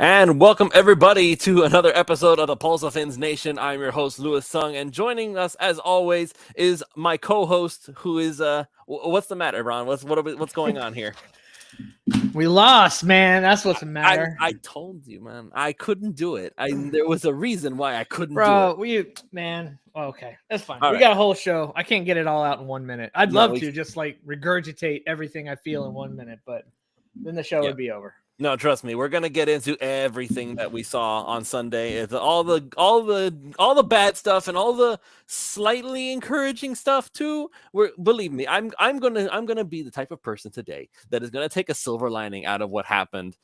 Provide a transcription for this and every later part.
And welcome everybody to another episode of the Pulse of Fins Nation. I'm your host Louis Sung, and joining us as always is my co-host, who is what's the matter, Ron? What's going on here? We lost, man. That's what's the matter. I told you, man. I couldn't do it. There was a reason why I couldn't do it. Okay, that's fine. All we right. got a whole show. I can't get it all out in 1 minute. I'd No, love to just like regurgitate everything I feel in 1 minute, but then the show would be over. No, trust me, we're gonna get into everything that we saw on Sunday. It's all the bad stuff and all the slightly encouraging stuff too. Believe me, I'm gonna be the type of person today that is gonna take a silver lining out of what happened,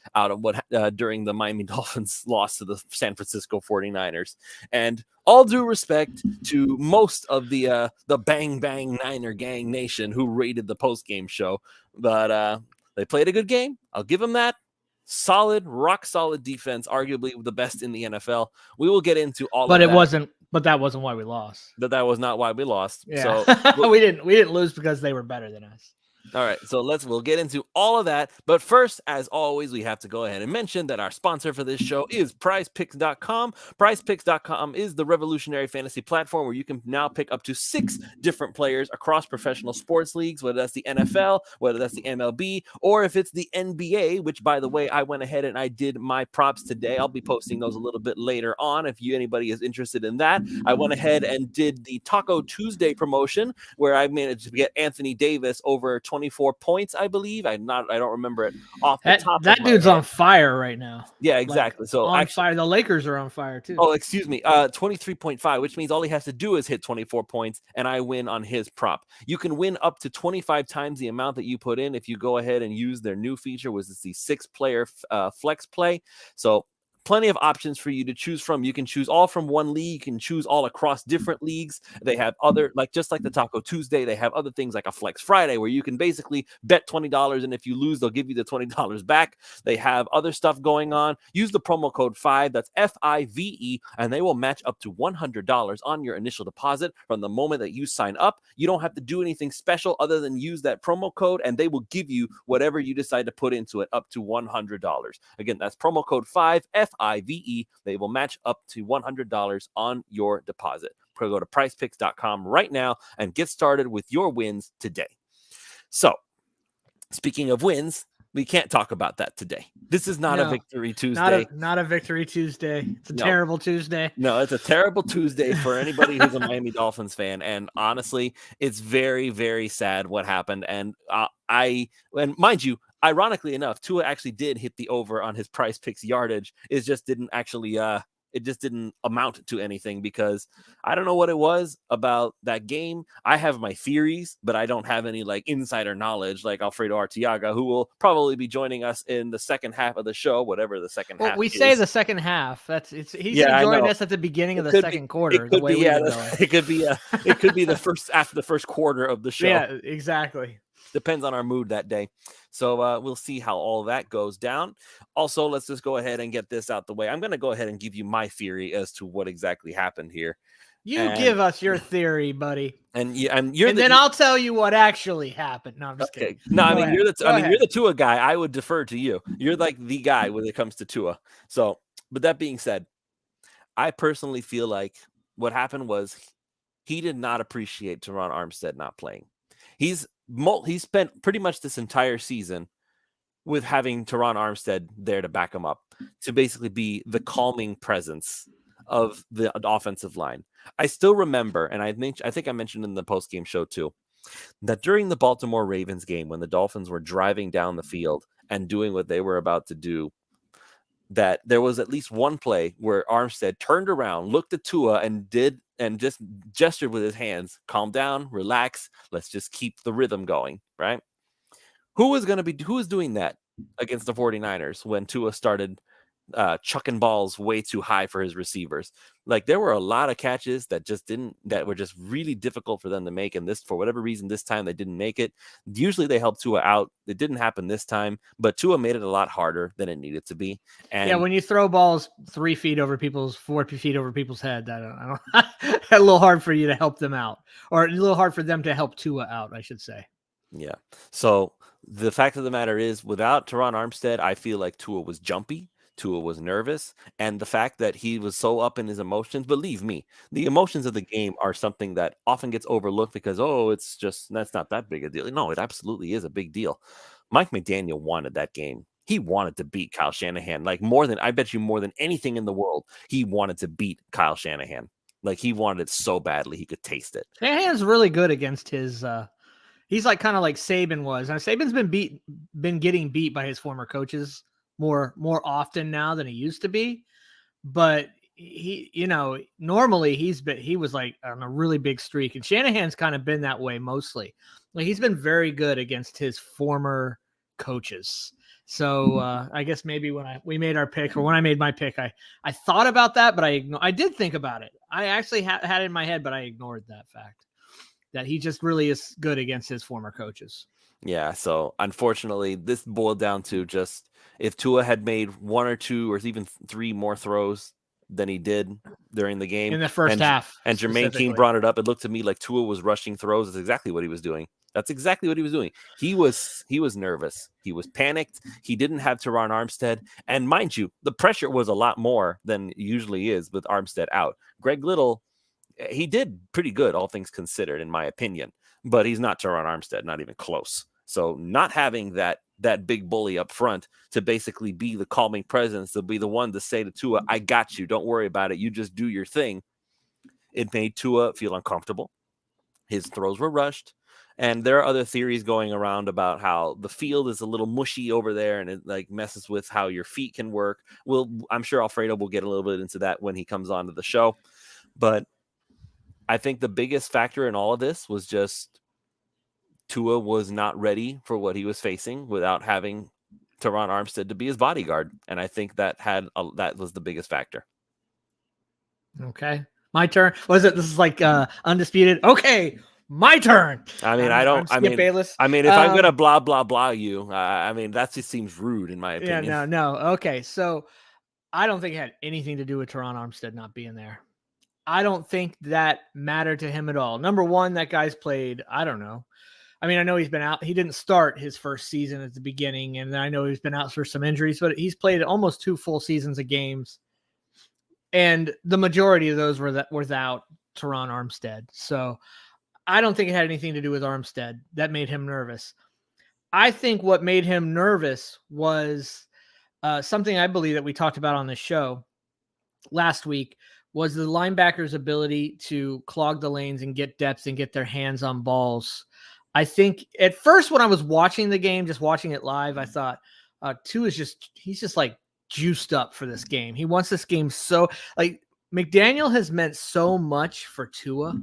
during the Miami Dolphins loss to the San Francisco 49ers. And all due respect to most of the Bang Bang Niner Gang Nation who rated the post game show, but they played a good game. I'll give them that. Solid, rock solid defense, arguably the best in the NFL. We will get into all but of that. But But that wasn't why we lost. that was not why we lost. Yeah. So we didn't lose because they were better than us. all right, so we'll get into all of that. But first, as always, we have to go ahead and mention that our sponsor for this show is PrizePicks.com. PrizePicks.com is the revolutionary fantasy platform where you can now pick up to 6 different players across professional sports leagues, whether that's the NFL, whether that's the MLB, or if it's the NBA, which, by the way, I went ahead and I did my props today. I'll be posting those a little bit later on if anybody is interested in that. I went ahead and did the Taco Tuesday promotion where I managed to get Anthony Davis over 24 points, I believe. I don't remember it off the top. That dude's on fire right now. Yeah, exactly. Like, so on fire. The Lakers are on fire too. Oh, excuse me. 23.5, which means all he has to do is hit 24 points, and I win on his prop. You can win up to 25 times the amount that you put in if you go ahead and use their new feature, which is the 6-player flex play. So plenty of options for you to choose from. You can choose all from one league. You can choose all across different leagues. They have other, just like the Taco Tuesday, they have other things like a Flex Friday where you can basically bet $20, and if you lose, they'll give you the $20 back. They have other stuff going on. Use the promo code 5, that's FIVE, and they will match up to $100 on your initial deposit from the moment that you sign up. You don't have to do anything special other than use that promo code, and they will give you whatever you decide to put into it, up to $100. Again, that's promo code 5, FIVE. They will match up to $100 on your deposit. Go to PrizePicks.com right now and get started with your wins today. So, speaking of wins, we can't talk about that today. This is not a Victory Tuesday. Not a Victory Tuesday. It's a terrible Tuesday. No, it's a terrible Tuesday for anybody who's a Miami Dolphins fan. And honestly, it's very, very sad what happened. And mind you, ironically enough, Tua actually did hit the over on his Prize Picks yardage. It just didn't actually it just didn't amount to anything because I don't know what it was about that game. I have my theories, but I don't have any insider knowledge like Alfredo Arteaga, who will probably be joining us in the second half of the show, whatever the second half we is. say the second half. He's joining us at the beginning of the second quarter. It could be the first after the first quarter of the show. Yeah, exactly. Depends on our mood that day. So we'll see how all that goes down. Also, let's just go ahead and get this out the way. I'm going to go ahead and give you my theory as to what exactly happened here. Give us your theory, buddy. Then I'll tell you what actually happened. No, I'm just kidding. No, I mean, you're the Tua guy. I would defer to you. You're like the guy when it comes to Tua. So, but that being said, I personally feel like what happened was he did not appreciate Teron Armstead not playing. He's spent pretty much this entire season with having Teron Armstead there to back him up, to basically be the calming presence of the offensive line. I still remember, and I think I mentioned in the post-game show too, that during the Baltimore Ravens game, when the Dolphins were driving down the field and doing what they were about to do, that there was at least one play where Armstead turned around, looked at Tua, and just gestured with his hands, calm down, relax, let's just keep the rhythm going, right? Who is doing that against the 49ers when Tua started chucking balls way too high for his receivers? There were a lot of catches that were just really difficult for them to make, and for whatever reason this time they didn't make it. Usually they help Tua out. It didn't happen this time, but Tua made it a lot harder than it needed to be. And when you throw balls 4 feet over people's head, I don't a little hard for you to help them out, or a little hard for them to help Tua out, I should say. Yeah. So the fact of the matter is, without Teron Armstead, I feel like Tua was jumpy. Tua was nervous, and the fact that he was so up in his emotions, believe me, the emotions of the game are something that often gets overlooked because, oh, that's not that big a deal. No, it absolutely is a big deal. Mike McDaniel wanted that game. He wanted to beat Kyle Shanahan, like I bet you more than anything in the world, he wanted to beat Kyle Shanahan. Like he wanted it so badly he could taste it. Shanahan's really good against his he's like kind of like Saban was. Now Saban's been getting beat by his former coaches more often now than he used to be. But he, normally he was like on a really big streak, and Shanahan's kind of been that way mostly. Like he's been very good against his former coaches. So I guess maybe when we made our pick, or when I made my pick, I thought about that, but I did think about it. I actually had it in my head, but I ignored that fact that he just really is good against his former coaches. Yeah, so unfortunately, this boiled down to just if Tua had made 1 or 2 or even 3 more throws than he did during the game in the first half, and Jermaine King brought it up, it looked to me like Tua was rushing throws. That's exactly what he was doing. That's exactly what he was doing. He was nervous. He was panicked. He didn't have Teron Armstead, and mind you, the pressure was a lot more than usually is with Armstead out. Greg Little, he did pretty good, all things considered, in my opinion. But he's not Teron Armstead, not even close. So not having that big bully up front to basically be the calming presence, to be the one to say to Tua, I got you. Don't worry about it. You just do your thing. It made Tua feel uncomfortable. His throws were rushed. And there are other theories going around about how the field is a little mushy over there and it like messes with how your feet can work. I'm sure Alfredo will get a little bit into that when he comes on to the show. But I think the biggest factor in all of this was just Tua was not ready for what he was facing without having Teron Armstead to be his bodyguard. And I think that was the biggest factor. Okay. My turn. This is like undisputed. Okay. My turn. I mean, Bayless. I mean, if I'm going to blah, blah, blah you, I mean, that just seems rude in my opinion. Yeah, no. Okay. So I don't think it had anything to do with Teron Armstead not being there. I don't think that mattered to him at all. Number one, that guy's played, I don't know. I mean, I know he's been out. He didn't start his first season at the beginning, and I know he's been out for some injuries, but he's played almost 2 full seasons of games. And the majority of those were without Teron Armstead. So I don't think it had anything to do with Armstead that made him nervous. I think what made him nervous was something I believe that we talked about on the show last week, was the linebackers' ability to clog the lanes and get depth and get their hands on balls. I think at first when I was watching the game, just watching it live, I thought Tua he's just like juiced up for this game. He wants this game so, like, McDaniel has meant so much for Tua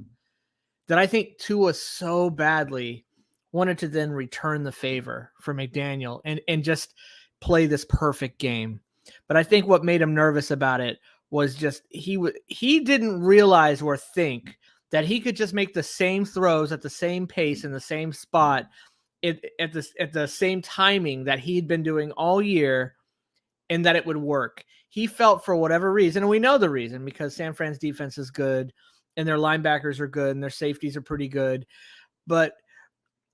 that I think Tua so badly wanted to then return the favor for McDaniel and just play this perfect game. But I think what made him nervous about it was just he didn't realize or think that he could just make the same throws at the same pace in the same spot at the same timing that he'd been doing all year, and that it would work. He felt, for whatever reason, and we know the reason, because San Fran's defense is good and their linebackers are good and their safeties are pretty good, but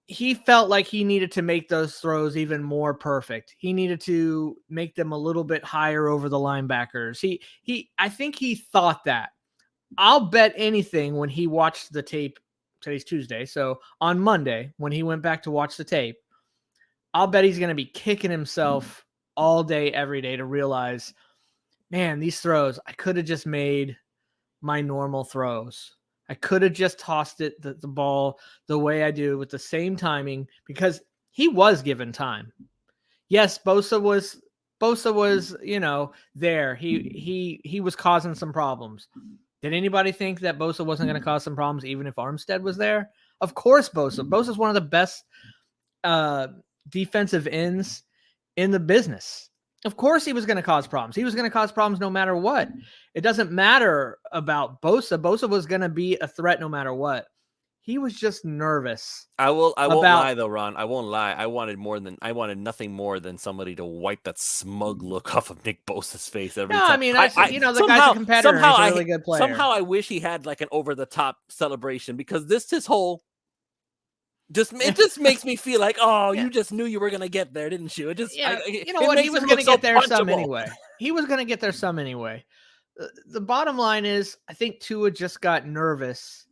he felt like he needed to make those throws even more perfect. He needed to make them a little bit higher over the linebackers. I think he thought that. I'll bet anything when he watched the tape, today's Tuesday, so on Monday, when he went back to watch the tape, I'll bet he's going to be kicking himself all day, every day to realize, man, these throws, I could have just made my normal throws. I could have just tossed it, the ball, the way I do, with the same timing, because he was given time. Yes, Bosa was, there. He was causing some problems. Did anybody think that Bosa wasn't going to cause some problems even if Armstead was there? Of course, Bosa's one of the best defensive ends in the business. Of course he was going to cause problems. He was going to cause problems no matter what. It doesn't matter about Bosa. Bosa was going to be a threat no matter what. He was just nervous. I won't lie though, Ron. I won't lie. I wanted nothing more than somebody to wipe that smug look off of Nick Bosa's face every time. I mean, the guy's a competitor. He's a really good player. Somehow I wish he had like an over the top celebration, because his whole it just makes me feel like, you just knew you were gonna get there, didn't you? It just, he was gonna get there some anyway. he was going to get there some anyway. The bottom line is, I think Tua just got nervous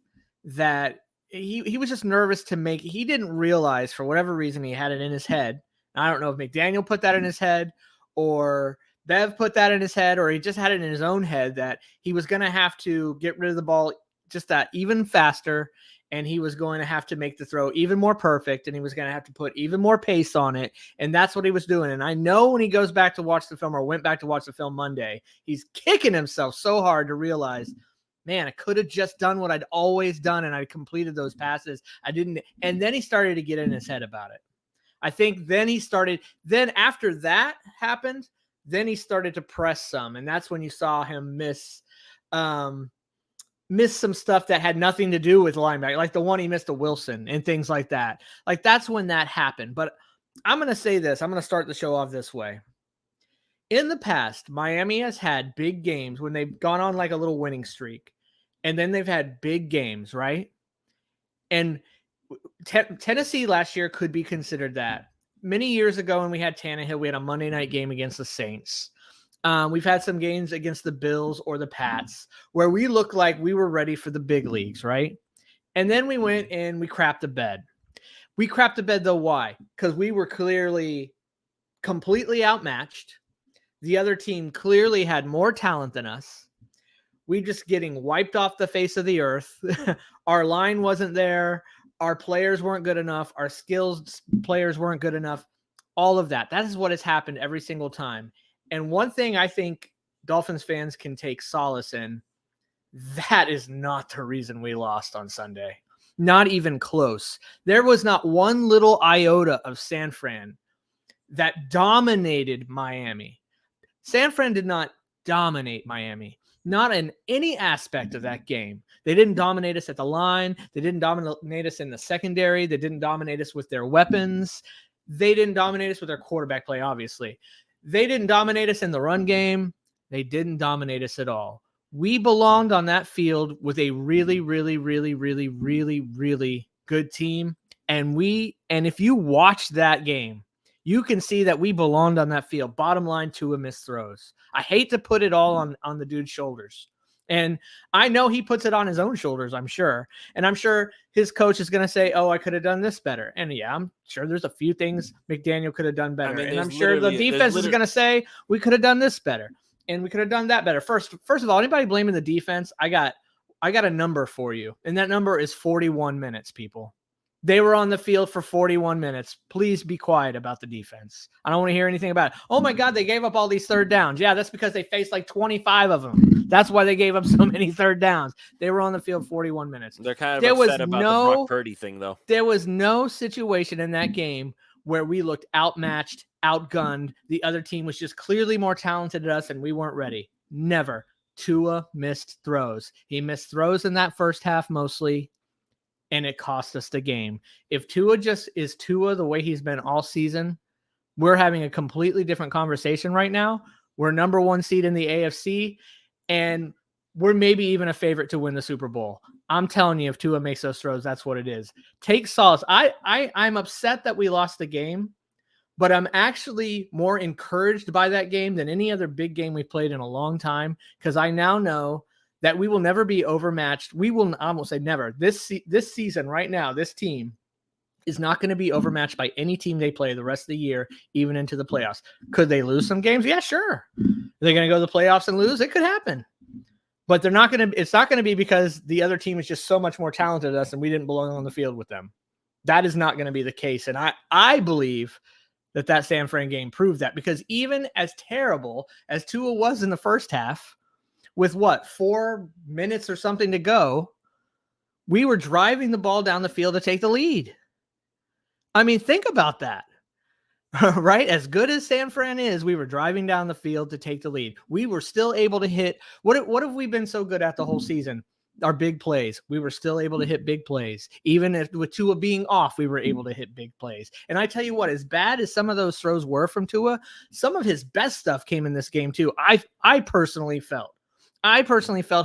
that he was just nervous he didn't realize for whatever reason he had it in his head. I don't know if McDaniel put that in his head or Bev put that in his head, or he just had it in his own head that he was going to have to get rid of the ball just that even faster, and he was going to have to make the throw even more perfect, and he was going to have to put even more pace on it, and that's what he was doing. And I know when he goes back to watch the film, or went back to watch the film Monday, he's kicking himself so hard to realize, man, I could have just done what I'd always done, and I completed those passes. I didn't. And then he started to get in his head about it. I think then after that happened, then he started to press some, and that's when you saw him miss some stuff that had nothing to do with linebacker, like the one he missed to Wilson and things like that. Like, that's when that happened. But I'm going to say this. I'm going to start the show off this way. In the past, Miami has had big games when they've gone on like a little winning streak, and then they've had big games, right? And Tennessee last year could be considered that. Many years ago when we had Tannehill, we had a Monday night game against the Saints. We've had some games against the Bills or the Pats where we looked like we were ready for the big leagues, right? And then we went and we crapped the bed. We crapped the bed, though. Why? Because we were clearly completely outmatched. The other team clearly had more talent than us. We just getting wiped off the face of the earth. Our line wasn't there. Our players weren't good enough. Our skills players weren't good enough. All of that. That is what has happened every single time. And one thing I think Dolphins fans can take solace in, that is not the reason we lost on Sunday. Not even close. There was not one little iota of San Fran that dominated Miami. San Fran did not dominate Miami. Not in any aspect of that game. They didn't dominate us at the line. They didn't dominate us in the secondary. They didn't dominate us with their weapons. They didn't dominate us with their quarterback play, obviously. They didn't dominate us in the run game. They didn't dominate us at all. We belonged on that field with a really, really, really, really, really, really good team. And if you watch that game, you can see that we belonged on that field. Bottom line, Tua missed throws. I hate to put it all on the dude's shoulders. And I know he puts it on his own shoulders, I'm sure. And I'm sure his coach is going to say, oh, I could have done this better. And yeah, I'm sure there's a few things McDaniel could have done better. And I'm sure the defense is going to say, we could have done this better. And we could have done that better. First of all, anybody blaming the defense, I got a number for you. And that number is 41 minutes, people. They were on the field for 41 minutes. Please be quiet about the defense. I don't want to hear anything about it. Oh my God, they gave up all these third downs. Yeah, that's because they faced like 25 of them. That's why they gave up so many third downs. They were on the field 41 minutes. They're kind of upset about the Brock Purdy thing, though. There was no situation in that game where we looked outmatched, outgunned. The other team was just clearly more talented than us, and we weren't ready. Never. Tua missed throws. He missed throws in that first half mostly, and it cost us the game. If Tua just is Tua the way he's been all season, we're having a completely different conversation right now. We're number 1 seed in the AFC, and we're maybe even a favorite to win the Super Bowl. I'm telling you, if Tua makes those throws, that's what it is. Take solace. I'm upset that we lost the game, but I'm actually more encouraged by that game than any other big game we've played in a long time, because I now know that we will never be overmatched. I won't say never. This season right now, this team is not going to be overmatched by any team they play the rest of the year, even into the playoffs. Could they lose some games? Yeah, sure. Are they going to go to the playoffs and lose? It could happen. But it's not going to be because the other team is just so much more talented than us and we didn't belong on the field with them. That is not going to be the case. And I believe that San Fran game proved that, because even as terrible as Tua was in the first half, with 4 minutes or something to go, we were driving the ball down the field to take the lead. I mean, think about that, right? As good as San Fran is, we were driving down the field to take the lead. We were still able to hit. What have we been so good at the whole season? Our big plays. We were still able to hit big plays. Even with Tua being off, we were able to hit big plays. And I tell you what, as bad as some of those throws were from Tua, some of his best stuff came in this game too. I personally felt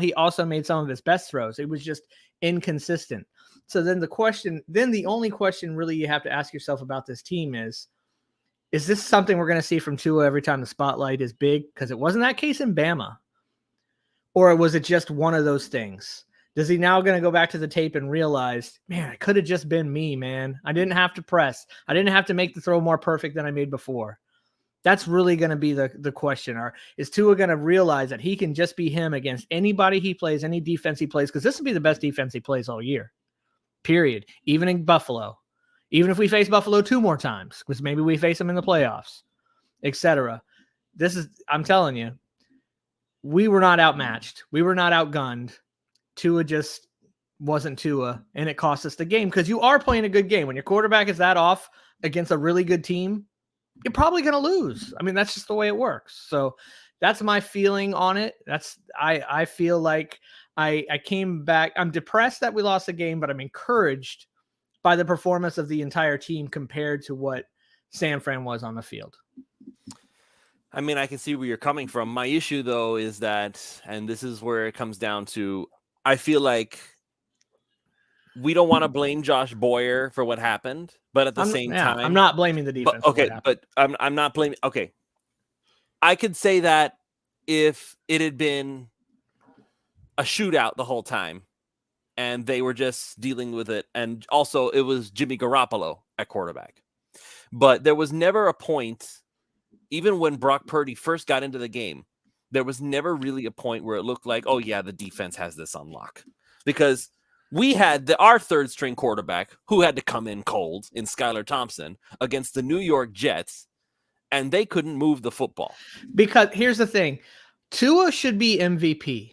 he also made some of his best throws. It was just inconsistent. So then the only question really you have to ask yourself about this team is Is this something we're going to see from Tua every time the spotlight is big? Because it wasn't that case in Bama. Or was it just one of those things? Does he now going to go back to the tape and realize, man, it could have just been me, man. I didn't have to press. I didn't have to make the throw more perfect than I made before. That's really going to be the question. Or is Tua going to realize that he can just be him against anybody he plays, any defense he plays? Because this will be the best defense he plays all year, period. Even in Buffalo. Even if we face Buffalo 2 more times, because maybe we face them in the playoffs, etc. I'm telling you, we were not outmatched. We were not outgunned. Tua just wasn't Tua, and it cost us the game because you are playing a good game. When your quarterback is that off against a really good team, you're probably going to lose. I mean, that's just the way it works. So that's my feeling on it. I feel like I came back. I'm depressed that we lost the game, but I'm encouraged by the performance of the entire team compared to what San Fran was on the field. I mean, I can see where you're coming from. My issue, though, is that, and this is where it comes down to, I feel like we don't want to blame Josh Boyer for what happened, but at the same time, I'm not blaming the defense. But I'm not blaming. Okay, I could say that if it had been a shootout the whole time, and they were just dealing with it, and also it was Jimmy Garoppolo at quarterback, but there was never a point, even when Brock Purdy first got into the game, there was never really a point where it looked like, oh yeah, the defense has this on lock, because we had our third string quarterback who had to come in cold in Skylar Thompson against the New York Jets, and they couldn't move the football. Because here's the thing, Tua should be MVP.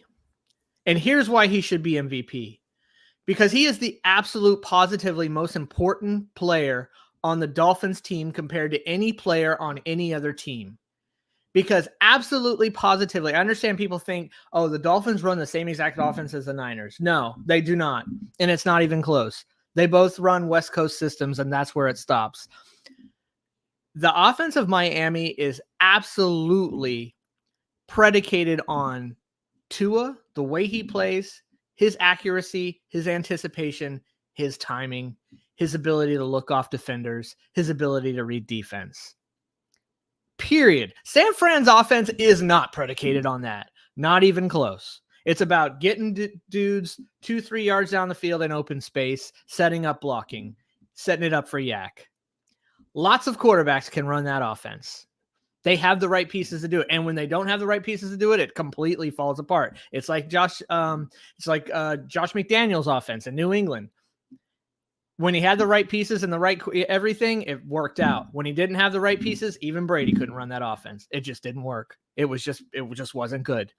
And here's why he should be MVP. Because he is the absolute positively most important player on the Dolphins team compared to any player on any other team. Because absolutely positively, I understand people think, oh, the Dolphins run the same exact offense as the Niners. No, they do not. And it's not even close. They both run West Coast systems, and that's where it stops. The offense of Miami is absolutely predicated on Tua, the way he plays, his accuracy, his anticipation, his timing, his ability to look off defenders, his ability to read defense. Period. San Fran's offense is not predicated on that. Not even close. It's about getting dudes 2-3 yards down the field in open space, setting up blocking, setting it up for Yak. Lots of quarterbacks can run that offense. They have the right pieces to do it. And when they don't have the right pieces to do it, it completely falls apart. It's like Josh McDaniels' offense in New England. When he had the right pieces and the right everything, it worked out. When he didn't have the right pieces, even Brady couldn't run that offense. It just didn't work. It just wasn't good.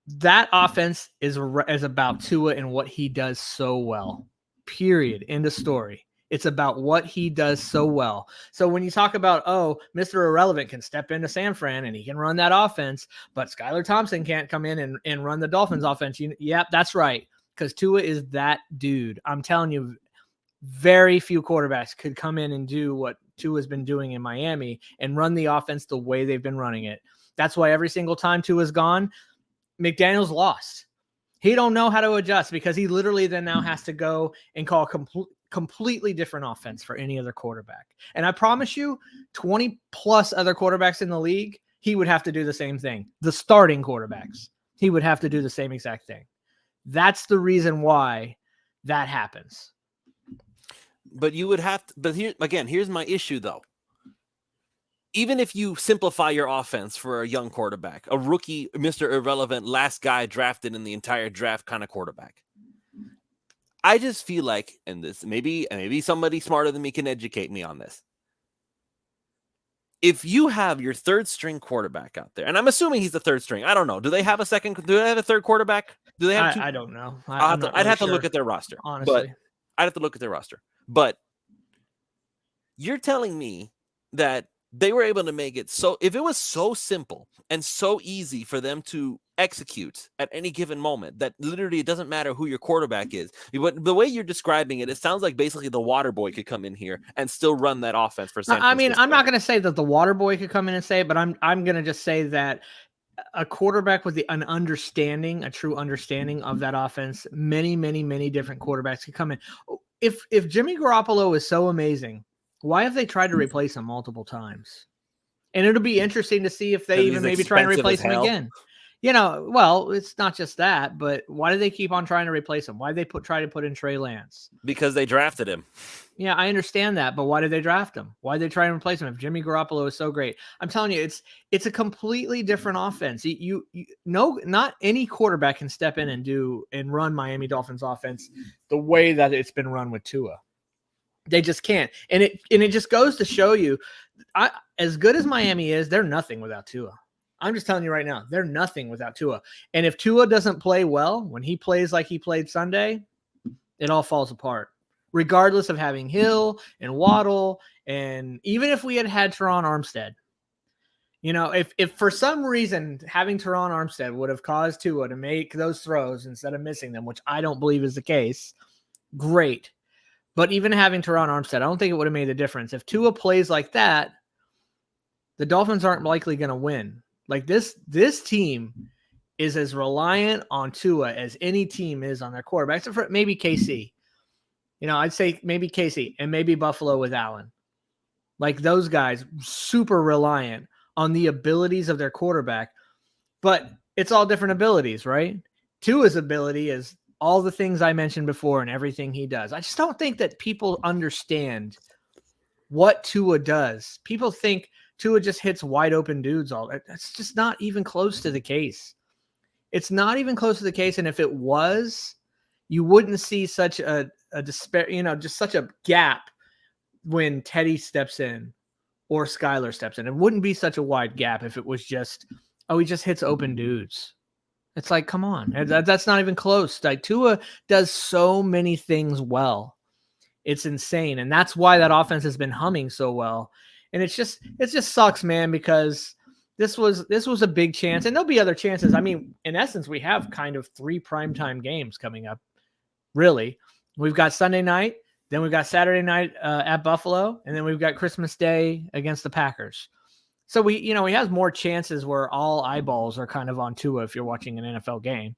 That offense is about Tua and what he does so well. Period. End of story. It's about what he does so well. So when you talk about, oh, Mr. Irrelevant can step into San Fran and he can run that offense, but Skylar Thompson can't come in and run the Dolphins offense. Yep, that's right. Because Tua is that dude. I'm telling you, very few quarterbacks could come in and do what Tua has been doing in Miami and run the offense the way they've been running it. That's why every single time Tua's gone, McDaniels lost. He don't know how to adjust because he literally then now has to go and call completely different offense for any other quarterback. And I promise you, 20 plus other quarterbacks in the league, he would have to do the same thing. The starting quarterbacks, he would have to do the same exact thing. That's the reason why that happens. But you would have to, but here's my issue though. Even if you simplify your offense for a young quarterback, a rookie, Mr. Irrelevant, last guy drafted in the entire draft kind of quarterback, I just feel like, and this maybe somebody smarter than me can educate me on this. If you have your third string quarterback out there, and I'm assuming he's the third string, I don't know. Do they have a third quarterback? Do they have two? I don't know. I'd have to look at their roster, honestly. But I'd have to look at their roster. But you're telling me that they were able to make it so, if it was so simple and so easy for them to execute at any given moment, that literally it doesn't matter who your quarterback is. But the way you're describing it, it sounds like basically the water boy could come in here and still run that offense for San Francisco. I mean, I'm not going to say that the water boy could come in and say it, but I'm going to just say that a quarterback with a true understanding of that offense, many, many, many different quarterbacks could come in. If Jimmy Garoppolo is so amazing Why have they tried to replace him multiple times? And it'll be interesting to see if they 'Cause even he's maybe try and expensive as replace him hell. again. You know, well, it's not just that, but why do they keep on trying to replace him? Why do they try to put in Trey Lance? Because they drafted him. Yeah, I understand that, but why did they draft him? Why did they try and replace him if Jimmy Garoppolo is so great? I'm telling you, it's a completely different offense. You no, not any quarterback can step in and run Miami Dolphins offense the way that it's been run with Tua. They just can't, and it just goes to show you, as good as Miami is, they're nothing without Tua. I'm just telling you right now, they're nothing without Tua. And if Tua doesn't play well, when he plays like he played Sunday, it all falls apart. Regardless of having Hill and Waddle, and even if we had Teron Armstead, you know, if for some reason having Teron Armstead would have caused Tua to make those throws instead of missing them, which I don't believe is the case, great. But even having Teron Armstead, I don't think it would have made a difference. If Tua plays like that, the Dolphins aren't likely going to win. Like this team is as reliant on Tua as any team is on their quarterback, except for maybe KC. You know, I'd say maybe KC and maybe Buffalo with Allen. Like those guys, super reliant on the abilities of their quarterback. But it's all different abilities, right? Tua's ability is all the things I mentioned before and everything he does. I just don't think that people understand what Tua does. People think Tua just hits wide open dudes all. That's just not even close to the case. It's not even close to the case. And if it was, you wouldn't see such a despair, you know, just such a gap when Teddy steps in or Skylar steps in. It wouldn't be such a wide gap if it was just, oh, he just hits open dudes. It's like, come on. That's not even close. Like Tua does so many things well. It's insane. And that's why that offense has been humming so well. And it just sucks, man, because this was a big chance. And there'll be other chances. I mean, in essence, we have kind of 3 primetime games coming up. Really. We've got Sunday night, then we've got Saturday night at Buffalo, and then we've got Christmas Day against the Packers. So he has more chances where all eyeballs are kind of on Tua if you're watching an NFL game.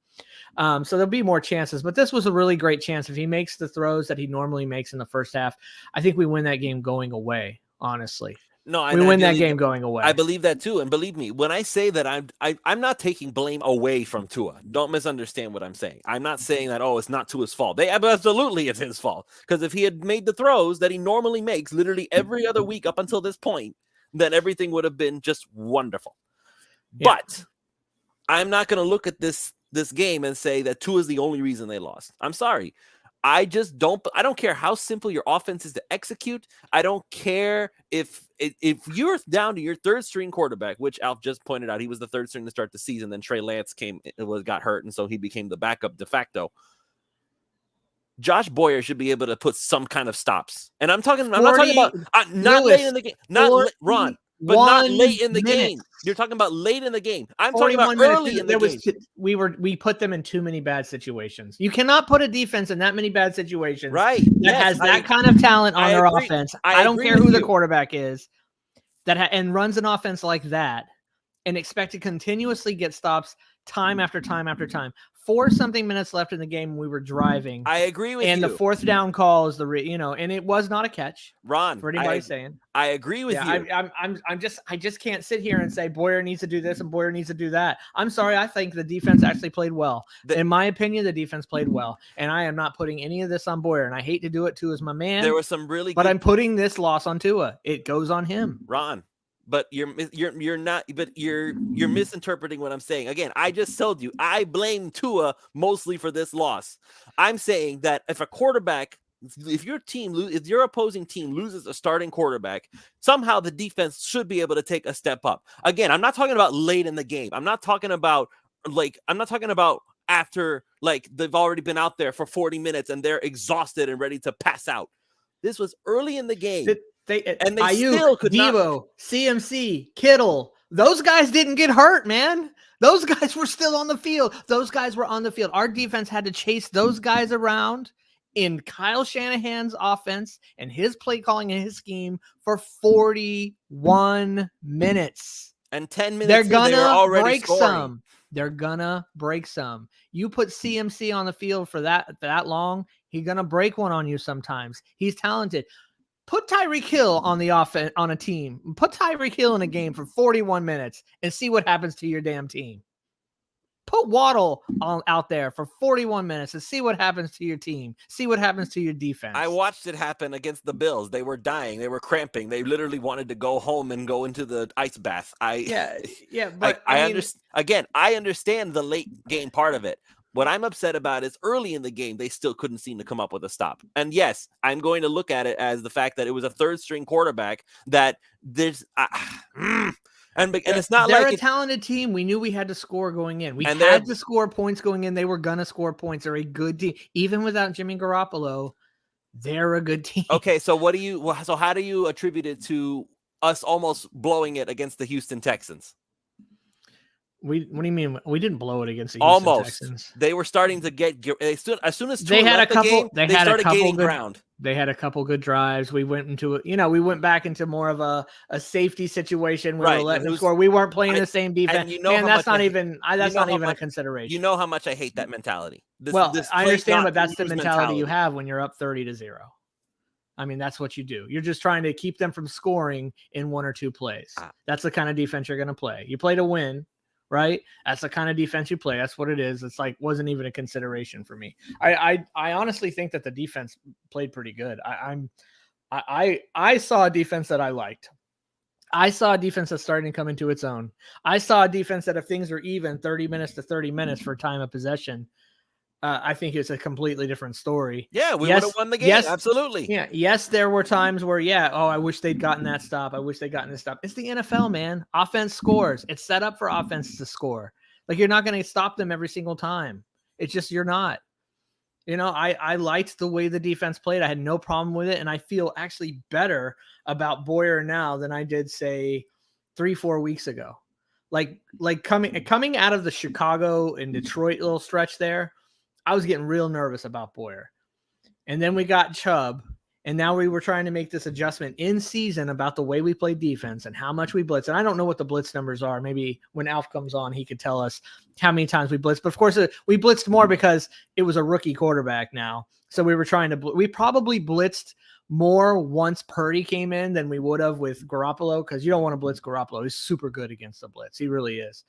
So there'll be more chances, but this was a really great chance. If he makes the throws that he normally makes in the first half, I think we win that game going away, honestly. No, we win that game going away. I believe that too. And believe me, when I say that I'm not taking blame away from Tua. Don't misunderstand what I'm saying. I'm not saying that, it's not Tua's fault. Absolutely it's his fault. Because if he had made the throws that he normally makes literally every other week up until this point, then everything would have been just wonderful. Yeah. But I'm not going to look at this game and say that Tua is the only reason they lost. I'm sorry. I don't care how simple your offense is to execute. I don't care if you're down to your third string quarterback, which Alf just pointed out, he was the third string to start the season. Then Trey Lance got hurt. And so he became the backup de facto. Josh Boyer should be able to put some kind of stops. And I'm not talking about not late in the game, Ron, but not late in the game. You're talking about late in the game. I'm talking about early in the game. We put them in too many bad situations. You cannot put a defense in that many bad situations. Right. That has that kind of talent on their offense. I don't care who the quarterback is and runs an offense like that and expect to continuously get stops time after time after time. 4-something minutes left in the game. We were driving. I agree with you. And the fourth down call is and it was not a catch. Ron, for anybody saying. I agree with you. I just can't sit here and say Boyer needs to do this and Boyer needs to do that. I'm sorry. I think the defense actually played well. In my opinion, the defense played well. And I am not putting any of this on Boyer. And I hate to do it too as my man. There was some really But I'm putting this loss on Tua. It goes on him. Ron. But you're not. But you're misinterpreting what I'm saying. Again, I just told you I blame Tua mostly for this loss. I'm saying that if your opposing team loses a starting quarterback, somehow the defense should be able to take a step up. Again, I'm not talking about late in the game. I'm not talking about after they've already been out there for 40 minutes and they're exhausted and ready to pass out. This was early in the game. They Ayuk, still could Devo, not. CMC, Kittle, those guys didn't get hurt, man. Those guys were still on the field. Those guys were on the field. Our defense had to chase those guys around in Kyle Shanahan's offense and his play calling and his scheme for 41 minutes. And 10 minutes they're gonna they were already break scoring. some. They're gonna break some. You put CMC on the field for that long, he's gonna break one on you sometimes. He's talented. Put Tyreek Hill on the offense on a team. Put Tyreek Hill in a game for 41 minutes and see what happens to your damn team. Put Waddle out there for 41 minutes and see what happens to your team. See what happens to your defense. I watched it happen against the Bills. They were dying. They were cramping. They literally wanted to go home and go into the ice bath. But I understand the late game part of it. What I'm upset about is early in the game, they still couldn't seem to come up with a stop. And yes, I'm going to look at it as the fact that it was a third string quarterback that there's and it's not they're like a talented team. We knew we had to score going in. We had to score points going in. They were going to score points. They're a good team. Even without Jimmy Garoppolo, they're a good team. Okay, so how do you attribute it to us almost blowing it against the Houston Texans? What do you mean? We didn't blow it against the Houston Texans. They were starting to get as soon as they had a couple. They started gaining ground. They had a couple good drives. We went into it. We went back into more of a safety situation where we're letting them score. We weren't playing the same defense. That's not even a consideration. You know how much I hate that mentality. I understand, but that's the mentality you have when you're up 30-0. I mean, that's what you do. You're just trying to keep them from scoring in one or two plays. That's the kind of defense you're going to play. You play to win. Right? That's the kind of defense you play. That's what it is. It's like wasn't even a consideration for me. I honestly think that the defense played pretty good. I saw a defense that I liked. I saw a defense that's starting to come into its own. I saw a defense that if things are even 30 minutes to 30 minutes for time of possession, I think it's a completely different story. Yeah, we would have won the game. Yes, absolutely. Yeah. Yes, there were times where, I wish they'd gotten that stop. I wish they'd gotten this stop. It's the NFL, man. Offense scores. It's set up for offense to score. Like, you're not going to stop them every single time. It's just, you're not. I liked the way the defense played. I had no problem with it. And I feel actually better about Boyer now than I did, say, 3-4 weeks ago. Like coming out of the Chicago and Detroit little stretch there, I was getting real nervous about Boyer. And then we got Chubb, and now we were trying to make this adjustment in season about the way we play defense and how much we blitz. And I don't know what the blitz numbers are. Maybe when Alf comes on, he could tell us how many times we blitzed. But of course, we blitzed more because it was a rookie quarterback now. So we were we probably blitzed more once Purdy came in than we would have with Garoppolo, because you don't want to blitz Garoppolo. He's super good against the blitz. He really is.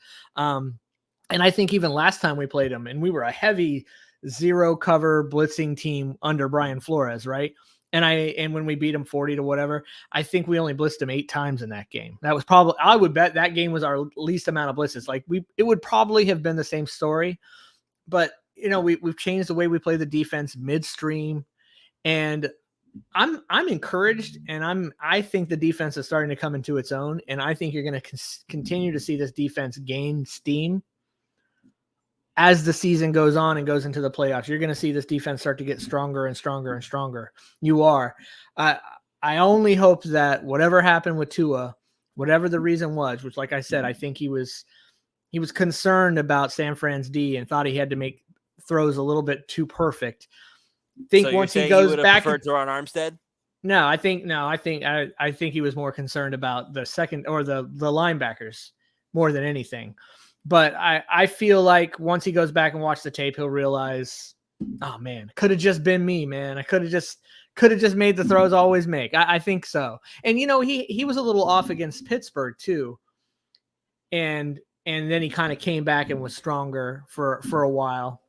And I think even last time we played him, and we were a heavy zero cover blitzing team under Brian Flores, right? And when we beat him 40 to whatever, I think we only blitzed him 8 times in that game. That was probably, I would bet that game was our least amount of blitzes. Like it would probably have been the same story, but we've changed the way we play the defense midstream, and I'm encouraged, and I think the defense is starting to come into its own, and I think you're going to continue to see this defense gain steam as the season goes on and goes into the playoffs. You're going to see this defense start to get stronger and stronger and stronger. You are. I only hope that whatever happened with Tua, whatever the reason was, which, like I said, I think he was concerned about San Fran's D and thought he had to make throws a little bit too perfect. Once he goes back, preferred Teron Armstead? No, I think he was more concerned about the second or the linebackers more than anything. But I feel like once he goes back and watch the tape, he'll realize, oh man, could have just been me, man. I could have just made the throws I always make. I think so. And he was a little off against Pittsburgh too. And then he kind of came back and was stronger for a while.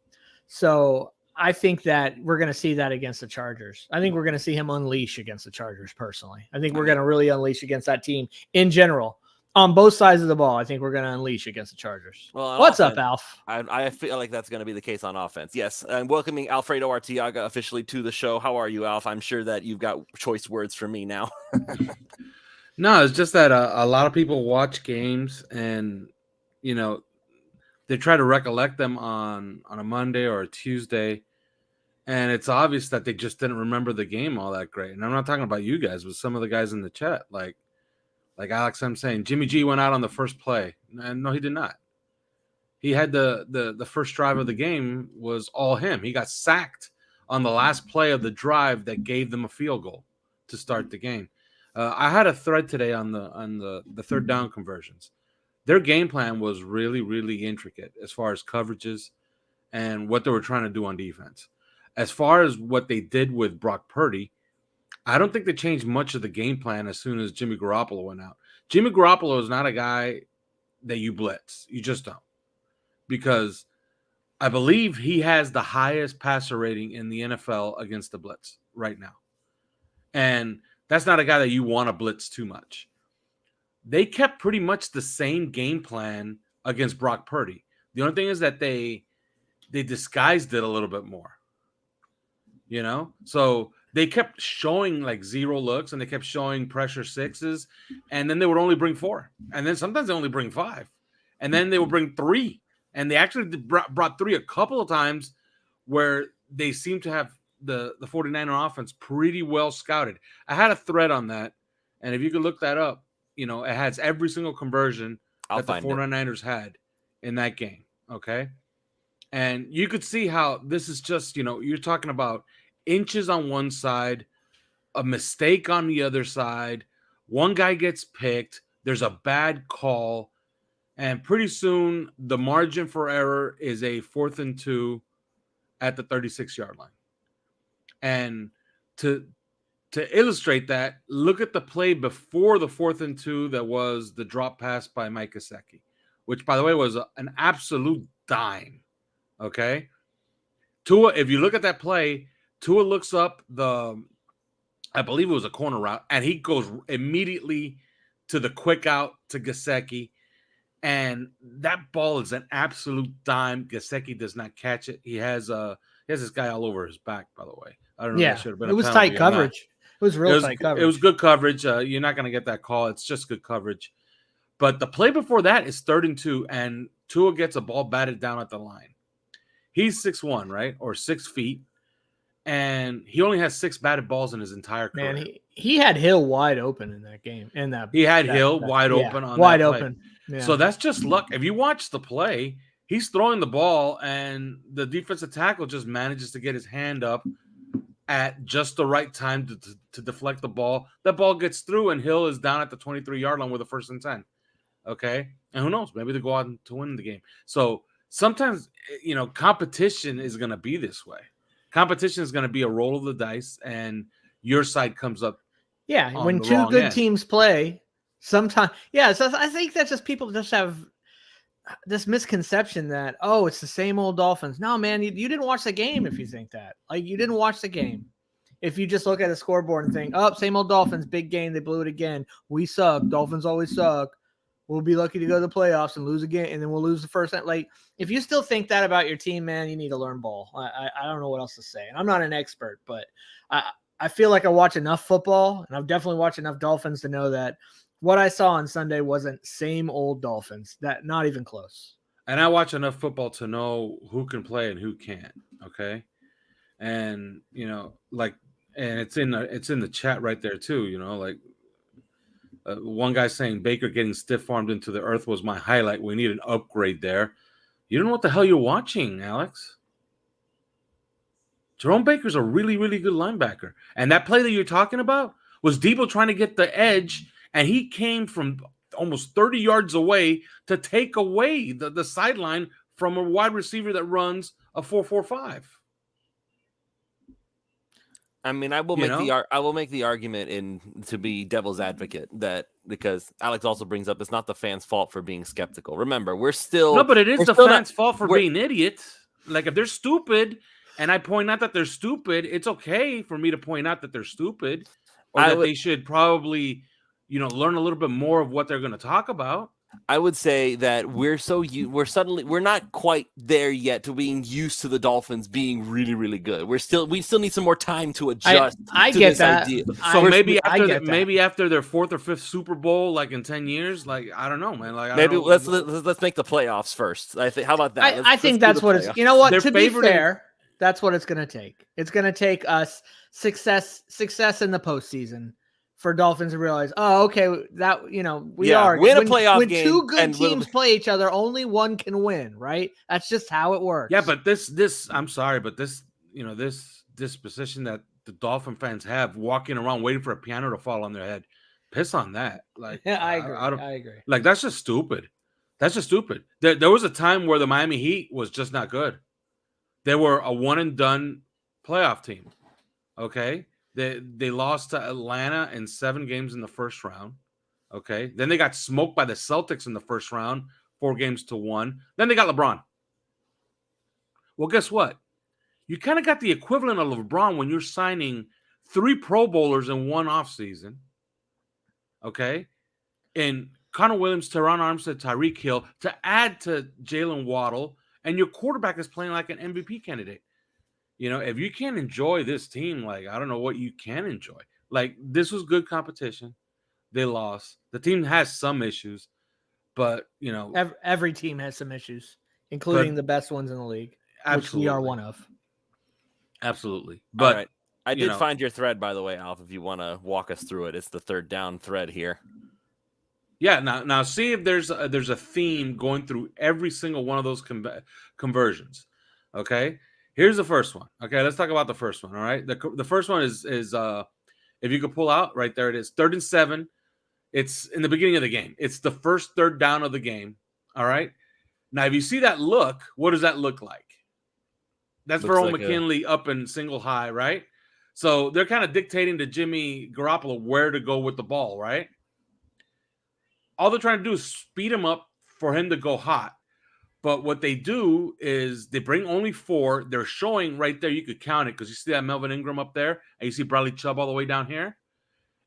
So I think that we're going to see that against the Chargers. I think we're going to see him unleash against the Chargers personally. I think we're going to really unleash against that team in general. On both sides of the ball, I think we're going to unleash against the Chargers. Well, what's up, Alf? I feel like that's going to be the case on offense. Yes, I'm welcoming Alfredo Arteaga officially to the show. How are you, Alf? I'm sure that you've got choice words for me now. No, it's just that a lot of people watch games and, they try to recollect them on a Monday or a Tuesday, and it's obvious that they just didn't remember the game all that great. And I'm not talking about you guys, but some of the guys in the chat, like Alex, I'm saying Jimmy G went out on the first play. And no, he did not. He had the first drive of the game was all him. He got sacked on the last play of the drive that gave them a field goal to start the game. I had a thread today on the third down conversions. Their game plan was really, really intricate as far as coverages and what they were trying to do on defense. As far as what they did with Brock Purdy, I don't think they changed much of the game plan as soon as Jimmy Garoppolo went out. Jimmy Garoppolo is not a guy that you blitz. You just don't. Because I believe he has the highest passer rating in the NFL against the blitz right now. And that's not a guy that you want to blitz too much. They kept pretty much the same game plan against Brock Purdy. The only thing is that they disguised it a little bit more. You know? So they kept showing like 0 looks and they kept showing pressure 6s, and then they would only bring 4. And then sometimes they only bring 5. And then they would bring 3. And they actually brought 3 a couple of times where they seemed to have the 49er offense pretty well scouted. I had a thread on that, and if you could look that up, you know, it has every single conversion that the 49ers had in that game, okay? And you could see how this is just, you know, you're talking about inches on one side, a mistake on the other side, one guy gets picked, there's a bad call, and pretty soon the margin for error is a 4th and 2 at the 36-yard line. And to illustrate that, look at the play before the 4th and 2 that was the drop pass by Mike Gesicki, which, by the way, was an absolute dime. Okay? Tua, if you look at that play, Tua looks up I believe it was a corner route, and he goes immediately to the quick out to Gesicki, and that ball is an absolute dime. Gesicki does not catch it. He has this guy all over his back, by the way. I don't know. Yeah, That should have been it was tight coverage. It was real tight coverage. It was good coverage. You're not going to get that call. It's just good coverage. But the play before that is 3rd and 2, and Tua gets a ball batted down at the line. He's 6'1", right? Or 6 feet. And he only has 6 batted balls in his entire career. Man, he had Hill wide open in that game. He had Hill wide open on wide that open. Play. Yeah. So that's just luck. If you watch the play, he's throwing the ball, and the defensive tackle just manages to get his hand up at just the right time to deflect the ball. That ball gets through, and Hill is down at the 23-yard line with a 1st and 10. Okay? And who knows? Maybe they go out to win the game. So sometimes, you know, competition is going to be this way. Competition is going to be a roll of the dice, and your side comes up. Yeah, when 2 good teams play, sometimes. Yeah, so I think that's just people just have this misconception that, oh, it's the same old Dolphins. No, man, you didn't watch the game if you think that. Like, you didn't watch the game. If you just look at the scoreboard and think, oh, same old Dolphins, big game, they blew it again. We suck. Dolphins always suck. We'll be lucky to go to the playoffs and lose again, and then we'll lose the first. Like, if you still think that about your team, man, you need to learn ball. I don't know what else to say. And I'm not an expert, but I feel like I watch enough football, and I've definitely watched enough Dolphins to know that what I saw on Sunday wasn't same old Dolphins. That not even close. And I watch enough football to know who can play and who can't. Okay, and you know, like, and it's in the chat right there too. You know, like one guy saying Baker getting stiff armed into the earth was my highlight. We need an upgrade there. You don't know what the hell you're watching, Alex. Jerome Baker's a really, really good linebacker, and that play that you're talking about was Debo trying to get the edge. And he came from almost 30 yards away to take away the sideline from a wide receiver that runs a 4.45. I mean, I will make the argument to be devil's advocate that because Alex also brings up it's not the fans' fault for being skeptical. Remember, but it is the fans' fault for being idiots. Like, if they're stupid and I point out that they're stupid, it's okay for me to point out that they're stupid or that they should probably, you know, learn a little bit more of what they're going to talk about. I would say that we're not quite there yet to being used to the Dolphins being really, really good. We still need some more time to adjust. I to get this that. idea. So maybe after their 4th or 5th Super Bowl, like in 10 years, like I don't know, man. Like maybe let's make the playoffs first. I think. How about that? I think that's what it's. You know what? To be fair, that's what it's going to take. It's going to take us success in the postseason for Dolphins to realize, oh, okay, that, you know, win a playoff game. When 2 good teams play each other, only one can win, right? That's just how it works. Yeah, but this I'm sorry, but this, you know, this disposition that the Dolphin fans have, walking around waiting for a piano to fall on their head, piss on that. Like, yeah, I agree. Like, that's just stupid. That's just stupid. There was a time where the Miami Heat was just not good. They were a one and done playoff team. Okay. They lost to Atlanta in 7 games in the first round. Okay. Then they got smoked by the Celtics in the first round, 4-1. Then they got LeBron. Well, guess what? You kind of got the equivalent of LeBron when you're signing 3 Pro Bowlers in one offseason. Okay. And Connor Williams, Teron Armstead, Tyreek Hill to add to Jalen Waddle, and your quarterback is playing like an MVP candidate. You know, if you can't enjoy this team, like, I don't know what you can enjoy. Like, this was good competition. They lost. The team has some issues, but, you know. Every team has some issues, including the best ones in the league, which we are one of. Absolutely. But right. I did find your thread, by the way, Alf, if you want to walk us through it. It's the third down thread here. Yeah, now see if there's a theme going through every single one of those conversions. Okay, here's the first one. Okay, let's talk about the first one. All right, the first one is if you could pull out right there, it is 3rd and 7. It's in the beginning of the game. It's the first third down of the game. All right. Now, if you see that look, what does that look like? That's Verone McKinley up in single high, right? So they're kind of dictating to Jimmy Garoppolo where to go with the ball, right? All they're trying to do is speed him up for him to go hot. But what they do is they bring only 4. They're showing right there, you could count it because you see that Melvin Ingram up there, and you see Bradley Chubb all the way down here.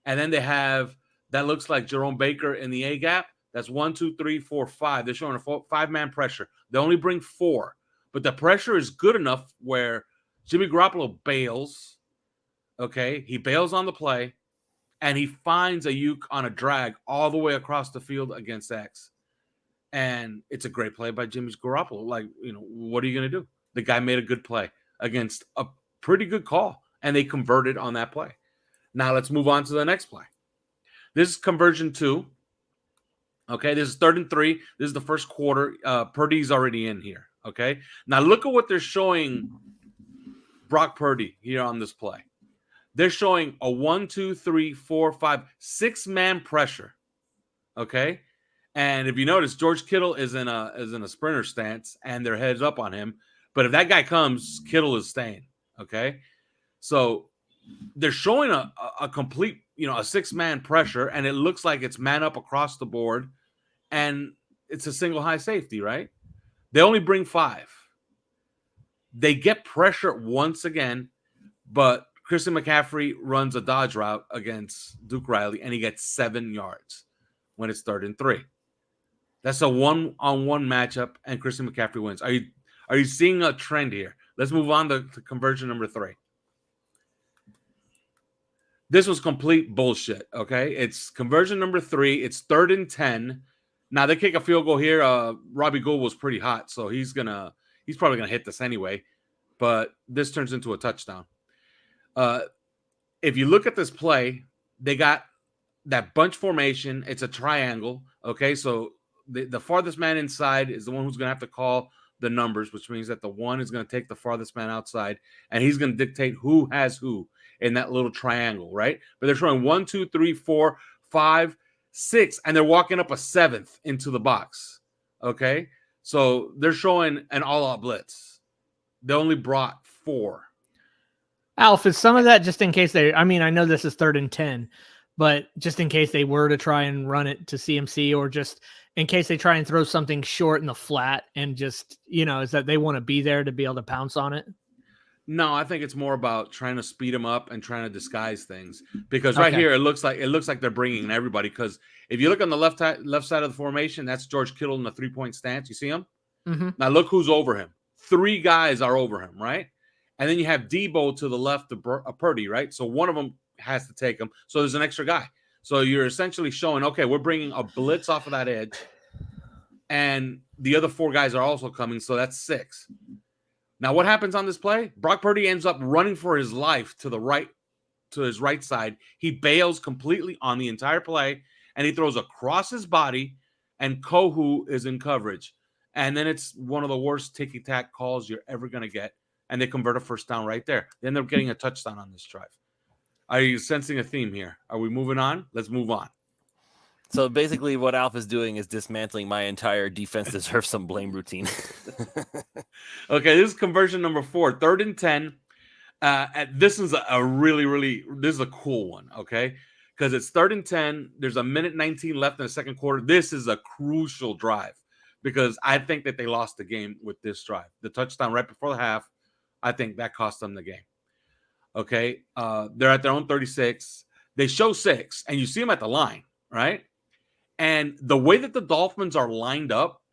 And then they have, that looks like Jerome Baker in the A-gap. That's 1, 2, 3, 4, 5. They're showing a 5-man pressure. They only bring 4. But the pressure is good enough where Jimmy Garoppolo bails. Okay, he bails on the play. And he finds Ayuk on a drag all the way across the field against X. And it's a great play by Jimmy Garoppolo. Like, you know, what are you going to do? The guy made a good play against a pretty good call, and they converted on that play. Now let's move on to the next play. This is conversion 2. Okay, this is 3rd and 3. This is the first quarter. Purdy's already in here. Okay, now look at what they're showing Brock Purdy here on this play. They're showing a 1, 2, 3, 4, 5, 6-man pressure. Okay. And if you notice, George Kittle is in a sprinter stance and their heads up on him. But if that guy comes, Kittle is staying. Okay. So they're showing a complete, a 6-man pressure, and it looks like it's man up across the board, and it's a single high safety, right? They only bring 5. They get pressure once again, but Christian McCaffrey runs a dodge route against Duke Riley, and he gets 7 yards when it's 3rd and 3. That's a 1-on-1 matchup, and Christian McCaffrey wins. Are you seeing a trend here? Let's move on to conversion number 3. This was complete bullshit, okay? It's conversion number 3. It's 3rd and 10. Now, they kick a field goal here. Robbie Gould was pretty hot, so he's probably going to hit this anyway. But this turns into a touchdown. If you look at this play, they got that bunch formation. It's a triangle. Okay, so the farthest man inside is the one who's going to have to call the numbers, which means that the 1 is going to take the farthest man outside, and he's going to dictate who has who in that little triangle, right? But they're showing 1, 2, 3, 4, 5, 6, and they're walking up a 7th into the box. Okay, so they're showing an all-out blitz. They only brought 4. Alf, is some of that just in case I know this is 3rd and 10, but just in case they were to try and run it to CMC, or just in case they try and throw something short in the flat and just, is that they want to be there to be able to pounce on it? No, I think it's more about trying to speed them up and trying to disguise things, because right here it looks like they're bringing in everybody. Because if you look on the left side of the formation, that's George Kittle in the 3-point stance. You see him? Mm-hmm. Now look who's over him. 3 guys are over him, right? And then you have Debo to the left of Purdy, right? So one of them has to take him. So there's an extra guy. So you're essentially showing, okay, we're bringing a blitz off of that edge, and the other 4 guys are also coming. So that's 6. Now, what happens on this play? Brock Purdy ends up running for his life to his right side. He bails completely on the entire play, and he throws across his body, and Kohu is in coverage. And then it's one of the worst ticky-tack calls you're ever going to get. And they convert a first down right there. They end up getting a touchdown on this drive. Are you sensing a theme here? Are we moving on? Let's move on. So basically what Alf is doing is dismantling my entire defense deserves some blame routine. Okay, this is conversion number 4. 3rd and 10. This is a really this is a cool one, okay? Because it's 3rd and 10. There's a minute 19 left in the second quarter. This is a crucial drive because I think that they lost the game with this drive. The touchdown right before the half, I think that cost them the game. Okay, they're at their own 36. They show 6, and you see them at the line, right? And the way that the Dolphins are lined up,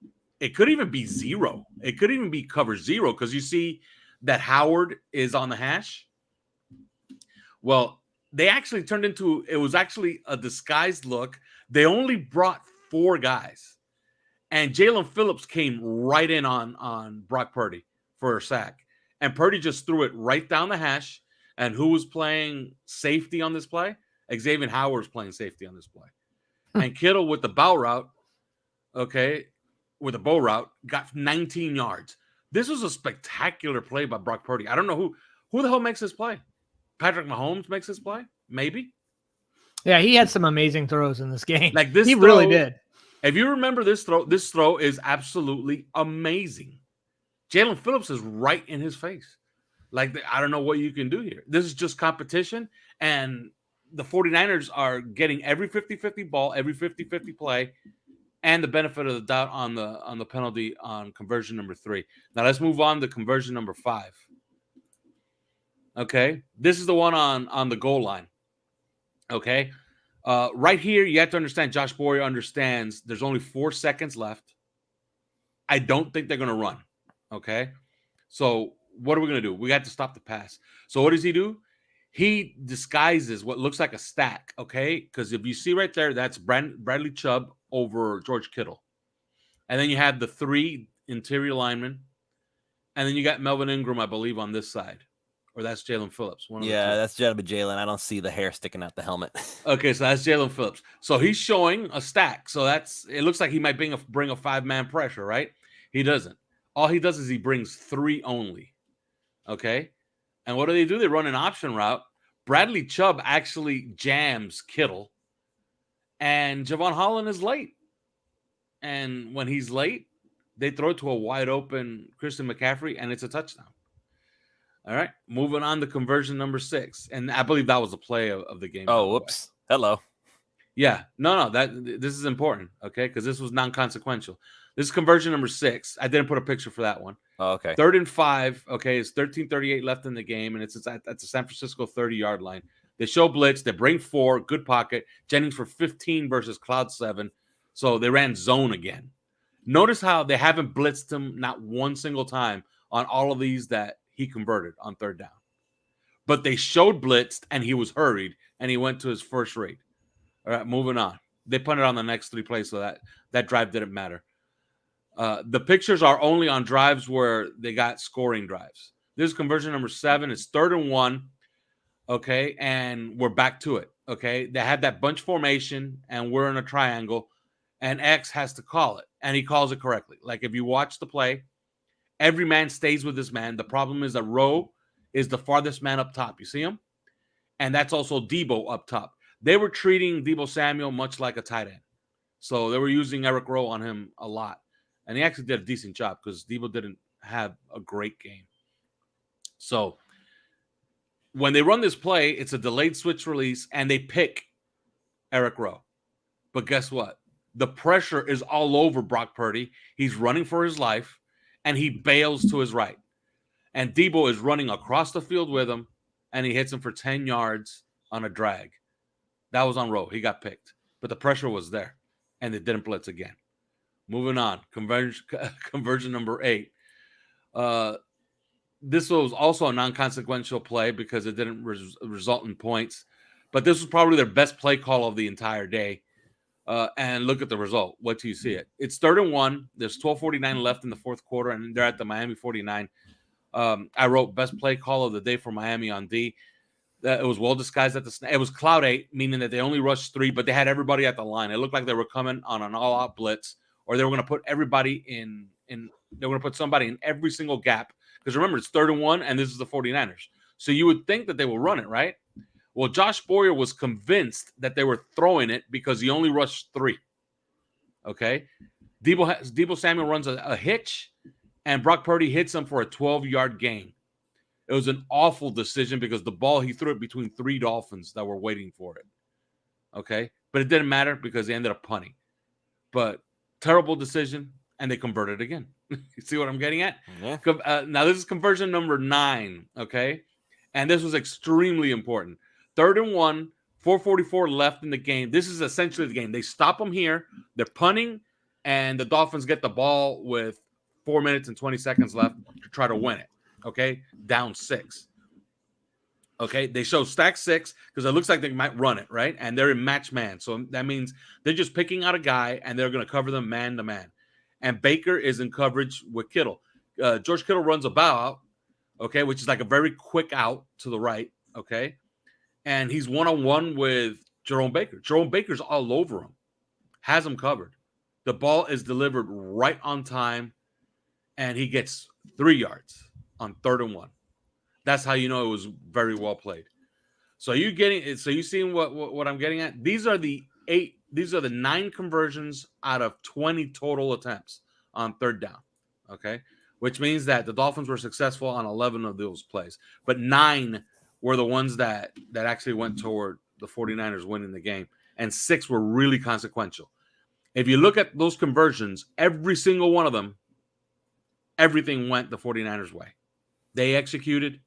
it could even be 0. It could even be cover 0 because you see that Howard is on the hash. Well, they actually turned into, it was actually a disguised look. They only brought 4 guys. And Jalen Phillips came right in on Brock Purdy for a sack. And Purdy just threw it right down the hash. And who was playing safety on this play? Xavier Howard was playing safety on this play. And Kittle with the bow route, okay, with a bow route, got 19 yards. This was a spectacular play by Brock Purdy. I don't know who the hell makes this play. Patrick Mahomes makes this play? Maybe. Yeah, he had some amazing throws in this game. Like this, he really did. If you remember this throw is absolutely amazing. Jalen Phillips is right in his face. Like, I don't know what you can do here. This is just competition, and the 49ers are getting every 50-50 ball, every 50-50 play, and the benefit of the doubt on the penalty on conversion number 3. Now let's move on to conversion number 5. Okay, this is the one on the goal line. Okay, right here you have to understand. Josh Boyer understands there's only 4 seconds left. I don't think they're going to run. Okay, so what are we going to do? We got to stop the pass. So what does he do? He disguises what looks like a stack, okay? Because if you see right there, that's Bradley Chubb over George Kittle. And then you have the 3 interior linemen. And then you got Melvin Ingram, I believe, on this side. Or that's Jalen Phillips. Yeah, that's Jalen. I don't see the hair sticking out the helmet. Okay, so that's Jalen Phillips. So he's showing a stack. So it looks like he might bring a 5-man pressure, right? He doesn't. All he does is he brings 3 only. Okay? And what do? They run an option route. Bradley Chubb actually jams Kittle. And Javon Holland is late. And when he's late, they throw it to a wide open Christian McCaffrey, and it's a touchdown. All right. Moving on to conversion number 6. And I believe that was a play of the game. Oh, whoops. Hello. Yeah. No. This is important, okay? Because this was non-consequential. This is conversion number 6. I didn't put a picture for that one. Oh, okay. 3rd and 5. Okay, it's 13:38 left in the game, and it's at the San Francisco 30-yard line. They show blitz. They bring 4. Good pocket. Jennings for 15 versus Cloud 7. So they ran zone again. Notice how they haven't blitzed him not one single time on all of these that he converted on 3rd down. But they showed blitzed, and he was hurried, and he went to his first read. All right, moving on. They punted on the next 3 plays, so that drive didn't matter. The pictures are only on drives where they got scoring drives. This is conversion number 7. It's 3rd and 1. Okay, and we're back to it. Okay, they had that bunch formation, and we're in a triangle, and X has to call it, and he calls it correctly. Like if you watch the play, every man stays with this man. The problem is that Rowe is the farthest man up top. You see him? And that's also Debo up top. They were treating Debo Samuel much like a tight end. So they were using Eric Rowe on him a lot. And he actually did a decent job because Debo didn't have a great game. So when they run this play, it's a delayed switch release, and they pick Eric Rowe. But guess what? The pressure is all over Brock Purdy. He's running for his life, and he bails to his right. And Debo is running across the field with him, and he hits him for 10 yards on a drag. That was on Rowe. He got picked. But the pressure was there, and they didn't blitz again. Moving on. Conversion number 8. This was also a non-consequential play because it didn't result in points. But this was probably their best play call of the entire day. And look at the result. What do you see it? It's 3rd and 1. There's 12:49 left in the 4th quarter, and they're at the Miami 49. I wrote best play call of the day for Miami on D. It was well disguised at the snap. It was cloud 8, meaning that they only rushed 3, but they had everybody at the line. It looked like they were coming on an all-out blitz, or they were going to put everybody in. They were going to put somebody in every single gap. Because remember, it's 3rd and 1, and this is the 49ers. So you would think that they will run it, right? Well, Josh Boyer was convinced that they were throwing it because he only rushed 3. Okay? Debo Samuel runs a hitch, and Brock Purdy hits him for a 12-yard gain. It was an awful decision because the ball, he threw it between 3 Dolphins that were waiting for it. Okay. But it didn't matter because they ended up punting. But terrible decision, and they converted again. You see what I'm getting at? Yeah. Now, this is conversion number 9. Okay. And this was extremely important. 3rd and 1, 4:44 left in the game. This is essentially the game. They stop them here. They're punting, and the Dolphins get the ball with 4 minutes and 20 seconds left to try to win it. Okay, down 6. Okay, they show stack 6 because it looks like they might run it, right? And they're in match man. So that means they're just picking out a guy, and they're going to cover them man to man. And Baker is in coverage with Kittle. George Kittle runs a bow out, okay, which is like a very quick out to the right, okay? And he's one-on-one with Jerome Baker. Jerome Baker's all over him, has him covered. The ball is delivered right on time, and he gets 3 yards on 3rd and 1. That's how you know it was very well played. So you seeing what I'm getting at? These are the 9 conversions out of 20 total attempts on 3rd down. Okay, which means that the Dolphins were successful on 11 of those plays, but 9 were the ones that actually went toward the 49ers winning the game, and 6 were really consequential. If you look at those conversions, every single one of them, everything went the 49ers' way. They executed,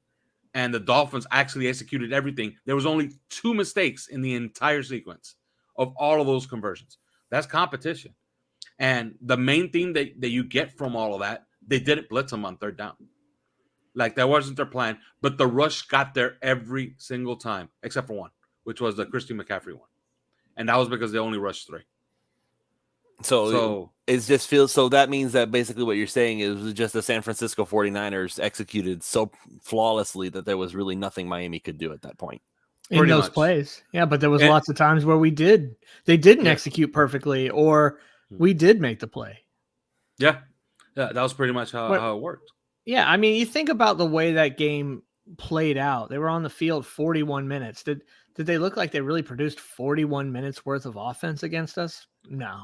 and the Dolphins actually executed everything. There was only 2 mistakes in the entire sequence of all of those conversions. That's competition. And the main thing that you get from all of that, they didn't blitz them on 3rd down. Like, that wasn't their plan, but the rush got there every single time, except for one, which was the Christian McCaffrey one. And that was because they only rushed 3. So it just feels, so that means that basically what you're saying is just the San Francisco 49ers executed so flawlessly that there was really nothing Miami could do at that point. In those plays. Yeah, but there was lots of times where they didn't execute perfectly, or we did make the play. Yeah, that was pretty much how it worked. Yeah, I mean, you think about the way that game played out. They were on the field 41 minutes. Did they look like they really produced 41 minutes worth of offense against us? No.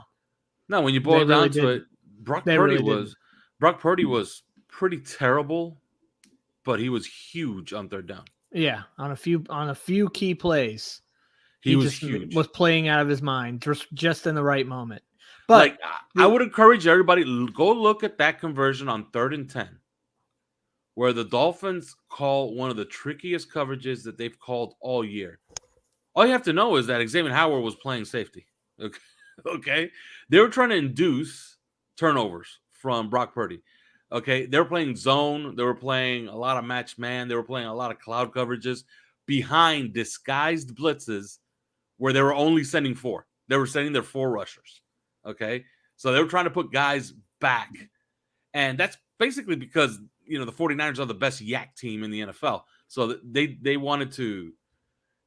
No, when you boil it down to it, Brock Purdy was pretty terrible, but he was huge on 3rd down. Yeah, on a few key plays, he was huge. Was playing out of his mind just in the right moment. But I would encourage everybody, go look at that conversion on 3rd and 10, where the Dolphins call one of the trickiest coverages that they've called all year. All you have to know is that Xavier Howard was playing safety. Okay. They were trying to induce turnovers from Brock Purdy. Okay. They were playing zone. They were playing a lot of match man. They were playing a lot of cloud coverages behind disguised blitzes where they were only sending 4. They were sending their 4 rushers. Okay. So they were trying to put guys back. And that's basically because, the 49ers are the best yak team in the NFL. So they wanted to,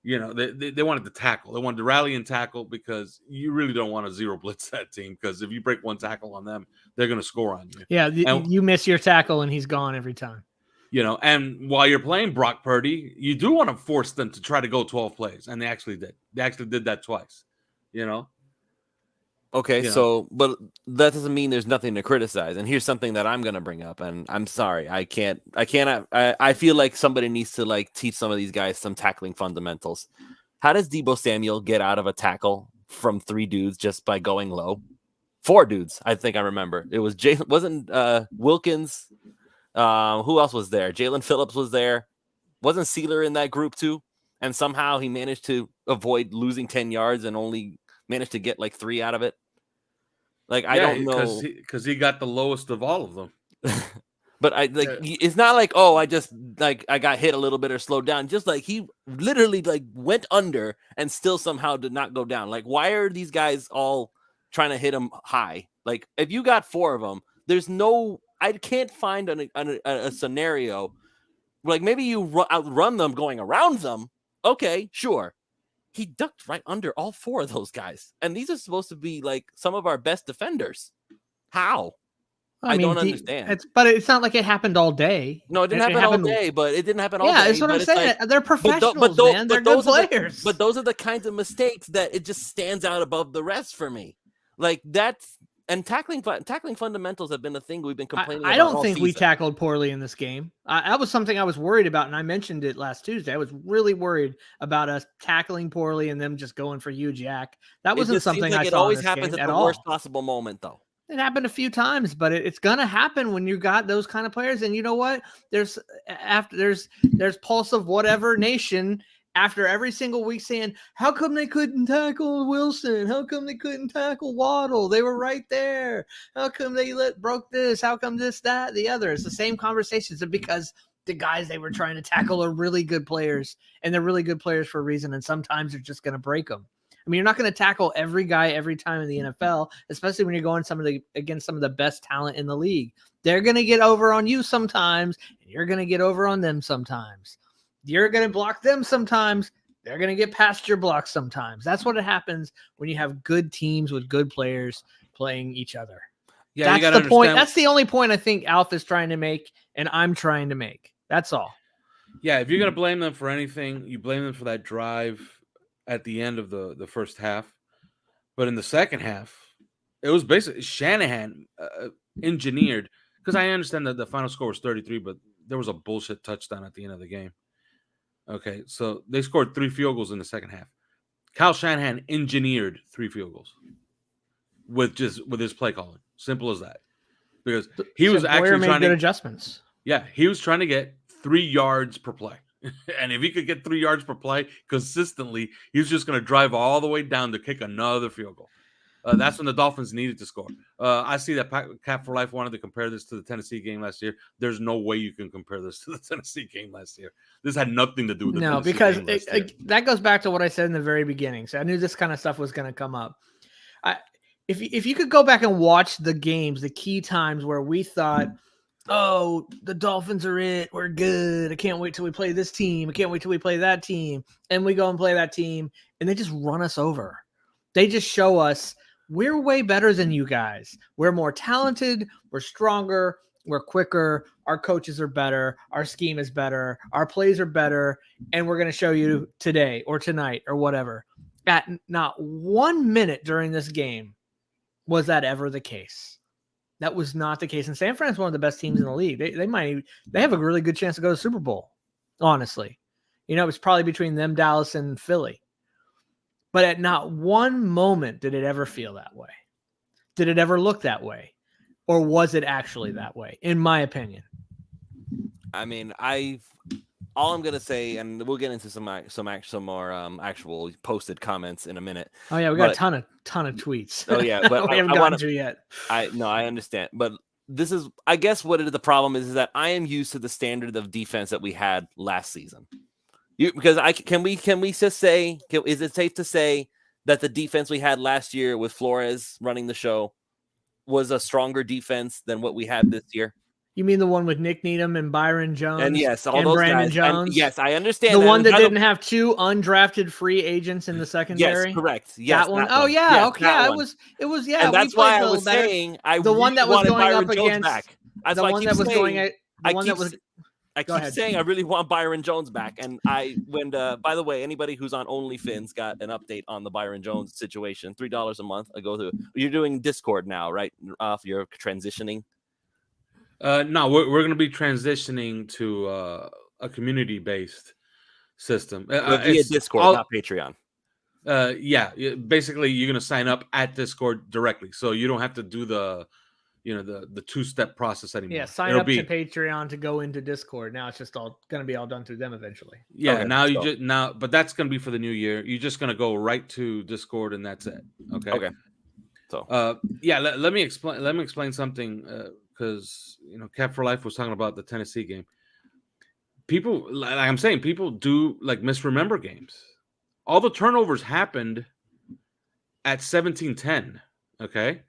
they wanted to tackle. They wanted to rally and tackle because you really don't want to zero blitz that team, because if you break one tackle on them, they're going to score on you. Yeah, you miss your tackle and he's gone every time. And while you're playing Brock Purdy, you do want to force them to try to go 12 plays, and they actually did. They actually did that twice, Okay, but that doesn't mean there's nothing to criticize. And here's something that I'm going to bring up, and I'm sorry, I feel like somebody needs to teach some of these guys some tackling fundamentals. How does Deebo Samuel get out of a tackle from 3 dudes just by going low? 4 dudes, I think I remember. It was wasn't Wilkins. Who else was there? Jalen Phillips was there. Wasn't Sealer in that group too? And somehow he managed to avoid losing 10 yards and only managed to get 3 out of it. I don't know, because he got the lowest of all of them. But it's not I got hit a little bit or slowed down. Just he literally went under and still somehow did not go down. Why are these guys all trying to hit him high? If you got 4 of them, I can't find a scenario maybe you outrun them going around them. Okay, sure. He ducked right under all 4 of those guys. And these are supposed to be some of our best defenders. How? I don't understand. But it's not like it happened all day. No, it didn't happen all day, but it didn't happen all day. Yeah, that's what I'm saying. They're professionals, man. They're good players. But those are the kinds of mistakes that it just stands out above the rest for me. And tackling fundamentals have been a thing we've been complaining about. I don't all think we season. tackled poorly in this game. That was something I was worried about, and I mentioned it last Tuesday. I was really worried about us tackling poorly and them just going for huge yak. That It wasn't just seems something like I it saw always in this happens game at at the worst all. possible moment, though. It happened a few times, but it's gonna happen when you got those kind of players. And you know what? There's pulse of whatever nation after every single week saying, how come they couldn't tackle Wilson? How come they couldn't tackle Waddle? They were right there. How come they broke this? How come this, that, the other? It's the same conversations because the guys they were trying to tackle are really good players, and they're really good players for a reason. And sometimes they're just going to break them. I mean, you're not going to tackle every guy every time in the NFL, especially when you're going against some of the best talent in the league. They're going to get over on you sometimes, and you're going to get over on them sometimes. You're going to block them sometimes. They're going to get past your block sometimes. That's what happens when you have good teams with good players playing each other. Yeah, that's the point. That's the only point I think Alf is trying to make, and I'm trying to make. That's all. Yeah, if you're going to blame them for anything, you blame them for that drive at the end of the first half. But in the second half, it was basically Shanahan engineered, because I understand that the final score was 33, but there was a bullshit touchdown at the end of the game. Okay, so they scored 3 field goals in the second half. Kyle Shanahan engineered 3 field goals with his play calling. Simple as that. Because he was actually trying to good adjustments. Yeah, he was trying to get 3 yards per play. And if he could get 3 yards per play consistently, he was just going to drive all the way down to kick another field goal. That's when the Dolphins needed to score. I see that Cap for Life wanted to compare this to the Tennessee game last year. There's no way you can compare this to the Tennessee game last year. This had nothing to do with the Tennessee game last year. That goes back to what I said in the very beginning. So I knew this kind of stuff was going to come up. If you could go back and watch the games, the key times where we thought, oh, the Dolphins are it. We're good. I can't wait till we play this team. I can't wait till we play that team. And we go and play that team, and they just run us over. They just show us we're way better than you guys. We're more talented. We're stronger. We're quicker. Our coaches are better. Our scheme is better. Our plays are better. And we're going to show you today or tonight or whatever. At not 1 minute during this game was that ever the case. That was not the case. And San Fran's one of the best teams in the league. They have a really good chance to go to the Super Bowl, honestly. It's probably between them, Dallas, and Philly. But at not one moment did it ever feel that way. Did it ever look that way? Or was it actually that way, in my opinion? I mean, all I'm gonna say, and we'll get into some more actual posted comments in a minute. Oh yeah, we got a ton of tweets. Oh yeah, but we haven't gotten to yet. I understand, but this is, I guess, the problem is that I am used to the standard of defense that we had last season. Can we just say, is it safe to say that the defense we had last year with Flores running the show was a stronger defense than what we had this year? You mean the one with Nick Needham and Byron Jones? And yes, all those Brandon guys. Jones. And yes, I understand the one that didn't have 2 undrafted free agents in the secondary. Yes, correct. Yes, that one. Oh yeah, yes, okay. Yeah, it was. Yeah, and that's why I was saying the one that was going up against back. That's the one that was going. I keep saying I really want Byron Jones back. And by the way, anybody who's on OnlyFins got an update on the Byron Jones situation. $3 a month. I go through. You're doing Discord now, right? You're transitioning. No, we're going to be transitioning to a community-based system. Via Discord, not Patreon. Yeah, basically you're going to sign up at Discord directly, so you don't have to do the 2-step process anymore. Yeah, sign up to Patreon to go into Discord. Now it's just all going to be all done through them eventually. Yeah, okay, but that's going to be for the new year. You're just going to go right to Discord and that's it. Okay. Okay. So let me explain something because Cap for Life was talking about the Tennessee game. People, like I'm saying, people do misremember games. All the turnovers happened at 17-10. Okay.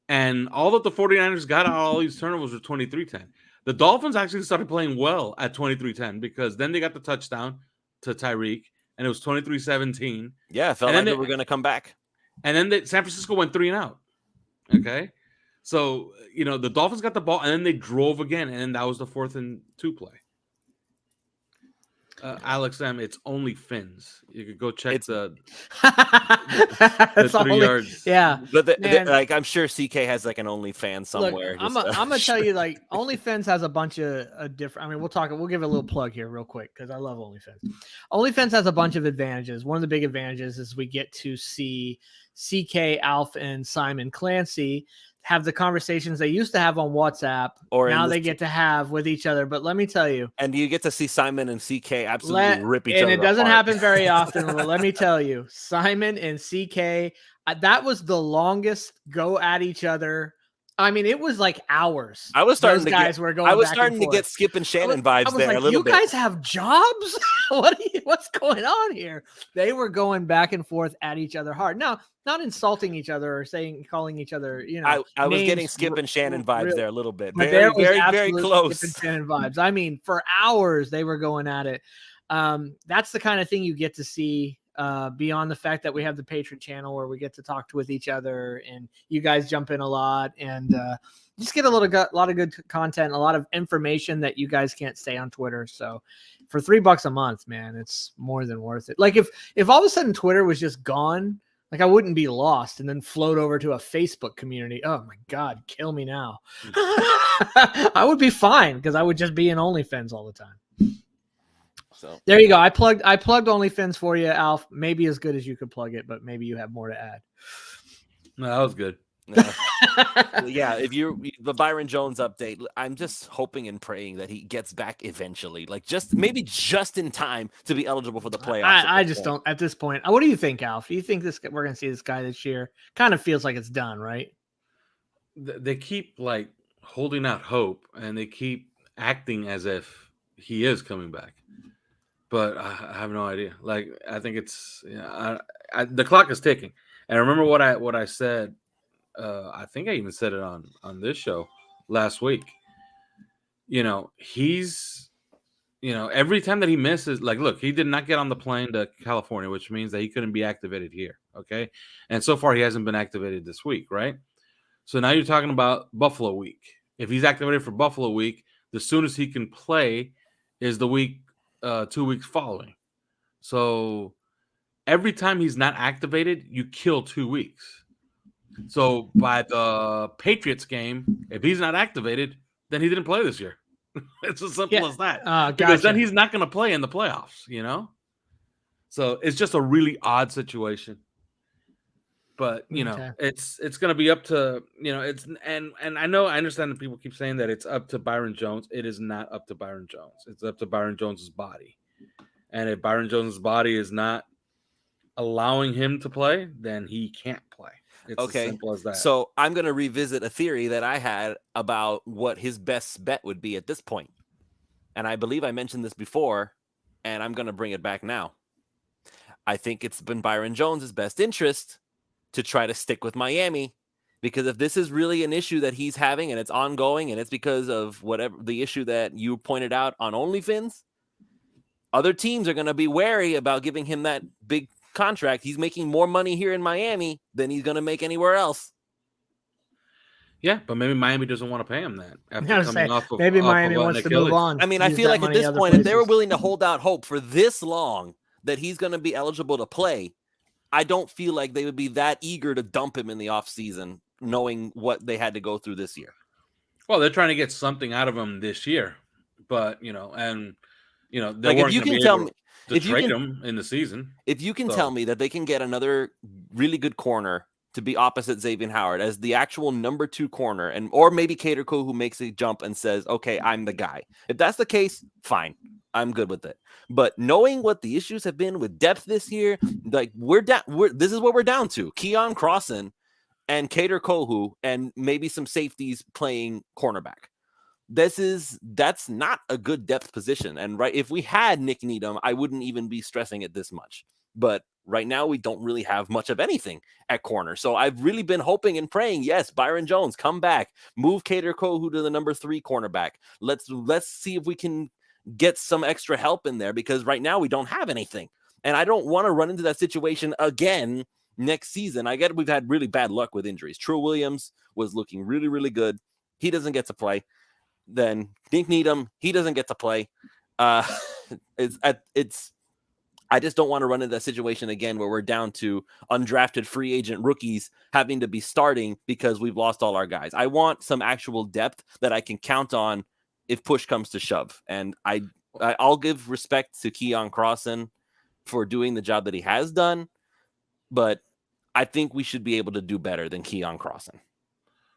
And all that the 49ers got out of all these turnovers were 23-10. The Dolphins actually started playing well at 23-10 because then they got the touchdown to Tyreek, and it was 23-17. Yeah, it felt like they were going to come back. And then San Francisco went 3-and-out. Okay? So, the Dolphins got the ball, and then they drove again, and that was the 4th and 2 play. Alex M, it's only Fins. You could go check It's- the That's 3 only, yards. yeah. But Man. like I'm sure CK has like an OnlyFans Look, somewhere. I'm gonna tell you, like, OnlyFans has a bunch of different. I mean, we'll give it a little plug here real quick because I love OnlyFans. OnlyFans has a bunch of advantages. One of the big advantages is we get to see CK, Alf, and Simon Clancy have the conversations they used to have on WhatsApp, or now they get to have with each other. But let me tell you, and you get to see Simon and CK absolutely rip each other apart. And it doesn't happen very often. But let me tell you, Simon and CK, that was the longest go at each other. I mean, it was like hours. I was starting to get Skip and Shannon vibes there, like, a little bit. You guys have jobs? What's going on here? They were going back and forth at each other hard. Now, not insulting each other or calling each other, I was getting Skip and Shannon vibes there a little bit. Very close. Skip and Shannon vibes. I mean, for hours they were going at it. That's the kind of thing you get to see. Beyond the fact that we have the Patreon channel where we get to talk with each other and you guys jump in a lot and just get a lot of good content, a lot of information that you guys can't say on Twitter. So for $3 a month, man, it's more than worth it. Like if all of a sudden Twitter was just gone, like I wouldn't be lost and then float over to a Facebook community. Oh my God, kill me now. I would be fine because I would just be in OnlyFans all the time. So there you go. I plugged OnlyFans for you, Alf. Maybe as good as you could plug it, but maybe you have more to add. No, that was good. Yeah, the Byron Jones update, I'm just hoping and praying that he gets back eventually, like maybe just in time to be eligible for the playoffs. I just don't at this point. What do you think, Alf? Do you think we're going to see this guy this year? Kind of feels like it's done, right? They keep like holding out hope, and they keep acting as if he is coming back. But I have no idea. Like, I think it's the clock is ticking. And I remember what I said. I think I even said it on this show last week. He's every time that he misses, like, look, he did not get on the plane to California, which means that he couldn't be activated here. Okay, and so far he hasn't been activated this week, right? So now you're talking about Buffalo week. If he's activated for Buffalo week, the soonest he can play is the week. 2 weeks following. So every time he's not activated, you kill 2 weeks. So by the Patriots game, if he's not activated, then he didn't play this year. It's as simple as that. Because then he's not going to play in the playoffs, So it's just a really odd situation. But it's going to be up to it's and I understand that people keep saying that it's up to Byron Jones. It is not up to Byron Jones. It's up to Byron Jones's body. And if Byron Jones's body is not allowing him to play, then he can't play. It's as simple as that. So I'm going to revisit a theory that I had about what his best bet would be at this point. And I believe I mentioned this before, and I'm going to bring it back now. I think it's been Byron Jones's best interest to try to stick with Miami, because if this is really an issue that he's having and it's ongoing and it's because of whatever the issue that you pointed out on OnlyFans, other teams are going to be wary about giving him that big contract. He's making more money here in Miami than he's going to make anywhere else. Yeah, but maybe Miami doesn't want to pay him that. Maybe Miami wants to move on. I mean, I feel like at this point, if they were willing to hold out hope for this long that he's going to be eligible to play, I don't feel like they would be that eager to dump him in the offseason, knowing what they had to go through this year. Well, they're trying to get something out of him this year, but they like weren't if you can tell me to trade him in the season. If you can tell me that they can get another really good corner to be opposite Xavier Howard as the actual number 2 corner, or maybe Cater Cole, who makes a jump and says, "Okay, I'm the guy." If that's the case, fine. I'm good with it. But knowing what the issues have been with depth this year, like this is what we're down to: Keon Crossan and Cater Kohu, and maybe some safeties playing cornerback. That's not a good depth position. And if we had Nick Needham, I wouldn't even be stressing it this much. But right now, we don't really have much of anything at corner. So I've really been hoping and praying, yes, Byron Jones, come back, move Cater Kohu to the number 3 cornerback. Let's see if we can get some extra help in there, because right now we don't have anything. And I don't want to run into that situation again next season. I get we've had really bad luck with injuries. True Williams was looking really, really good. He doesn't get to play. Then Nick Needham, he doesn't get to play. it's I just don't want to run into that situation again where we're down to undrafted free agent rookies having to be starting because we've lost all our guys. I want some actual depth that I can count on if push comes to shove. And I'll give respect to Keon Crossan for doing the job that he has done, but I think we should be able to do better than Keon Crossan.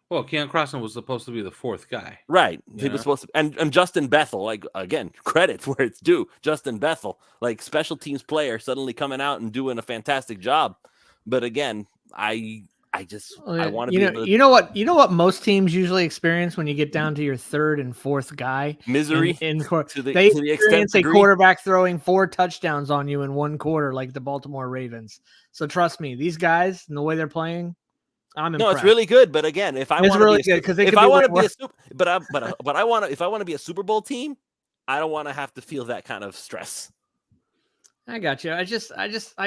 Well, Keon Crossan was supposed to be the fourth guy. Right. He was supposed to, and Justin Bethel, like, again, credit where it's due. Justin Bethel, like, special teams player, suddenly coming out and doing a fantastic job. But again, I want to be able to, you know what most teams usually experience when you get down to your third and fourth guy, misery they experience a quarterback throwing 4 touchdowns on you in one quarter, like the Baltimore Ravens. So trust me, these guys and the way they're playing, I'm impressed. No, it's really good. But again, if I want to be a Super Bowl team, I don't want to have to feel that kind of stress. I got you. I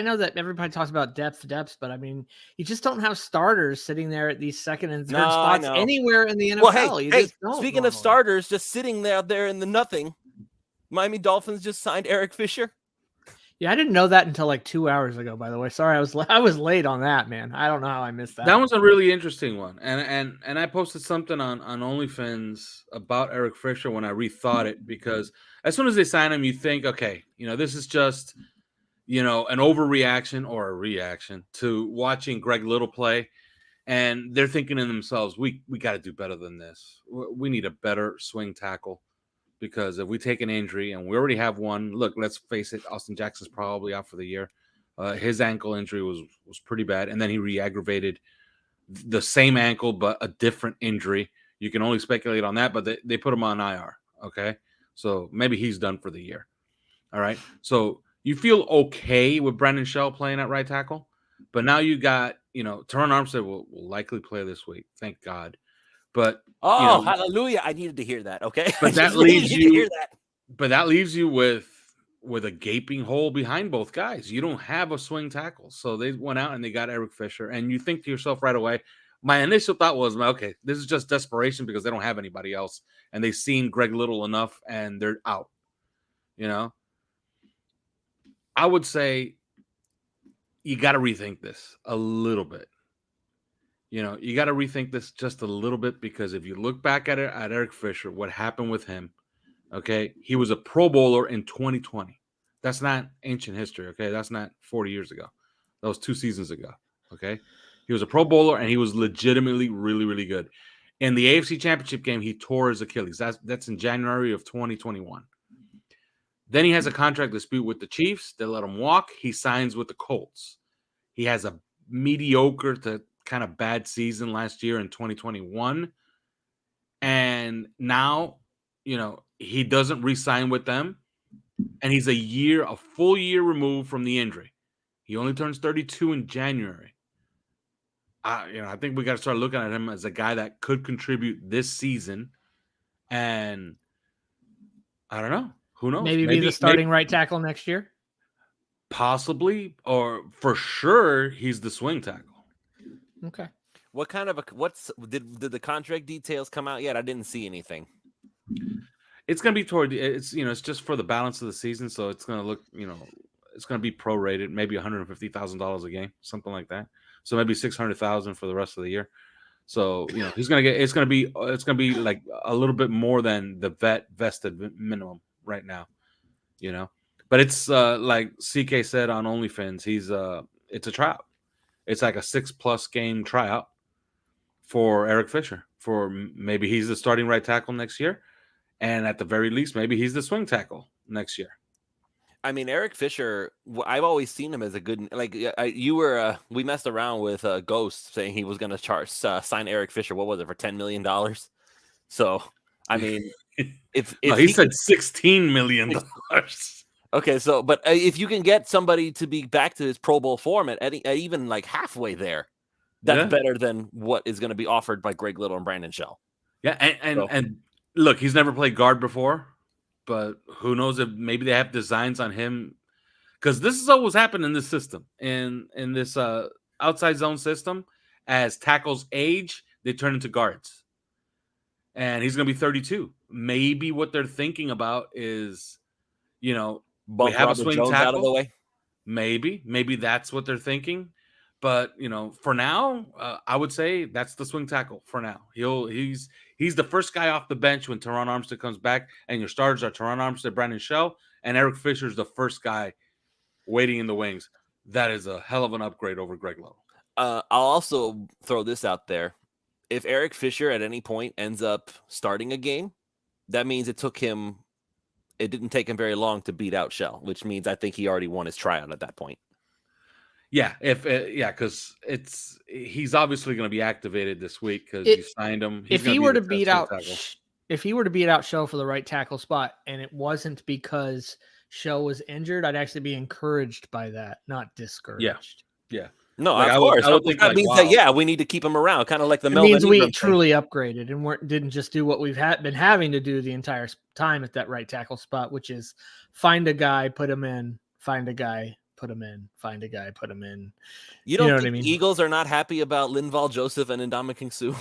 know that everybody talks about depth, but I mean, you just don't have starters sitting there at these second and third spots anywhere in the NFL. Well, hey, speaking of starters, just sitting there in the nothing, Miami Dolphins just signed Eric Fisher. Yeah, I didn't know that until like 2 hours ago, by the way. Sorry, I was late on that, man. I don't know how I missed that. That was a really interesting one. And I posted something on OnlyFans about Eric Fisher when I rethought it, because as soon as they sign him, you think, okay, this is just, an overreaction or a reaction to watching Greg Little play. And they're thinking in themselves, we got to do better than this. We need a better swing tackle. Because if we take an injury, and we already have one, look, let's face it, Austin Jackson's probably out for the year. His ankle injury was pretty bad, and then he re-aggravated the same ankle but a different injury. You can only speculate on that, but they put him on IR, okay? So maybe he's done for the year, all right? So you feel okay with Brandon Shell playing at right tackle, but now you got, Teron Armstead will likely play this week, thank God. But hallelujah! I needed to hear that. Okay, but that leaves you. But that leaves you with a gaping hole behind both guys. You don't have a swing tackle, so they went out and they got Eric Fisher. And you think to yourself right away, my initial thought was, okay, this is just desperation because they don't have anybody else, and they've seen Greg Little enough, and they're out. I would say you got to rethink this a little bit. You got to rethink this just a little bit, because if you look back at Eric Fisher, what happened with him, okay, he was a Pro Bowler in 2020. That's not ancient history, okay? That's not 40 years ago. That was 2 seasons ago, okay? He was a Pro Bowler, and he was legitimately really, really good. In the AFC Championship game, he tore his Achilles. That's in January of 2021. Then he has a contract dispute with the Chiefs. They let him walk. He signs with the Colts. He has a mediocre to kind of bad season last year in 2021, and now he doesn't re-sign with them, and he's a full year removed from the injury. He only turns 32 in January. I think we got to start looking at him as a guy that could contribute this season, and I don't know, who knows, maybe be the starting right tackle next year, possibly, or for sure he's the swing tackle. Okay. What kind of did the contract details come out yet? I didn't see anything. It's going to be it's just for the balance of the season. So it's going to look, it's going to be prorated, maybe $150,000 a game, something like that. So maybe $600,000 for the rest of the year. So, he's going to get, it's going to be like a little bit more than the vested minimum right now, but it's like CK said on OnlyFans, it's a tryout. It's like a 6+ game tryout for Eric Fisher. For maybe he's the starting right tackle next year, and at the very least, maybe he's the swing tackle next year. I mean, Eric Fisher, I've always seen him as a good, we messed around with Ghost saying he was going to sign Eric Fisher. What was it, for $10 million? So, I mean, if he said $16 million. Okay, so but if you can get somebody to be back to his Pro Bowl form at even like halfway there, that's better than what is going to be offered by Greg Little and Brandon Shell. Yeah, and look, he's never played guard before, but who knows if maybe they have designs on him, because this is always happened in this system, in this outside zone system. As tackles age, they turn into guards, and he's going to be 32. Maybe what they're thinking about is You know, we Bump have a Robert swing Jones out of the tackle. way. Maybe that's what they're thinking. But for now, I would say that's the swing tackle for now. He's the first guy off the bench when Teron Armstead comes back, and your starters are Teron Armstead, Brandon Shell, and Eric Fisher's the first guy waiting in the wings. That is a hell of an upgrade over Greg Little. I'll also throw this out there. If Eric Fisher at any point ends up starting a game, that means it didn't take him very long to beat out Shell, which means I think he already won his tryout at that point. Yeah, because he's obviously going to be activated this week because you signed him. If he were to beat out Shell for the right tackle spot, and it wasn't because Shell was injured, I'd actually be encouraged by that, not discouraged. Yeah. No, of course. I would think that means that we need to keep him around, kind of like the Melvin. It means we truly upgraded and didn't just do what we've been having to do the entire time at that right tackle spot, which is find a guy, put him in, find a guy, put him in, find a guy, put him in. You know what I mean? Eagles are not happy about Linval Joseph and Ndamukong Suh.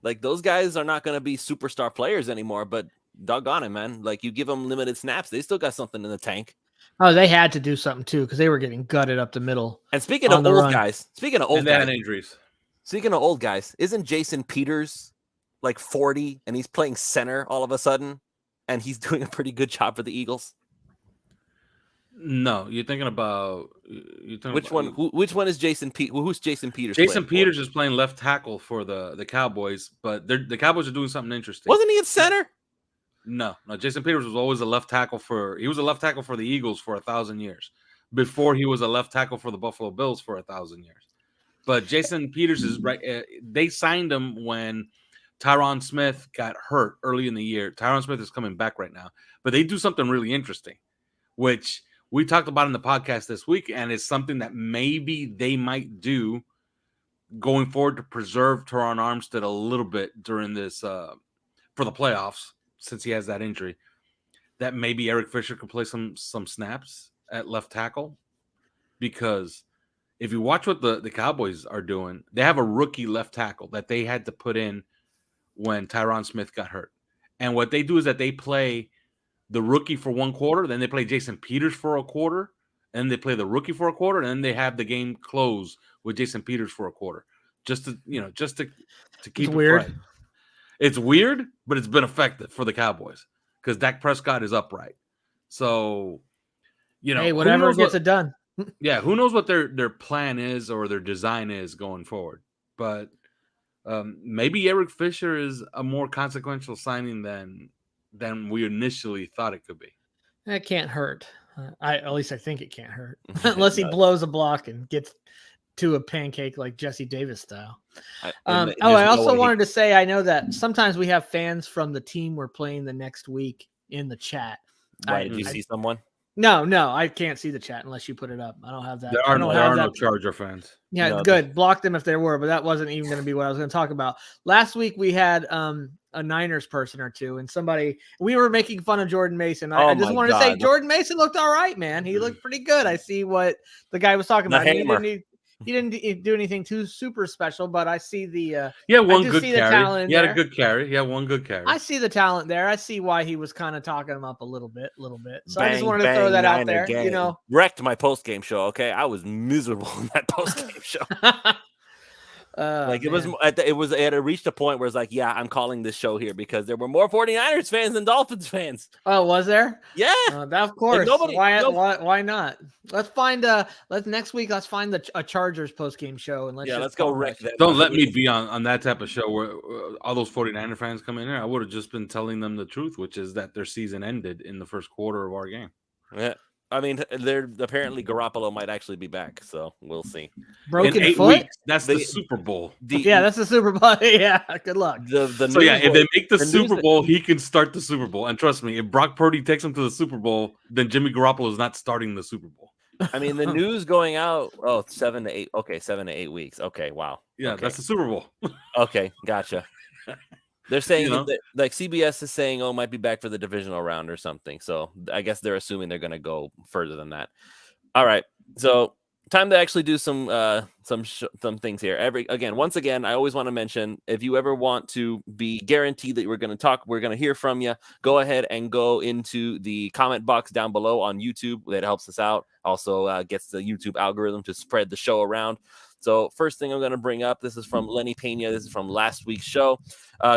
Like, those guys are not going to be superstar players anymore, but doggone it, man. Like, you give them limited snaps, they still got something in the tank. Oh, they had to do something too because they were getting gutted up the middle. And speaking of old guys, injuries. Speaking of old guys, isn't Jason Peters like 40 and he's playing center all of a sudden, and he's doing a pretty good job for the Eagles? No, you're thinking about which one? Which one is Jason Who's Jason Peters? Jason Peters is playing left tackle for the Cowboys, but the Cowboys are doing something interesting. Wasn't he at center? No. Jason Peters was always a left tackle he was a left tackle for the Eagles for 1,000 years before he was a left tackle for the Buffalo Bills for 1,000 years. But Jason Peters is right. They signed him when Tyron Smith got hurt early in the year. Tyron Smith is coming back right now, but they do something really interesting, which we talked about in the podcast this week, and it's something that maybe they might do going forward to preserve Teron Armstead a little bit during this for the playoffs. Since he has that injury, that maybe Eric Fisher could play some snaps at left tackle, because if you watch what the Cowboys are doing, they have a rookie left tackle that they had to put in when Tyron Smith got hurt. And what they do is that they play the rookie for one quarter, then they play Jason Peters for a quarter, and they play the rookie for a quarter, and then they have the game close with Jason Peters for a quarter, just to keep it weird. Fresh. It's weird, but it's been effective for the Cowboys because Dak Prescott is upright. So, hey, whatever gets it done. Yeah, who knows what their plan is or their design is going forward. But maybe Eric Fisher is a more consequential signing than we initially thought it could be. That can't hurt. At least I think it can't hurt. Unless he blows a block and gets to a pancake like Jesse Davis style. I also wanted to say, I know that sometimes we have fans from the team we're playing the next week in the chat. Did you see someone? No, I can't see the chat unless you put it up. I don't have that. There are no Charger fans. Yeah, no, good. Block them if there were, but that wasn't even going to be what I was going to talk about. Last week we had a Niners person or two, and we were making fun of Jordan Mason. I just wanted to say Jordan Mason looked all right, man. He looked pretty good. I see what the guy was talking about. He didn't do anything too super special, but I see the one good carry. He had a good carry. He had one good carry. I see the talent there. I see why he was kind of talking him up a little bit. So I just wanted to throw that out there. Gang. Wrecked my post game show. Okay, I was miserable in that post game show. It had reached a point where it's like, yeah, I'm calling this show here because there were more 49ers fans than Dolphins fans. Oh, was there? Yeah, of course. Why not? Let's find next week. Let's find a Chargers post game show and let's go wreck that. Don't let me be on that type of show where all those 49er fans come in here. I would have just been telling them the truth, which is that their season ended in the first quarter of our game. Yeah. I mean, apparently Garoppolo might actually be back, so we'll see. Broken in 8 foot? Weeks, that's the Super Bowl. That's the Super Bowl. Yeah, good luck. If they make the Super Bowl, he can start the Super Bowl. And trust me, if Brock Purdy takes him to the Super Bowl, then Jimmy Garoppolo is not starting the Super Bowl. I mean, the news going out, 7 to 8. Okay, 7 to 8 weeks. Okay, wow. Yeah, okay. That's the Super Bowl. Okay, gotcha. They're saying like CBS is saying, might be back for the divisional round or something. So I guess they're assuming they're going to go further than that. All right. So time to actually do some things here. Once again, I always want to mention, if you ever want to be guaranteed that we're going to hear from you, go ahead and go into the comment box down below on YouTube. That helps us out. Also gets the YouTube algorithm to spread the show around. So first thing I'm going to bring up, this is from Lenny Pena. This is from last week's show.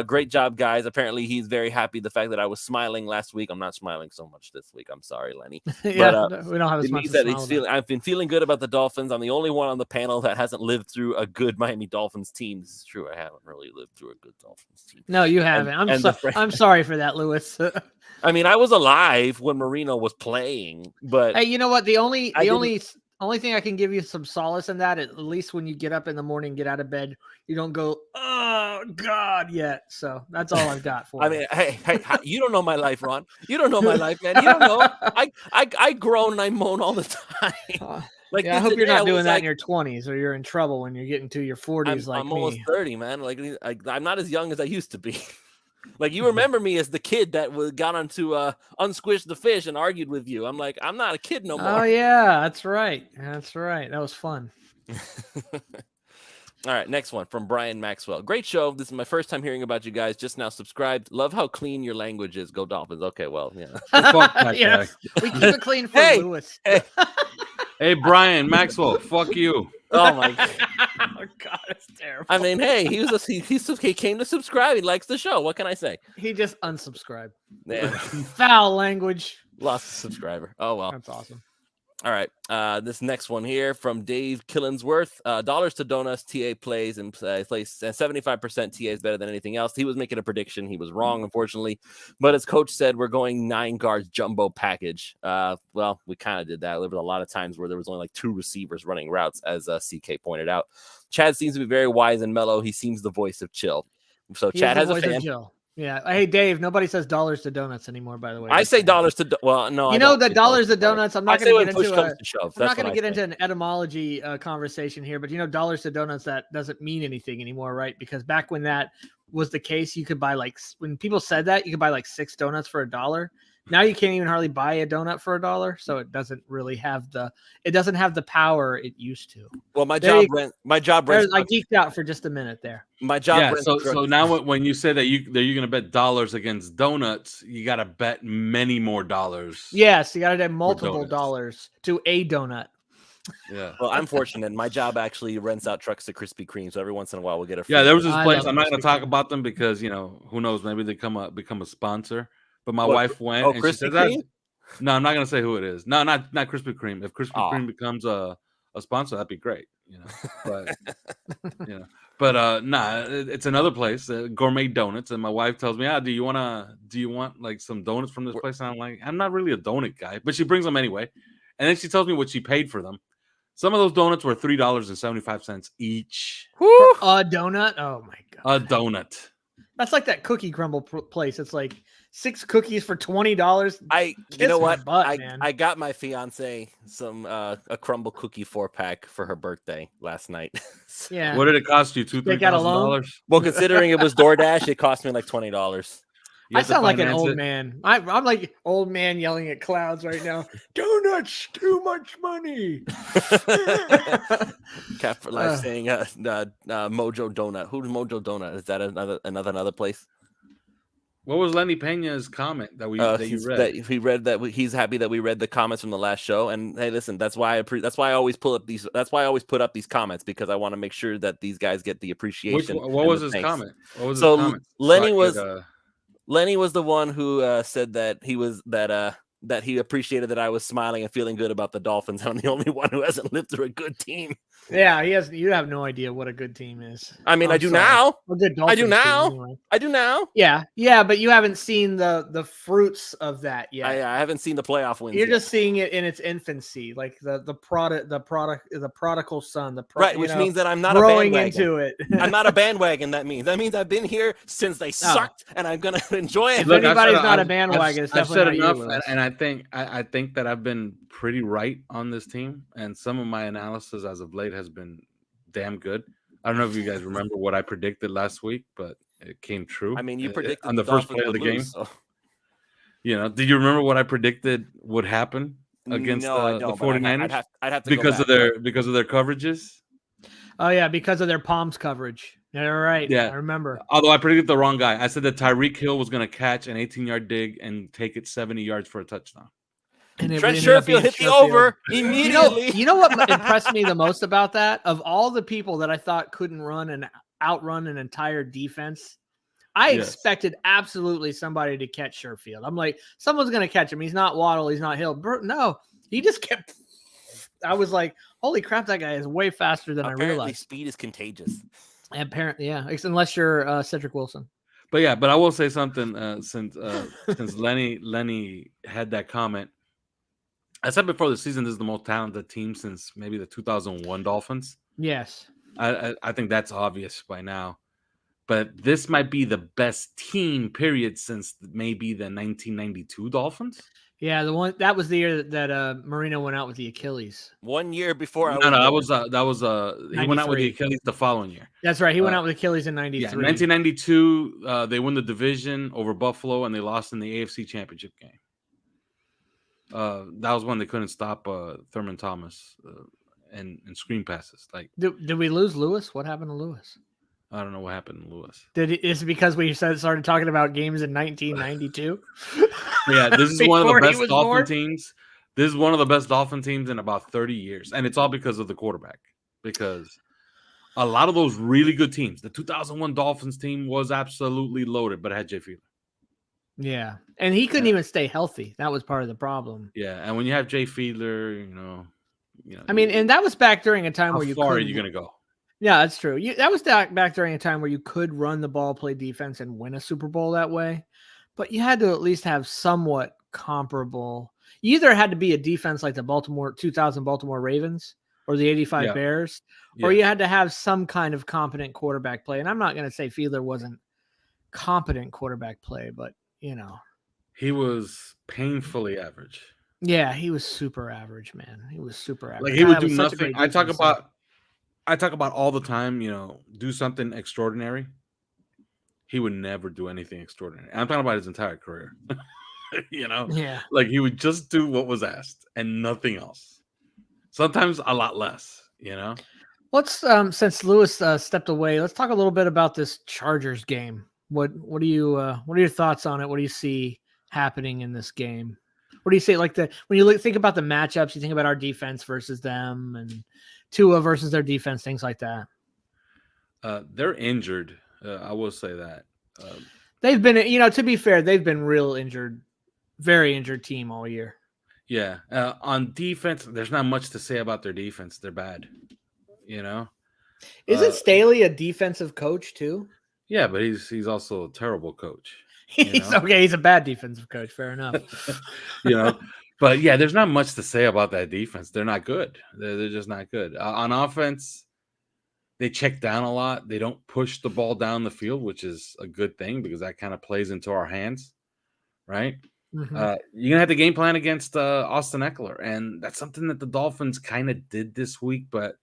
Great job, guys. Apparently, he's very happy the fact that I was smiling last week. I'm not smiling so much this week. I'm sorry, Lenny. Yeah, but, we don't have as it much means to that smile about. I've been feeling good about the Dolphins. I'm the only one on the panel that hasn't lived through a good Miami Dolphins team. This is true. I haven't really lived through a good Dolphins team. No, you haven't. I'm sorry for that, Lewis. I mean, I was alive when Marino was playing, but hey, you know what? The only thing I can give you some solace in that, at least when you get up in the morning, get out of bed, you don't go, oh God, yet. So that's all I've got for you. I mean, hey, you don't know my life, Ron. You don't know my life, man. You don't know. I groan and I moan all the time. I hope you're not doing that in your 20s, or you're in trouble when you're getting to your 40s. I'm almost 30, man. I'm not as young as I used to be. Like, you remember me as the kid that got onto Unsquish the Fish and argued with you. I'm like, I'm not a kid no more. Oh, yeah, that's right. That's right. That was fun. All right, next one from Brian Maxwell. Great show. This is my first time hearing about you guys. Just now subscribed. Love how clean your language is. Go Dolphins. Okay, well, yeah. Yeah, we keep it clean for Lewis. Hey, Brian Maxwell, fuck you. Oh my God. Oh God, it's terrible. I mean, hey, he came to subscribe. He likes the show. What can I say? He just unsubscribed. Yeah. Foul language. Lost a subscriber. Oh well. That's awesome. All right. This next one here from Dave Killingsworth. Dollars to donuts. TA plays and plays 75% TA is better than anything else. He was making a prediction. He was wrong, unfortunately. But as coach said, we're going 9 guards jumbo package. Well, we kind of did that. There was a lot of times where there was only like 2 receivers running routes, as CK pointed out. Chad seems to be very wise and mellow. He seems the voice of chill. So Chad has a fan. Yeah. Hey, Dave, nobody says dollars to donuts anymore, by the way. I say dollars to well, no. You know, the dollars to donuts, I'm not going to get into an etymology conversation here, but you know, dollars to donuts, that doesn't mean anything anymore, right? Because back when that was the case, you could buy when people said that, you could buy like 6 donuts for $1. Now you can't even hardly buy a donut for $1, so it doesn't really have the power it used to. Well, my job rents. I geeked out for just a minute there. My job. Yeah, so now when you say that you're going to bet dollars against donuts, you got to bet many more dollars. Yes, you got to bet multiple dollars to a donut. Yeah. Well, I'm fortunate. My job actually rents out trucks to Krispy Kreme, so every once in a while we'll get a. Yeah, there was this place. I'm not going to talk about them because who knows? Maybe they become a sponsor. But my wife went and she said that. No, I'm not going to say who it is. No, not Krispy Kreme. If Krispy Kreme becomes a sponsor, that'd be great. But it's another place, Gourmet Donuts, and my wife tells me, do you want like some donuts from this place? And I'm like, I'm not really a donut guy, but she brings them anyway. And then she tells me what she paid for them. Some of those donuts were $3.75 each. A donut? Oh my God. A donut. That's like that cookie crumble place. It's like 6 cookies for $20. You know what? I got my fiance some a crumble cookie 4-pack for her birthday last night. Yeah. What did it cost you? $2,000-$3,000? Well, considering it was DoorDash, it cost me like $20. I sound like an old man. I'm like old man yelling at clouds right now. Donuts, too much money. Cat for Life saying Mojo Donut. Who's Mojo Donut? Is that another place? What was Lenny Pena's comment that you read? That he read that he's happy that we read the comments from the last show. And hey, listen, that's why I always pull up these. That's why I always put up these comments, because I want to make sure that these guys get the appreciation. What was his comment? What was so his comment? Lenny was the one who said that he was that he appreciated that I was smiling and feeling good about the Dolphins. I'm the only one who hasn't lived through a good team. Yeah, he has. You have no idea what a good team is. I mean, I do now. I do now. Anyway. I do now. Yeah, but you haven't seen the fruits of that yet. I haven't seen the playoff wins. You're just seeing it in its infancy, like the prodigal son. Right, which means that I'm not growing a bandwagon. into it. I'm not a bandwagon. That means I've been here since they sucked, and I'm gonna enjoy it. If anybody's not a bandwagon, it's definitely not enough, and I think that I've been pretty right on this team, and some of my analysis as of late has been damn good. I don't know if you guys remember what I predicted last week, but it came true. I mean, you predicted on the first play of the game. So. Did you remember what I predicted would happen? against No, I the don't. But 49ers I'd have to go because back. of their coverages. Oh yeah, because of their palms coverage. Yeah, right. Yeah. I remember. Although I predicted the wrong guy. I said that Tyreek Hill was going to catch an 18-yard dig and take it 70 yards for a touchdown. And it Trent ended up Sherfield being hit the Sherfield. over immediately. You know what impressed me the most about that? Of all the people that I thought couldn't outrun an entire defense, I Yes. expected absolutely somebody to catch Sherfield. I'm like, someone's going to catch him. He's not Waddle. He's not Hill. No, he just kept. I was like, holy crap, that guy is way faster than I realized. Speed is contagious. Apparently, yeah. Unless you're Cedric Wilson. But I will say something since Lenny had that comment. I said before the season, this is the most talented team since maybe the 2001 Dolphins. Yes. I think that's obvious by now. But this might be the best team, period, since maybe the 1992 Dolphins. Yeah, that was the year that Marino went out with the Achilles. 1 year before that was he went out with the Achilles the following year. That's right. He went out with Achilles in 93. Yeah, 1992, they won the division over Buffalo and they lost in the AFC Championship game. That was when they couldn't stop Thurman Thomas and screen passes. Like, did we lose Lewis? What happened to Lewis? I don't know what happened to Lewis. Is it because we started talking about games in 1992? Yeah, this is one of the best Dolphin teams. This is one of the best Dolphin teams in about 30 years. And it's all because of the quarterback. Because a lot of those really good teams, the 2001 Dolphins team was absolutely loaded, but it had Jay Fiedler. Yeah. And he couldn't even stay healthy. That was part of the problem. Yeah. And when you have Jay Fiedler, you know. I mean, and that was back during a time where how far are you going to go? Yeah, that's true. That was back during a time where you could run the ball, play defense, and win a Super Bowl that way. But you had to at least have somewhat comparable. You either had to be a defense like the 2000 Baltimore Ravens or the 85 Bears, or you had to have some kind of competent quarterback play. And I'm not going to say Fiedler wasn't competent quarterback play, but, you know. He was painfully average. Yeah, he was super average, man. He was super average. Like, he would do nothing. I talk about all the time, you know, do something extraordinary. He would never do anything extraordinary. I'm talking about his entire career. You know? Yeah. Like, he would just do what was asked and nothing else. Sometimes a lot less, you know? Let's since Lewis stepped away, let's talk a little bit about this Chargers game. What are your thoughts on it? What do you see happening in this game? What do you say? Like when you think about the matchups, you think about our defense versus them and Tua versus their defense, things like that. They're injured. I will say that. They've been, to be fair, they've been real injured, very injured team all year. Yeah. On defense, there's not much to say about their defense. They're bad. You know? Isn't Staley a defensive coach too? Yeah, but he's also a terrible coach. He's okay. He's a bad defensive coach. Fair enough. But yeah, there's not much to say about that defense. They're not good. They're just not good. On offense, they check down a lot. They don't push the ball down the field, which is a good thing because that kind of plays into our hands, right? Mm-hmm. You're gonna have the game plan against Austin Eckler, and that's something that the Dolphins kind of did this week. But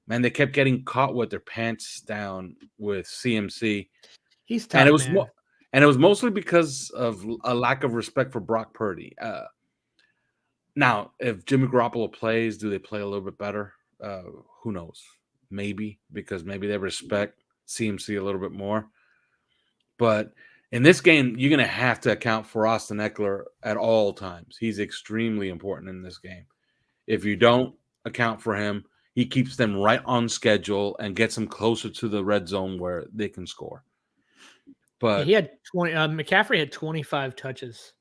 man, they kept getting caught with their pants down with CMC. He's tough, and it was mostly because of a lack of respect for Brock Purdy. Now, if Jimmy Garoppolo plays, do they play a little bit better? Who knows? Maybe, because maybe they respect CMC a little bit more. But in this game, you're going to have to account for Austin Eckler at all times. He's extremely important in this game. If you don't account for him, he keeps them right on schedule and gets them closer to the red zone where they can score. But he had 20. McCaffrey had 25 touches.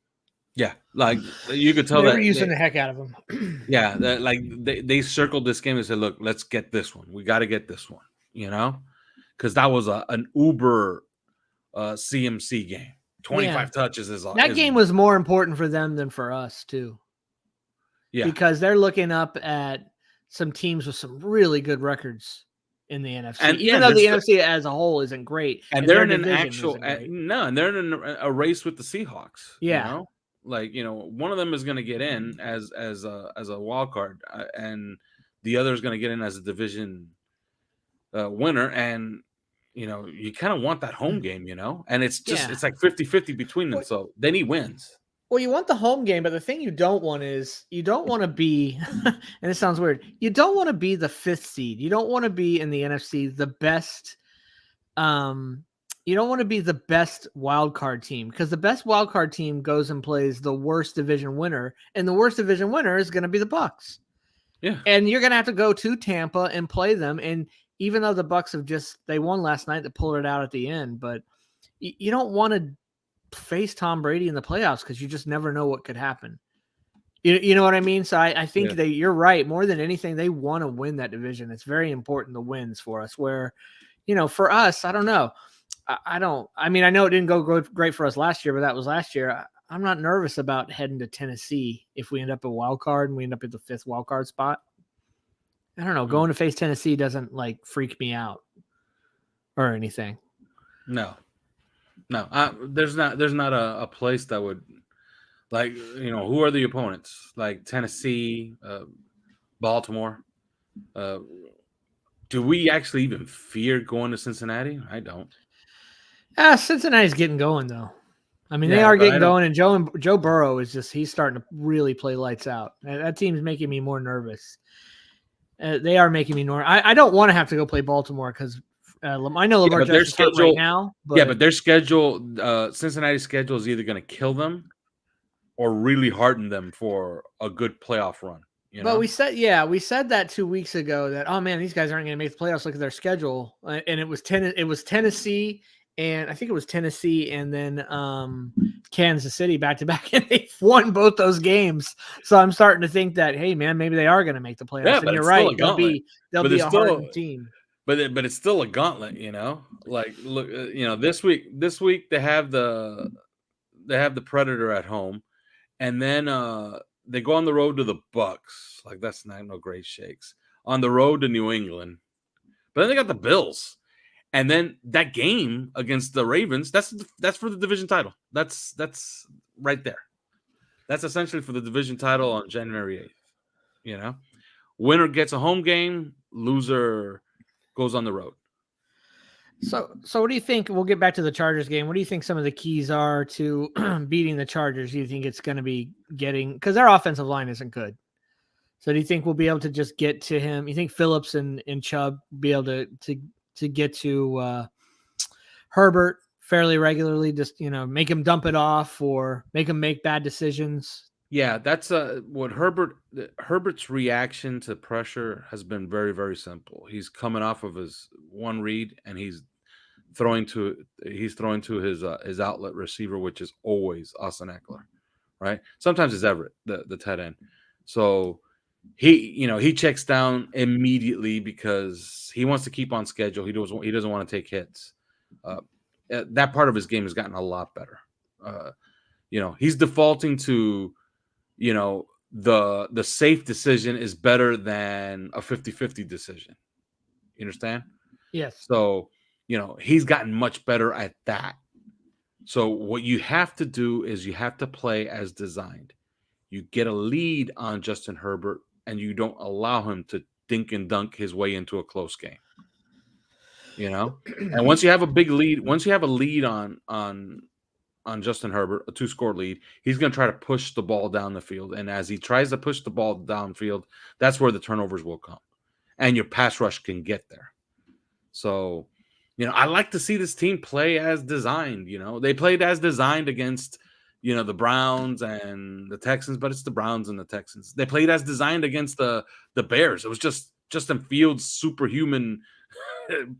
Yeah, like you could tell they were using the heck out of him. Yeah, they circled this game and said, "Look, let's get this one. We got to get this one." Because that was an uber CMC game. 25 touches is that game was more important for them than for us too. Yeah, because they're looking up at some teams with some really good records in the NFC, and even though the NFC as a whole isn't great, and they're in an actual and they're in a race with the Seahawks. Yeah. Like, one of them is going to get in as a wild card, and the other is going to get in as a division winner. And, you kind of want that home game, and it's just it's like 50-50 between them. So then he wins. Well, you want the home game, but the thing you don't want is you don't want to be, and it sounds weird, you don't want to be the 5th seed. You don't want to be in the NFC the best. You don't want to be the best wild card team, because the best wild card team goes and plays the worst division winner, and the worst division winner is going to be the Bucs. Yeah. And you're going to have to go to Tampa and play them. And even though the Bucs they won last night, they pulled it out at the end, but you don't want to face Tom Brady in the playoffs because you just never know what could happen. You know what I mean? So I think you're right. More than anything, they want to win that division. It's very important, the wins for us, where, for us, I don't know. I know it didn't go great for us last year, but that was last year. I'm not nervous about heading to Tennessee if we end up a wild card and we end up at the 5th wild card spot. I don't know. Going to face Tennessee doesn't freak me out or anything. No. There's not a place that would, who are the opponents? Like Tennessee, Baltimore. Do we actually even fear going to Cincinnati? I don't. Cincinnati's getting going though. I mean, they are getting going, and Joe Burrow he's starting to really play lights out. That team's making me more nervous. They are making me nervous. I don't want to have to go play Baltimore because I know Lamar Jackson's hurt right now. But their schedule, Cincinnati's schedule is either going to kill them or really harden them for a good playoff run. But we said that 2 weeks ago that, oh man, these guys aren't going to make the playoffs. Look at their schedule, and it was Tennessee. And I think it was Tennessee and then Kansas City back to back, and they won both those games. So I'm starting to think that, hey, man, maybe they are going to make the playoffs. Yeah, and you're right; they'll be a hardened team. But it's still a gauntlet, Look, this week they have the Predator at home, and then they go on the road to the Bucs. That's not no great shakes. On the road to New England, but then they got the Bills. And then that game against the Ravens, that's for the division title. That's right there. That's essentially for the division title on January 8th. Winner gets a home game, loser goes on the road. So what do you think? We'll get back to the Chargers game. What do you think some of the keys are to beating the Chargers? Do you think it's going to be because their offensive line isn't good? So do you think we'll be able to just get to him? You think Phillips and Chubb be able to get to Herbert fairly regularly, just, make him dump it off or make him make bad decisions? Yeah, that's what Herbert's reaction to pressure has been very, very simple. He's coming off of his one read and he's throwing to his outlet receiver, which is always Austin Eckler, right? Sometimes it's Everett, the tight end. So he checks down immediately because he wants to keep on schedule. He doesn't want to take hits. That part of his game has gotten a lot better. He's defaulting to, the safe decision is better than a 50-50 decision. You understand? Yes. So, he's gotten much better at that. So what you have to do is you have to play as designed. You get a lead on Justin Herbert, and you don't allow him to dink and dunk his way into a close game. And once you have a big lead, on Justin Herbert, a 2-score lead, he's going to try to push the ball down the field. And as he tries to push the ball downfield, that's where the turnovers will come. And your pass rush can get there. So, I like to see this team play as designed. They played as designed against the Browns and the Texans, but it's the Browns and the Texans. They played as designed against the Bears. It was just Justin Fields' superhuman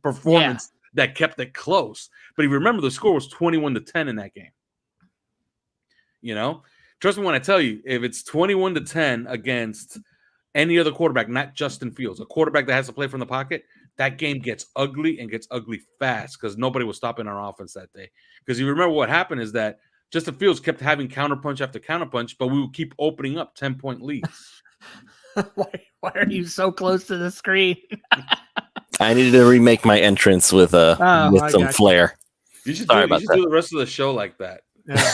performance that kept it close. But if you remember, the score was 21-10 in that game. Trust me when I tell you, if it's 21-10 against any other quarterback, not Justin Fields, a quarterback that has to play from the pocket, that game gets ugly and gets ugly fast because nobody was stopping our offense that day. Because you remember what happened is that Justin Fields kept having counterpunch after counterpunch, but we would keep opening up 10-point leads. Why are you so close to the screen? I needed to remake my entrance with some flair. You should do the rest of the show like that. Yeah.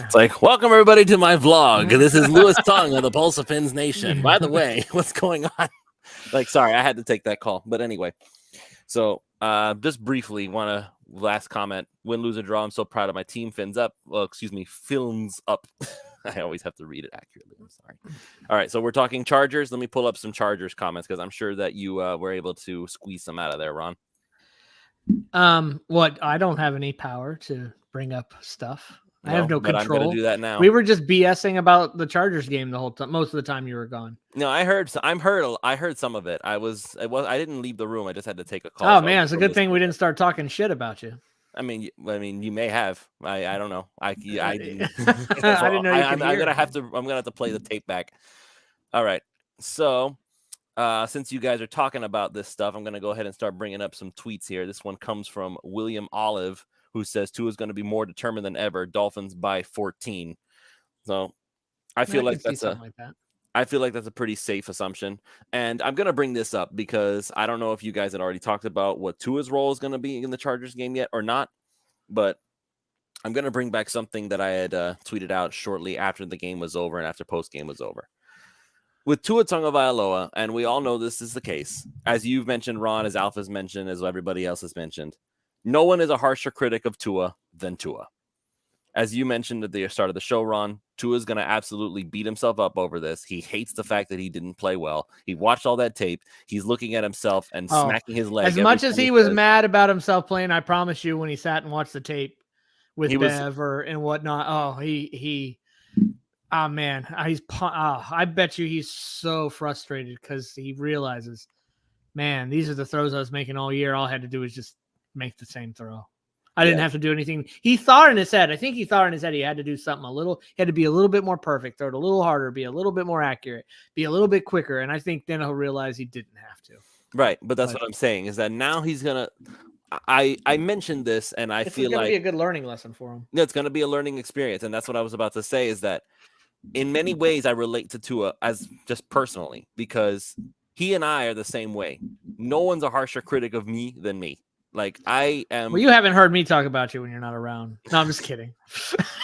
It's like, welcome everybody to my vlog. This is Louis Tong of the Pulse of Pins Nation. By the way, what's going on? Sorry, I had to take that call. But anyway, so just briefly want to last comment: win, lose, or draw. I'm so proud of my team. Fins up. Well, excuse me, films up. I always have to read it accurately. I'm sorry. All right, so we're talking Chargers. Let me pull up some Chargers comments because I'm sure that you were able to squeeze some out of there, Ron. What? I don't have any power to bring up stuff. I have no but control. I'm gonna do that now. We were just BSing about the Chargers game the whole time. Most of the time you were gone. No, I heard some of it. I didn't leave the room. I just had to take a call. Oh so man, it's a good thing we didn't start talking shit about you. I mean, you may have. I don't know. I didn't. I didn't know you could I'm hear. gonna have to play the tape back. All right. So, since you guys are talking about this stuff, I'm gonna go ahead and start bringing up some tweets here. This one comes from William Olive, who says Tua is going to be more determined than ever. Dolphins by 14. So, I feel like that's I feel like that's a pretty safe assumption. And I'm going to bring this up because I don't know if you guys had already talked about what Tua's role is going to be in the Chargers game yet or not, but I'm going to bring back something that I had tweeted out shortly after the game was over and after post-game was over. With Tua Tagovailoa, and we all know this is the case, as you've mentioned, Ron, as Alpha's mentioned, as everybody else has mentioned, no one is a harsher critic of Tua than Tua. As you mentioned at the start of the show, Ron, Tua is going to absolutely beat himself up over this. He hates the fact that he didn't play well. He watched all that tape. He's looking at himself and smacking his leg. As much as he was mad about himself playing, I promise you, when he sat and watched the tape with Bev and whatnot, I bet you he's so frustrated because he realizes, man, these are the throws I was making all year. All I had to do was just make the same throw. I didn't have to do anything. He thought in his head, he had to do something he had to be a little bit more perfect, throw it a little harder, be a little bit more accurate, be a little bit quicker. And I think then he'll realize he didn't have to. Right. But that's what I'm saying is that now he's going to, I mentioned this and I feel like it's going to be a good learning lesson for him. Yeah, it's going to be a learning experience. And that's what I was about to say is that in many ways I relate to Tua as just personally because he and I are the same way. No one's a harsher critic of me than me. Like I am. Well, you haven't heard me talk about you when you're not around. No, I'm just kidding.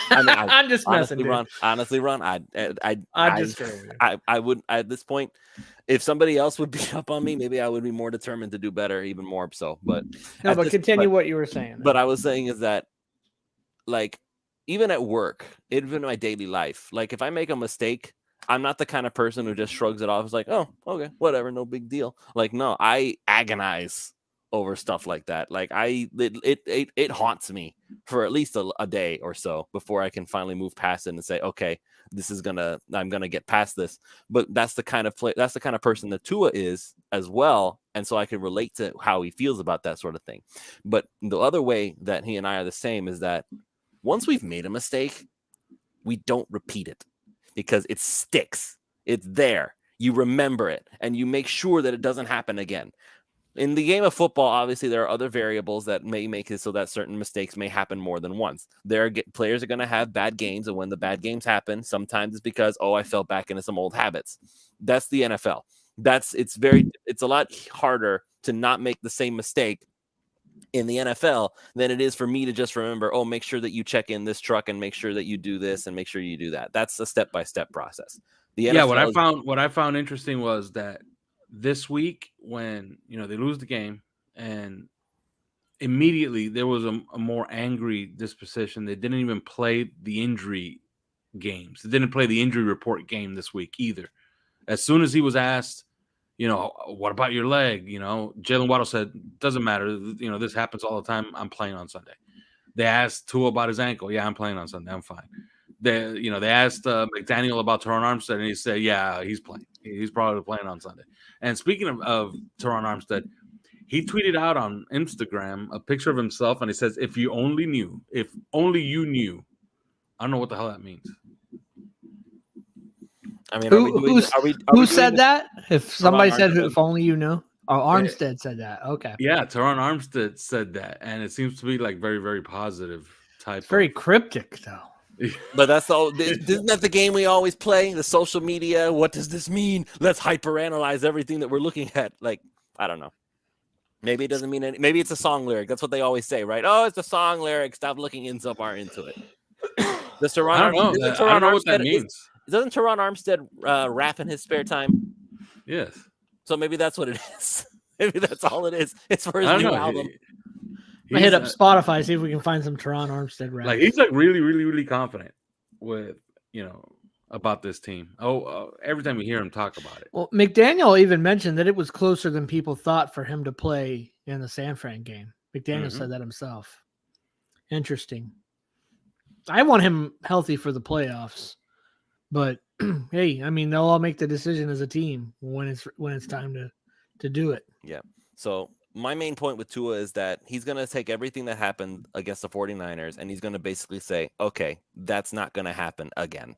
I'm just messing. Honestly, Ron, I'm just kidding. I would at this point, if somebody else would beat up on me, maybe I would be more determined to do better, even more so. But continue what you were saying. But I was saying is that, like, even at work, even in my daily life, like if I make a mistake, I'm not the kind of person who just shrugs it off. It's like, oh, okay, whatever, no big deal. Like, no, I agonize over stuff like that. Like it haunts me for at least a day or so before I can finally move past it and say, okay, I'm gonna get past this. But that's the kind of person that Tua is as well. And so I can relate to how he feels about that sort of thing. But the other way that he and I are the same is that once we've made a mistake, we don't repeat it because it sticks. It's there. You remember it and you make sure that it doesn't happen again. In the game of football, obviously, there are other variables that may make it so that certain mistakes may happen more than once. Players are going to have bad games, and when the bad games happen, sometimes it's because, I fell back into some old habits. That's the NFL. It's a lot harder to not make the same mistake in the NFL than it is for me to just remember, make sure that you check in this truck and make sure that you do this and make sure you do that. That's a step-by-step process. The NFL what I found interesting was that this week when they lose the game and immediately there was a more angry disposition. They didn't even play the injury games. They didn't play the injury report game this week either. As soon as he was asked, what about your leg? Jalen Waddle said, doesn't matter. This happens all the time. I'm playing on Sunday. They asked Tua about his ankle. Yeah, I'm playing on Sunday. I'm fine. They asked McDaniel about Teron Armstead, and he said, yeah, he's playing. He's probably playing on Sunday. And speaking of Teron Armstead, he tweeted out on Instagram a picture of himself, and he says, if only you knew. I don't know what the hell that means. I mean, who said that? If somebody said, if only you knew. Oh, Armstead said that. Okay. Yeah, Teron Armstead said that, and it seems to be like very, very positive type. It's very cryptic, though. But that's all. Isn't that the game we always play? The social media. What does this mean? Let's hyperanalyze everything that we're looking at. Like, I don't know. Maybe it doesn't mean any. Maybe it's a song lyric. That's what they always say, right? Oh, it's a song lyric. Stop looking in so far into it. Does Teron I don't know what that means. Doesn't Teron Armstead rap in his spare time? Yes. So maybe that's what it is. Maybe that's all it is. It's for his new album. I hit up Spotify, see if we can find some Teron Armstead raps. Like he's like really, really, really confident with about this team. Every time you hear him talk about it. Well, McDaniel even mentioned that it was closer than people thought for him to play in the San Fran game. McDaniel said that himself. Interesting. I want him healthy for the playoffs, but hey, I mean, they'll all make the decision as a team when it's time to do it. Yeah. So my main point with Tua is that he's going to take everything that happened against the 49ers and he's going to basically say, okay, that's not going to happen again.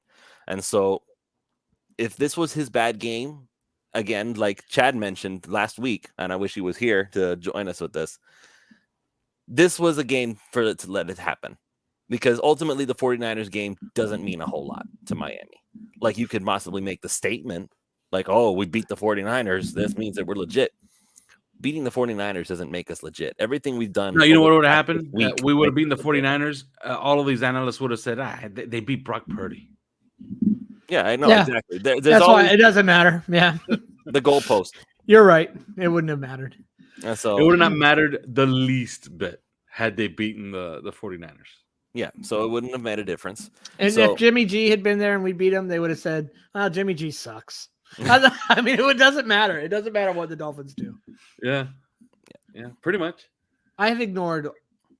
And so if this was his bad game, again, like Chad mentioned last week, and I wish he was here to join us with this was a game for it to let it happen. Because ultimately the 49ers game doesn't mean a whole lot to Miami. Like you could possibly make the statement like, oh, we beat the 49ers. This means that we're legit. Beating the 49ers doesn't make us legit. Everything we've done. No, you know what would have happened? We would have beaten the 49ers. All of these analysts would have said, they beat Brock Purdy. Yeah, I know. Yeah. Exactly. That's why it doesn't matter. Yeah. The goalpost. You're right. It wouldn't have mattered. And so it would have not mattered the least bit had they beaten the 49ers. Yeah, so it wouldn't have made a difference. And if Jimmy G had been there and we beat him, they would have said, "Oh, Jimmy G sucks." I mean, it doesn't matter. It doesn't matter what the Dolphins do. Yeah, pretty much. I have ignored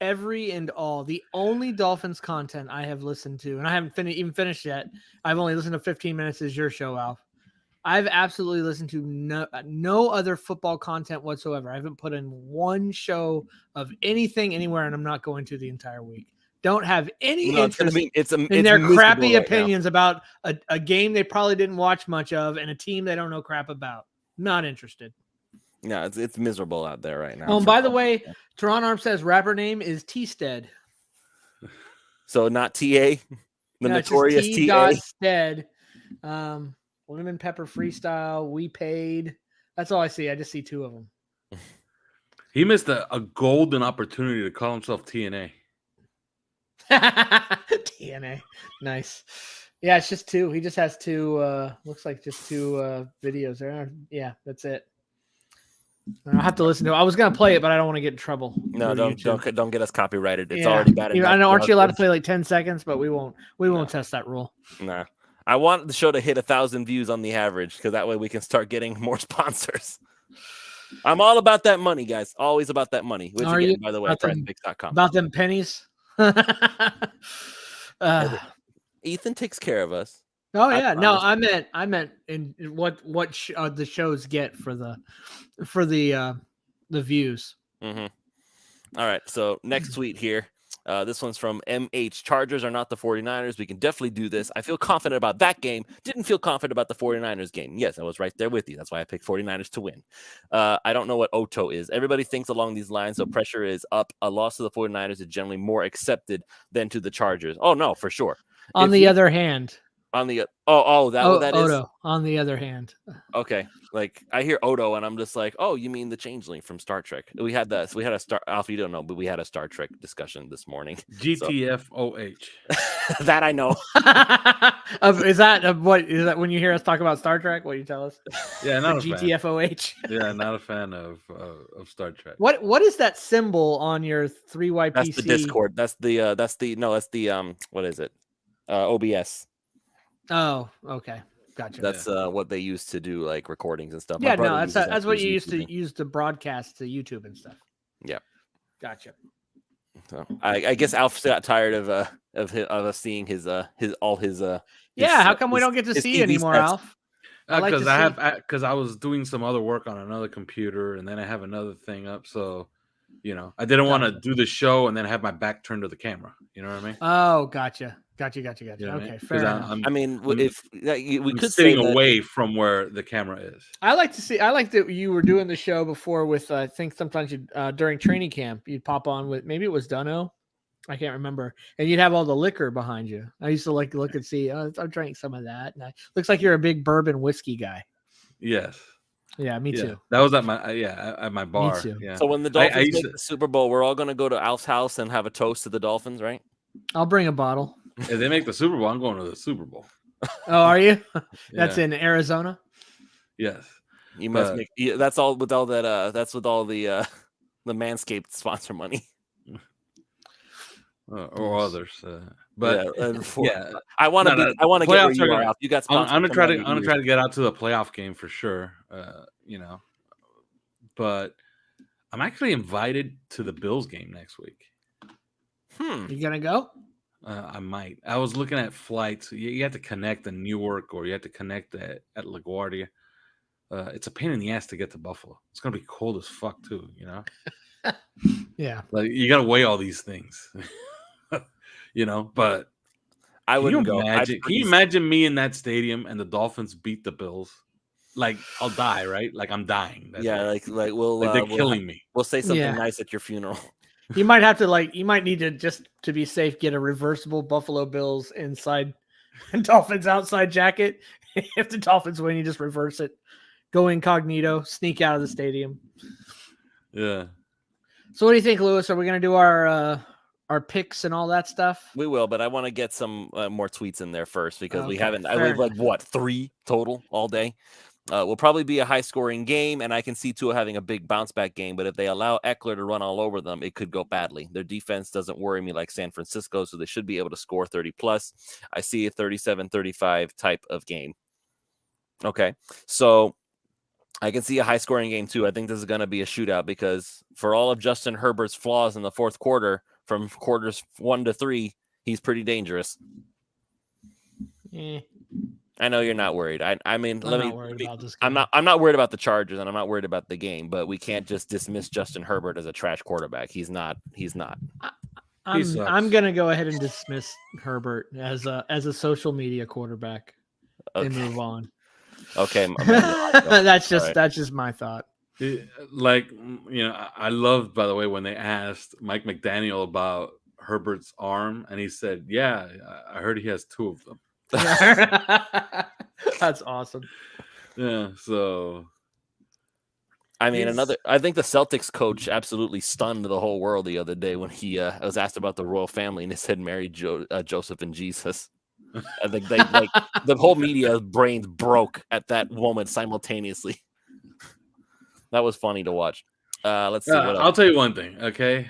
every and all. The only Dolphins content I have listened to, and I haven't even finished yet. I've only listened to 15 minutes. Is your show, Alf? I've absolutely listened to no other football content whatsoever. I haven't put in one show of anything anywhere, and I'm not going to the entire week. Don't have any interest in their crappy opinions about a game they probably didn't watch much of and a team they don't know crap about. Not interested. No, it's miserable out there right now. Oh, and by the way, Teron Armstead's rapper name is T-Stead. So not T.A., the notorious T.A. Stead. Lemon Pepper Freestyle, We Paid. That's all I see. I just see two of them. He missed a golden opportunity to call himself TNA. TNA. Nice. Yeah, it's just two. He just has two looks like just two videos there. Yeah, that's it. I'll have to listen to it. I was gonna play it, but I don't want to get in trouble. No, don't get us copyrighted. It's already bad enough. I know, aren't you allowed to play like 10 seconds, but we won't test that rule. Nah. I want the show to hit 1,000 views on the average because that way we can start getting more sponsors. I'm all about that money, guys. Always about that money. Which Are again, you? by the way, prizepicks.com. About them pennies. Ethan takes care of us. Oh yeah, no, I meant in what the shows get for the views. Mm-hmm. All right, so next tweet here. This one's from MH. Chargers are not the 49ers. We can definitely do this. I feel confident about that game. Didn't feel confident about the 49ers game. Yes, I was right there with you. That's why I picked 49ers to win. I don't know what Oto is. Everybody thinks along these lines, so pressure is up. A loss to the 49ers is generally more accepted than to the Chargers. Oh, no, for sure. On the other hand. On the that Odo, is? On the other hand. Okay. Like I hear Odo and I'm just like, oh, you mean the changeling from Star Trek? We had a Alpha, you don't know, but we had a Star Trek discussion this morning. GTFOH. So. That I know. Is that when you hear us talk about Star Trek? What you tell us? Yeah, not a GTFOH. Yeah, not a fan of Star Trek. What is that symbol on your 3YPC? That's the Discord. That's the what is it? OBS. Oh, okay. Gotcha. That's what they use to do like recordings and stuff. Yeah, no, that's what you used to use to broadcast to YouTube and stuff. Yeah. Gotcha. So I guess Alf got tired of us seeing his yeah, how come we don't get to see anymore, Alf? Because I was doing some other work on another computer and then I have another thing up, so I didn't want to do the show and then have my back turned to the camera. You know what I mean? Oh, gotcha. You know okay, fair enough. We could sitting away from where the camera is. I like that you were doing the show before with I think sometimes you during training camp you'd pop on with maybe it was Dunno, I can't remember, and you'd have all the liquor behind you. I used to like look and see. I drank some of that, and looks like you're a big bourbon whiskey guy. Yes. Yeah, me too. That was at my bar. Me too. Yeah. So when the Dolphins make the Super Bowl, we're all going to go to Alf's house and have a toast to the Dolphins, right? I'll bring a bottle. If they make the Super Bowl, I'm going to the Super Bowl. Oh, are you? That's in Arizona. Yes. You must make. That's all with all that. That's with all the Manscaped sponsor money. or Nice. others. But yeah, I want to no, I want to get where playoffs you are are, gonna. Alf. You got I'm, sponsors I'm gonna coming try out to of I'm your gonna ears. try to get out to the playoff game for sure. But I'm actually invited to the Bills game next week. You gonna go? I might. I was looking at flights. You have to connect in Newark or you have to connect at LaGuardia. It's a pain in the ass to get to Buffalo. It's gonna be cold as fuck too. Yeah. Like you got to weigh all these things. But I can you wouldn't go. I'd imagine? Can you freeze. imagine me in that stadium and the Dolphins beat the Bills? Like I'll die, right? Like I'm dying. That Yeah, day. like They're killing me. we'll say something Yeah. nice at your funeral. You might have to you might need to, just to be safe, get a reversible Buffalo Bills inside and Dolphins outside jacket. If the Dolphins win, you just reverse it. Go incognito, sneak out of the stadium. Yeah. So what do you think, Lewis? Are we gonna do our picks and all that stuff? We will, but I want to get some more tweets in there first because we Okay, haven't. I fair believe like what 3 total all day. Will probably be a high-scoring game, and I can see Tua having a big bounce-back game. But if they allow Eckler to run all over them, it could go badly. Their defense doesn't worry me like San Francisco, so they should be able to score 30 plus. I see a 37-35 type of game. Okay, so I can see a high-scoring game too. I think this is going to be a shootout because for all of Justin Herbert's flaws in the fourth quarter, from quarters 1 to 3, he's pretty dangerous. I know you're not worried. I mean, I'm not worried about this I'm game. I'm not worried about the Chargers, and I'm not worried about the game. But we can't just dismiss Justin Herbert as a trash quarterback. He's not. I'm gonna go ahead and dismiss Herbert as a social media quarterback and move on. Okay, that's just my thought. Like I loved, by the way, when they asked Mike McDaniel about Herbert's arm, and he said, "Yeah, I heard he has 2 of them." That's awesome. Yeah, so I mean, I think the Celtics coach absolutely stunned the whole world the other day when he was asked about the royal family, and he said Mary, Joseph, and Jesus. I think the whole media brains broke at that moment simultaneously. That was funny to watch. Let's see. I'll tell you one thing, okay?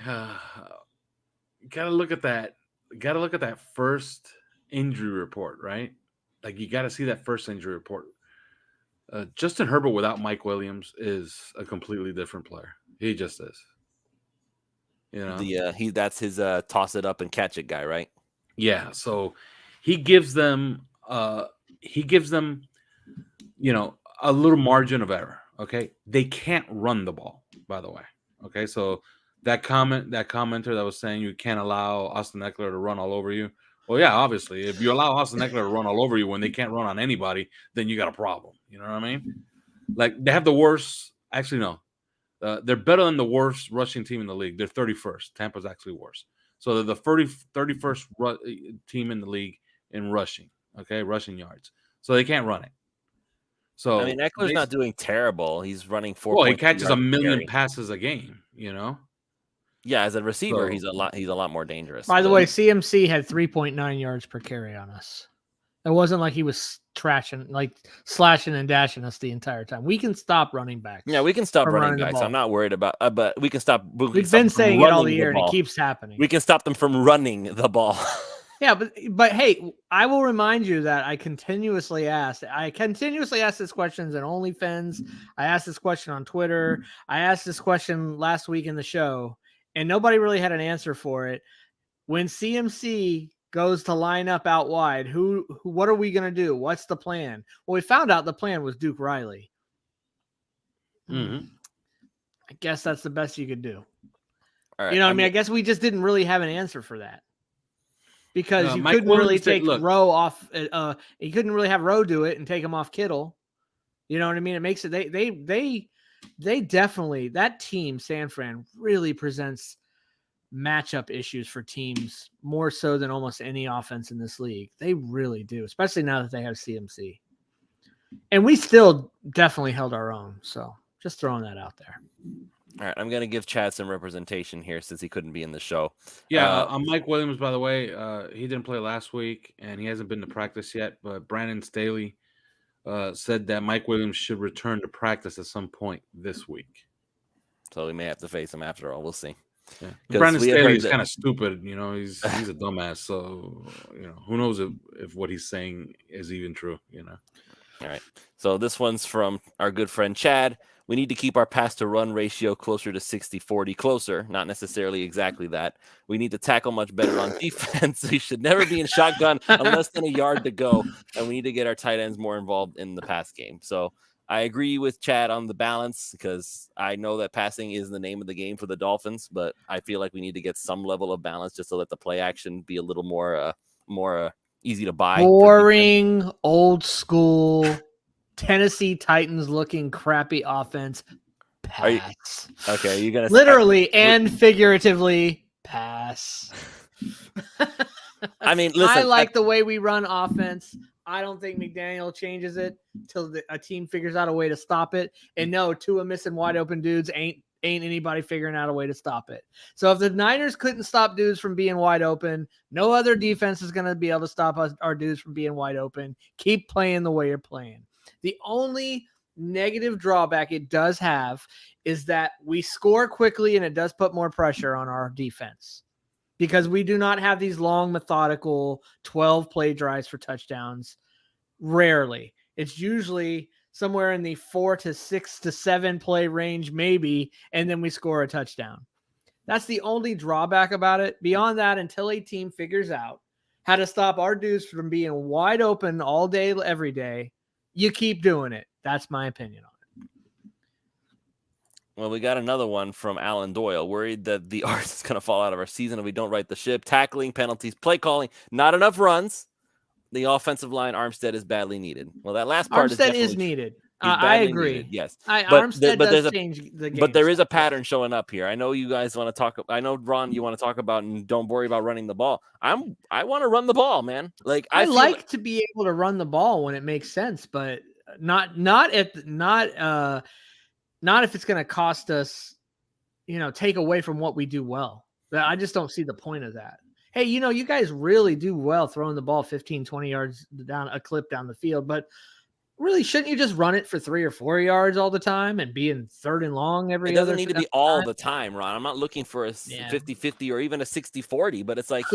Gotta look at that. Gotta look at that first injury report, right? Like you got to see that first injury report. Justin Herbert without Mike Williams is a completely different player. He just is. That's his toss it up and catch it guy, right? Yeah. So he gives them a little margin of error. Okay, they can't run the ball. By the way, okay. So that commenter that was saying you can't allow Austin Eckler to run all over you. Well, yeah, obviously, if you allow Austin Eckler to run all over you when they can't run on anybody, then you got a problem. You know what I mean? Like they have the worst. Actually, no, they're better than the worst rushing team in the league. They're 31st. Tampa's actually worse. So they're the 31st team in the league in rushing. Okay, rushing yards. So they can't run it. So I mean, Eckler's not doing terrible. He's running 4. Well, he catches a million passes a game. Yeah, as a receiver, he's a lot more dangerous. By the way, CMC had 3.9 yards per carry on us. It wasn't like he was slashing and dashing us the entire time. We can stop running backs. Yeah, we can stop running backs. I'm not worried about, but we can stop. We've been saying it all year, and it keeps happening. We can stop them from running the ball. Yeah, but hey, I will remind you that I continuously ask this question in OnlyFans. I asked this question on Twitter. I asked this question last week in the show, and nobody really had an answer for it. When CMC goes to line up out wide, what are we going to do? What's the plan? Well, we found out the plan was Duke Riley. Mm-hmm. I guess that's the best you could do. All right, you know what I mean? I guess we just didn't really have an answer for that. Because you couldn't really take Rowe off. You couldn't really have Rowe do it and take him off Kittle. You know what I mean? It makes it. They definitely, that team, San Fran, really presents matchup issues for teams more so than almost any offense in this league. They really do, especially now that they have CMC. And we still definitely held our own. So just throwing that out there. All right, I'm going to give Chad some representation here since he couldn't be in the show. Yeah, Mike Williams, by the way, he didn't play last week, and he hasn't been to practice yet. But Brandon Staley said that Mike Williams should return to practice at some point this week. So we may have to face him after all. We'll see. Yeah. 'Cause Brandon we had Staley heard is that- kind of stupid. He's a dumbass. So who knows if what he's saying is even true. All right. So this one's from our good friend Chad. We need to keep our pass to run ratio closer to 60-40, closer, not necessarily exactly that. We need to tackle much better on defense. We should never be in shotgun unless than a yard to go. And we need to get our tight ends more involved in the pass game. So I agree with Chad on the balance because I know that passing is the name of the game for the Dolphins, but I feel like we need to get some level of balance just to let the play action be a little more easy to buy. Boring, old school, Tennessee Titans looking crappy offense. Pass. Okay, you're gonna literally and figuratively pass. I mean, listen, I like the way we run offense. I don't think McDaniel changes it till a team figures out a way to stop it. And no, Tua missing wide open dudes ain't anybody figuring out a way to stop it. So if the Niners couldn't stop dudes from being wide open, no other defense is going to be able to stop our dudes from being wide open. Keep playing the way you're playing. The only negative drawback it does have is that we score quickly and it does put more pressure on our defense because we do not have these long, methodical 12 play drives for touchdowns. Rarely. It's usually somewhere in the 4 to 6 to 7 play range, maybe, and then we score a touchdown. That's the only drawback about it. Beyond that, until a team figures out how to stop our dudes from being wide open all day, every day, you keep doing it. That's my opinion on it. Well, we got another one from Alan Doyle, worried that the art is going to fall out of our season if we don't right the ship. Tackling, penalties, play calling, not enough runs. The offensive line, Armstead, is badly needed. Well, that last part Armstead is needed. I agree. Needed, yes. Armstead does change the game. But there is a pattern showing up here. I know you guys want to talk. I know, Ron, you want to talk about and don't worry about running the ball. I want to run the ball, man. Like I like to be able to run the ball when it makes sense, but not if it's going to cost us, take away from what we do well. I just don't see the point of that. Hey, you guys really do well throwing the ball 15, 20 yards down a clip down the field, but really, shouldn't you just run it for 3 or 4 yards all the time and be in third and long every other? It doesn't need to be all the time, Ron. I'm not looking for a 50-50 or even a 60-40, but it's like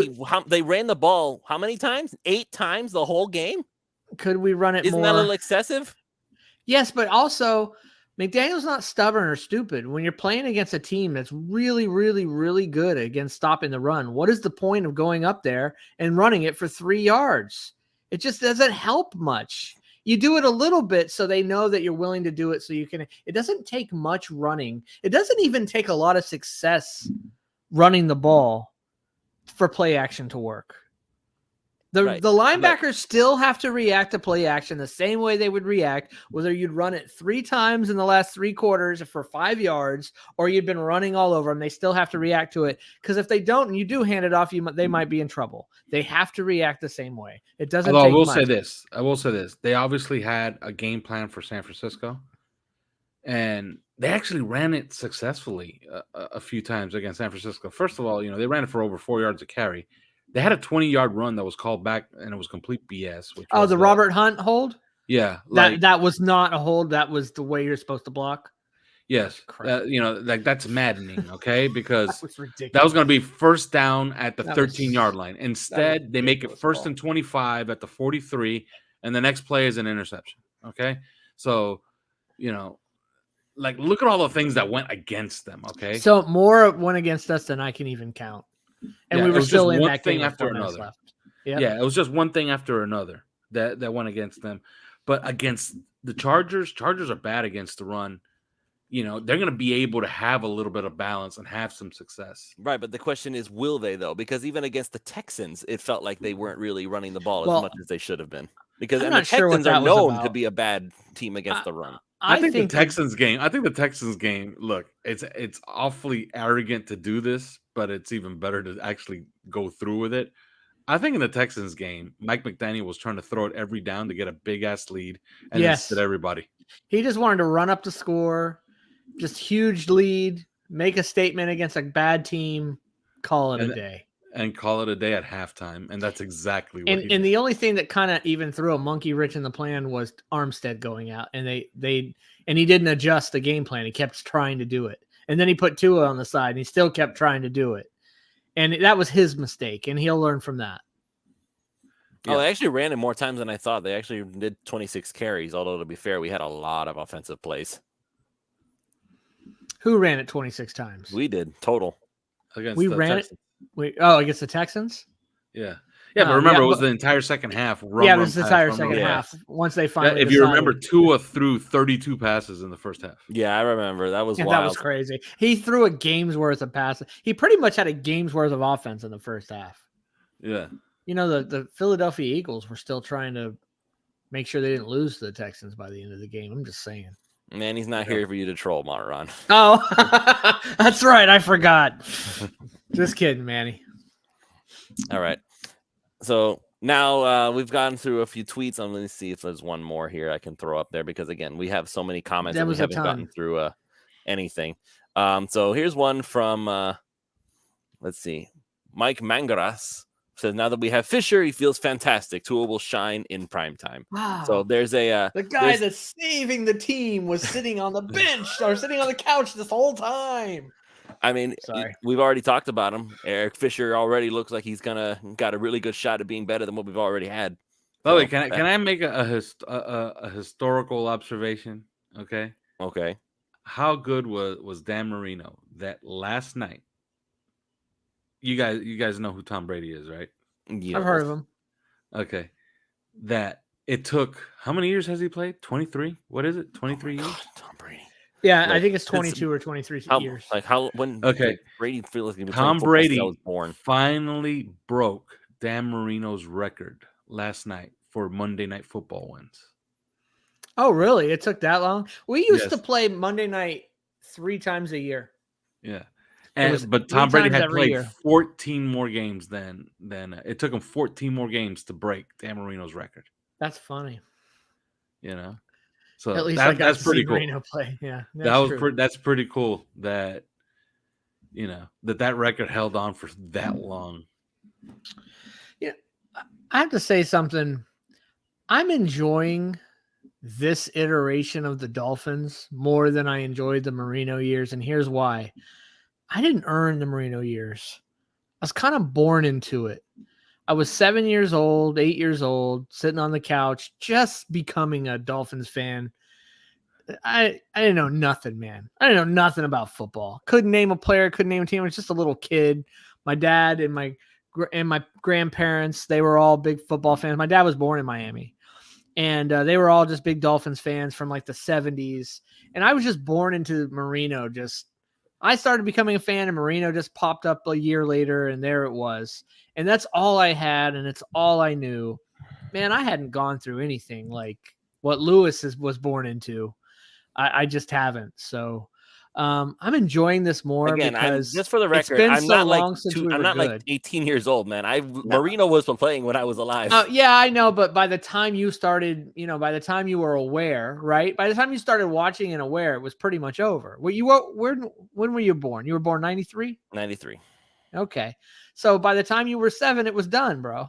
they ran the ball how many times? 8 times the whole game? Could we run it more? Isn't that a little excessive? Yes, but also McDaniel's not stubborn or stupid. When you're playing against a team that's really, really, really good against stopping the run, what is the point of going up there and running it for 3 yards? It just doesn't help much. You do it a little bit so they know that you're willing to do it so you can. It doesn't take much running. It doesn't even take a lot of success running the ball for play action to work. The linebackers still have to react to play action the same way they would react whether you'd run it 3 times in the last 3 quarters for 5 yards or you'd been running all over them. They still have to react to it because if they don't and you do hand it off, they might be in trouble. They have to react the same way. It doesn't. Although I will say this: they obviously had a game plan for San Francisco, and they actually ran it successfully a few times against San Francisco. First of all, they ran it for over 4 yards a carry. They had a 20-yard run that was called back, and it was complete BS. The Robert Hunt hold? Yeah. That was not a hold. That was the way you're supposed to block. Yes. That's maddening, okay? Because that was going to be first down at the 13-yard line. Instead, they make it first and 25 at the 43, and the next play is an interception, okay? So, look at all the things that went against them, okay? So more went against us than I can even count. And we were still in that game after another. Yep. Yeah, it was just one thing after another that went against them. But against the Chargers are bad against the run. They're going to be able to have a little bit of balance and have some success. Right, but the question is, will they, though? Because even against the Texans, it felt like they weren't really running the ball as much as they should have been. Because the Texans are known to be a bad team against the run. I think the Texans game, look, it's awfully arrogant to do this, but it's even better to actually go through with it. I think in the Texans game, Mike McDaniel was trying to throw it every down to get a big-ass lead and then sit everybody. He just wanted to run up the score, just huge lead, make a statement against a bad team, call it a day. And call it a day at halftime, and that's exactly what he did. And the only thing that kind of even threw a monkey wrench in the plan was Armstead going out, and he didn't adjust the game plan. He kept trying to do it, And then he put Tua on the side, and he still kept trying to do it. And that was his mistake, and he'll learn from that. Oh, they actually ran it more times than I thought. They actually did 26 carries, although to be fair, we had a lot of offensive plays. Who ran it 26 times? We did, total. We ran Texans. Against the Texans? Yeah. Yeah, but remember, it was the entire second half. It was the entire second half. Once they finally if you remember, Tua threw 32 passes in the first half. Yeah, I remember. That was wild. That was crazy. He threw a game's worth of passes. He pretty much had a game's worth of offense in the first half. Yeah. You know, the Philadelphia Eagles were still trying to make sure they didn't lose to the Texans by the end of the game. I'm just saying. Man, he's not here for you to troll, Monteron. Oh, that's right. I forgot. Just kidding, Manny. All right. So now we've gotten through a few tweets. Let me see if there's one more here I can throw up there because, again, we have so many comments that we haven't gotten through anything. So here's one from, let's see, Mike Mangaras. Says, now that we have Fisher, he feels fantastic. Tua will shine in primetime. Wow. So there's a... the guy that's saving the team was sitting on the bench or sitting on the couch this whole time. I mean, we've already talked about him. Eric Fisher already looks like he's got a really good shot at being better than what we've already had. By the way, can I make a historical observation? Okay. Okay. How good was Dan Marino that last night? You guys know who Tom Brady is, right? I've heard of him. Okay. That it took, how many years has he played? 23? What is it? 23 years? Tom Brady. Yeah, I think it's 22 or 23 years. Brady feels like Tom Brady was born. Finally broke Dan Marino's record last night for Monday Night Football wins. Oh, really? It took that long? We used to play Monday night 3 times a year. Yeah. But Tom Brady had played 14 more games than it took him 14 more games to break Dan Marino's record. That's funny. You know, so at least that's pretty cool. Marino play. Yeah, that's pretty cool. That that record held on for that long. Yeah, I have to say something. I'm enjoying this iteration of the Dolphins more than I enjoyed the Marino years, and here's why. I didn't earn the Marino years. I was kind of born into it. I was 7 years old, 8 years old, sitting on the couch, just becoming a Dolphins fan. I didn't know nothing, man. I didn't know nothing about football. Couldn't name a player, couldn't name a team. I was just a little kid. My dad and my grandparents, they were all big football fans. My dad was born in Miami. And they were all just big Dolphins fans from like the 70s. And I was just born into Marino. I started becoming a fan, and Marino just popped up a year later, and there it was. And that's all I had, and it's all I knew. Man, I hadn't gone through anything like what Lewis was born into. I just haven't. So I'm enjoying this more because just for the record, I'm not like 18 years old, man. Marino was playing when I was alive. Yeah, I know, but by the time you started, by the time you were aware, right? By the time you started watching and aware, it was pretty much over. When were you born? You were born 93? 93. Okay. So by the time you were 7, it was done, bro.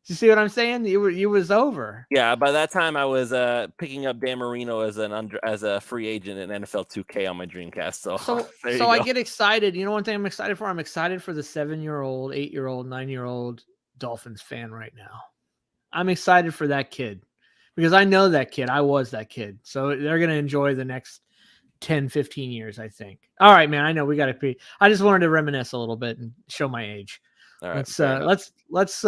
You see what I'm saying? You was over. Yeah, by that time I was picking up Dan Marino as a free agent in NFL 2K on my Dreamcast. So I get excited. You know one thing I'm excited for? I'm excited for the 7-year-old, 8-year-old, 9-year-old Dolphins fan right now. I'm excited for that kid because I know that kid. I was that kid. So they're going to enjoy the next 10, 15 years, I think. All right, man. I know we got to I just wanted to reminisce a little bit and show my age. All right, let's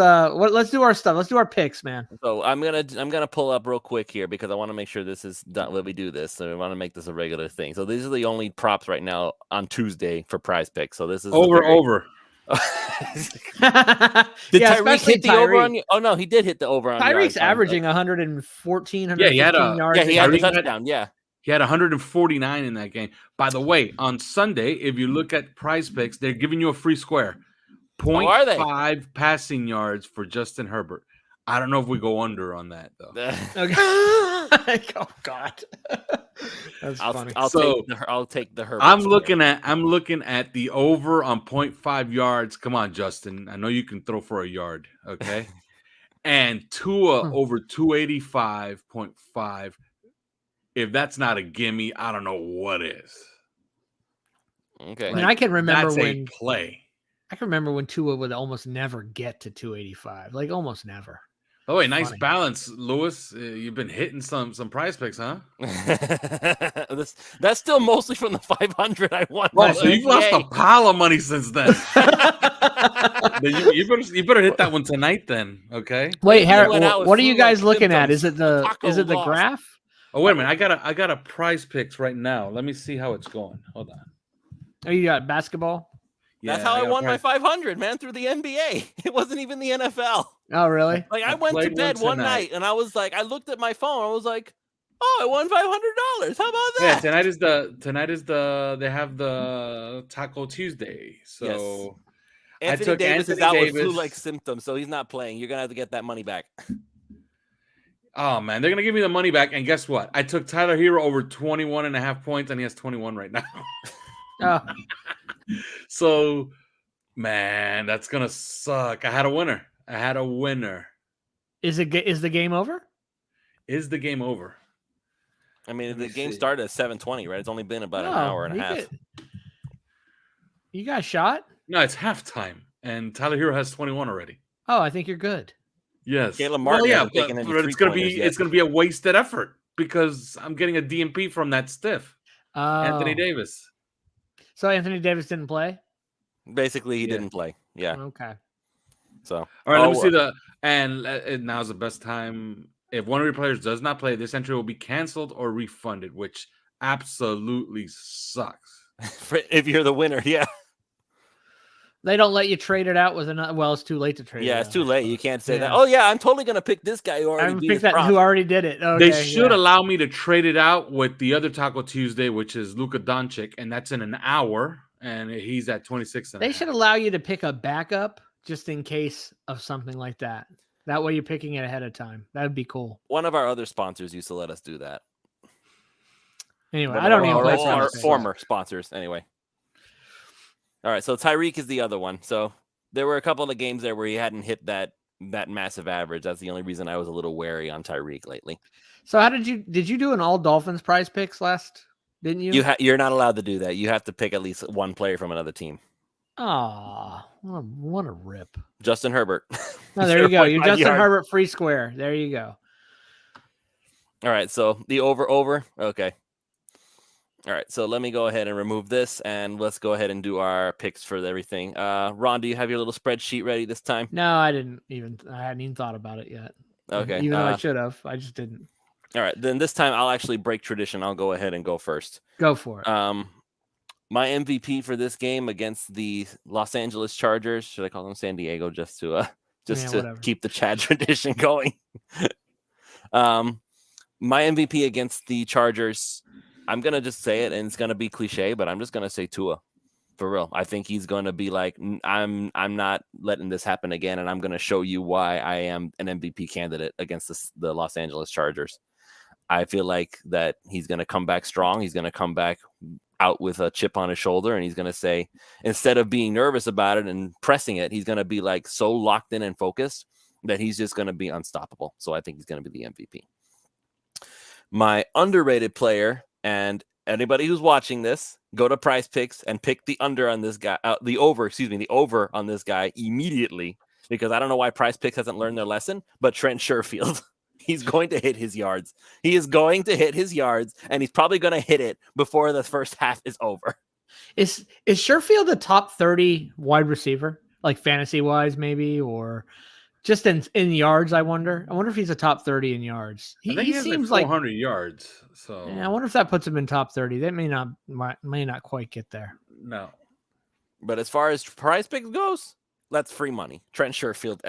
do our stuff. Let's do our picks, man. So I'm gonna pull up real quick here because I want to make sure this is done. Let me do this. So we want to make this a regular thing. So these are the only props right now on Tuesday for Prize Picks. So this is over. Did Tyreek hit the over on you? Oh no, he did hit the over on. Tyreek's averaging 114, 115 yards. Yeah, he had a touchdown. Yeah. He had 149 in that game. By the way, on Sunday, if you look at Prize Picks, they're giving you a free square. 0.5 passing yards for Justin Herbert. I don't know if we go under on that though. Okay. Oh God, that's funny. I'll take the Herbert. I'm looking at the over on 0.5 yards. Come on, Justin. I know you can throw for a yard. Okay, and Tua over 285.5. If that's not a gimme, I don't know what is. Okay. I mean, I can remember That's when a play. I can remember when Tua would almost never get to 285, like almost never. Oh, wait, nice Funny. balance, Lewis. You've been hitting some prize picks, huh? That's still mostly from the 500 I won. Well, from so the you've lost a NBA. pile of money since then. Then you better hit that one tonight, then. Okay. Wait, He Harry, went out with what are you flu-like guys looking at? symptoms. Is it the Taco lost. graph? Oh, wait a minute. I got a prize picks right now. Let me see how it's going. Hold on. Oh, you got basketball? That's how I got a won my prize- 500, man, through the NBA. It wasn't even the NFL. Oh, really? Like I I went to played bed one tonight. night and I was like, I looked at my phone. I was like, oh, I won $500. How about Yeah, that? tonight is they have the Taco Tuesday. So Anthony took Davis is Anthony out with Davis. flu-like symptoms, so he's not playing. You're gonna have to get that money back. Oh man, they're gonna give me the money back. And guess what? I took Tyler Hero over 21.5 points, and he has 21 right now. Oh, So man, that's gonna suck. I had a winner. is the game over? Is the game over? I mean, Let the me game see. started at 7:20, right? It's only been about an Oh, hour and a you half. You got shot? No, it's halftime, and Tyler Hero has 21 already. Oh, I think you're good. Yes. Caleb Martin yeah, hasn't taken any but it's gonna three-pointers yet. it's gonna be a wasted effort because I'm getting a DMP from that stiff Oh, Anthony Davis. So Anthony Davis didn't play? Basically, he Yeah. didn't play. Yeah. Okay. So All right, let me see and now's the best time. If one of your players does not play, this entry will be canceled or refunded, which absolutely sucks. if you're the winner, yeah. They don't let you trade it out with another. Well, it's too late to trade. Yeah, it it's out, too I late. You suppose. can't say that. Yeah. Oh yeah, I'm totally gonna pick this guy who I already haven't beat picked his that. prop. Who already did it? Okay, They should yeah. allow me to trade it out with the other Taco Tuesday, which is Luka Doncic, and that's in an hour, and he's at 26. They should allow you to pick a backup just in case of something like that. That way, you're picking it ahead of time. That would be cool. One of our other sponsors used to let us do that. Anyway, One I of don't our- even play our Prize Picks. former sponsors, anyway. All right, so Tyreek is the other one. So there were a couple of games there where he hadn't hit that massive average. That's the only reason I was a little wary on Tyreek lately. So how did you do an all Dolphins Prize Picks last? Didn't you? You're not allowed to do that. You have to pick at least one player from another team. Oh, what a rip! Justin Herbert. Oh, there you go. You're 0.5 Justin yards. Herbert free square. There you go. All right, so the over. Okay. All right, so let me go ahead and remove this, and let's go ahead and do our picks for everything. Ron, do you have your little spreadsheet ready this time? No, I hadn't even thought about it yet. Okay. Even though I should have, I just didn't. All right, then this time I'll actually break tradition. I'll go ahead and go first. Go for it. My MVP for this game against the Los Angeles Chargers, should I call them San Diego, just to whatever. keep the Chad tradition going. My MVP against the Chargers, I'm gonna just say it, and it's gonna be cliche, but I'm just gonna say Tua. For real, I think he's gonna be like, I'm not letting this happen again, and I'm gonna show you why I am an MVP candidate against the Los Angeles Chargers. I feel like that he's gonna come back strong. He's gonna come back out with a chip on his shoulder, and he's gonna say, instead of being nervous about it and pressing it, he's gonna be like so locked in and focused that he's just gonna be unstoppable. So I think he's gonna be the MVP. My underrated player, and anybody who's watching this, go to Prize Picks and pick the under on this guy, the over on this guy immediately, because I don't know why Prize Picks hasn't learned their lesson, but Trent Sherfield, he's going to hit his yards. He is going to hit his yards, and he's probably going to hit it before the first half is over. Is Sherfield a top 30 wide receiver, like fantasy wise, maybe, or just in yards? I wonder if he's a top 30 in yards. I think he has seems like 400 yards. So yeah, I wonder if that puts him in top 30. That may not quite get there. no. But as far as Prize Picks goes, that's free money. Trent Sherfield.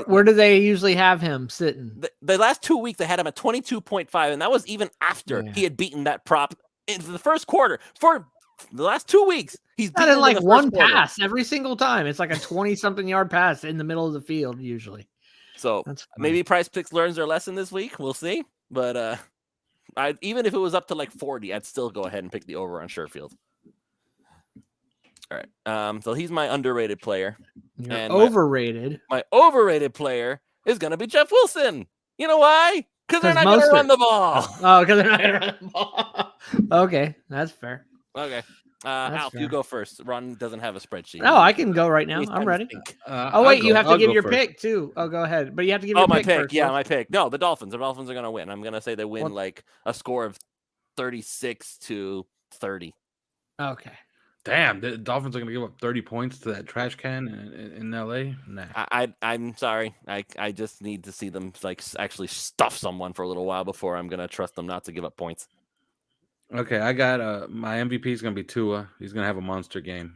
Where do they usually have him sitting? The last 2 weeks, they had him at 22.5, and that was even after he had beaten that prop in the first quarter. For the last 2 weeks, he's Not beaten in like the one first quarter. pass every single time. It's like a 20-something yard pass in the middle of the field usually. So That's funny. maybe Prize Picks learns their lesson this week. We'll see. But even if it was up to like 40, I'd still go ahead and pick the over on Sherfield. All right. So he's my underrated player. You're and overrated. My overrated player is going to be Jeff Wilson. You know why? Because they're not going to run the ball. Oh, because they're not going to run the ball. Okay, that's fair. Okay. Alf, fair. you go first. Ron doesn't have a spreadsheet. No, I can go right now. He's I'm trying to ready. think. Oh wait, you have to I'll give go your first. pick too. Oh, go ahead. But you have to give Oh, your my pick pick. first. Yeah, Wolf. my pick. No, the Dolphins. The Dolphins are going to win. I'm going to say they win What? like a score of 36-30. Okay. Damn, the Dolphins are going to give up 30 points to that trash can in LA? Nah. I'm sorry. I just need to see them like actually stuff someone for a little while before I'm going to trust them not to give up points. Okay, I got my MVP is going to be Tua. He's going to have a monster game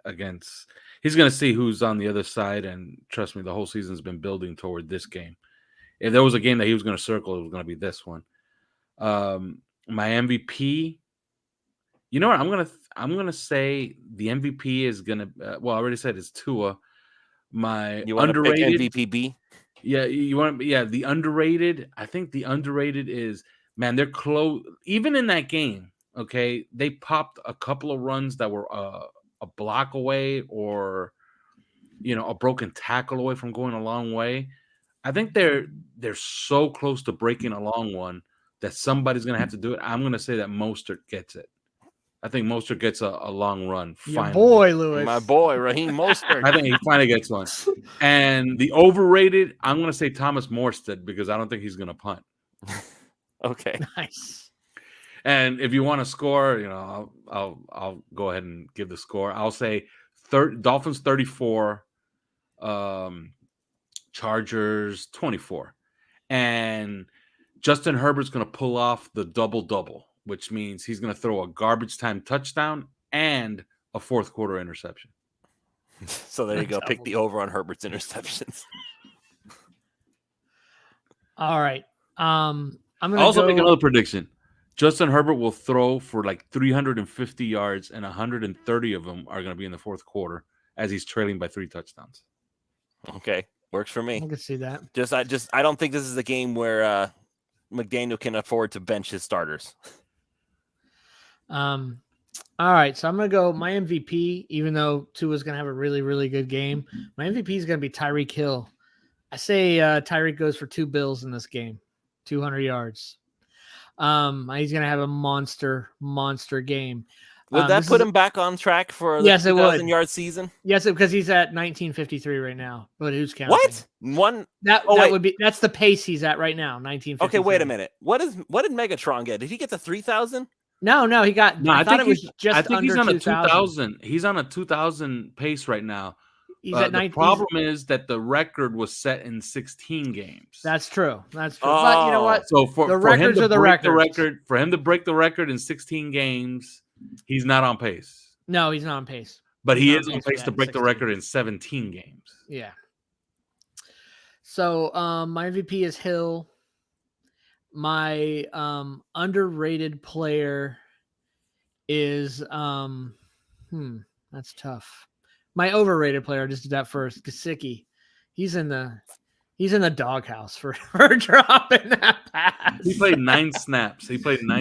against. He's going to see who's on the other side, and trust me, the whole season's been building toward this game. If there was a game that he was going to circle, it was going to be this one. My MVP. You know what? I'm gonna say the MVP is gonna. Well, I already said it's Tua. My You want underrated to pick MVP? Yeah, you want the underrated. I think the underrated is, man, they're close. Even in that game, okay, they popped a couple of runs that were a block away or a broken tackle away from going a long way. I think they're so close to breaking a long one that somebody's gonna have to do it. I'm gonna say that Mostert gets it. I think Mostert gets a long run. Your Finally. boy, Lewis. My boy, Raheem Mostert. I think he finally gets one. And the overrated, I'm going to say Thomas Morstead because I don't think he's going to punt. Okay. Nice. And if you want to score, I'll go ahead and give the score. I'll say Dolphins 34, Chargers 24. And Justin Herbert's going to pull off the double-double, which means he's going to throw a garbage time touchdown and a fourth quarter interception. So there you go. Pick the over on Herbert's interceptions. All right. I'm gonna also make another prediction. Justin Herbert will throw for like 350 yards, and 130 of them are going to be in the fourth quarter as he's trailing by 3 touchdowns. Okay, works for me. I can see that. I don't think this is a game where McDaniel can afford to bench his starters. All right, so I'm gonna go my MVP, even though Tua's gonna have a really, really good game. My MVP is gonna be Tyreek Hill. I say Tyreek goes for 2 bills in this game, 200 yards. He's gonna have a monster game. Would that put him back on track for the 2,000-yard season? Yes, because he's at 1953 right now. But who's counting? What? That's the pace he's at right now. 1953. Okay, wait a minute. What did Megatron get? Did he get to 3,000? No, he got. No, I thought it was just. I think under he's on 2,000. He's on a 2,000 pace right now. He's at 19. The problem is that the record was set in 16 games. That's true. But you know what? So for the records him to are the records. For him to break the record in 16 games, he's not on pace. No, he's not on pace. But he is on pace to break the record in 17 games. Yeah. So my MVP is Hill. My underrated player is that's tough. My overrated player, I just did that first, Gesicki. He's in the doghouse for dropping that pass. He played 9 snaps. He's What did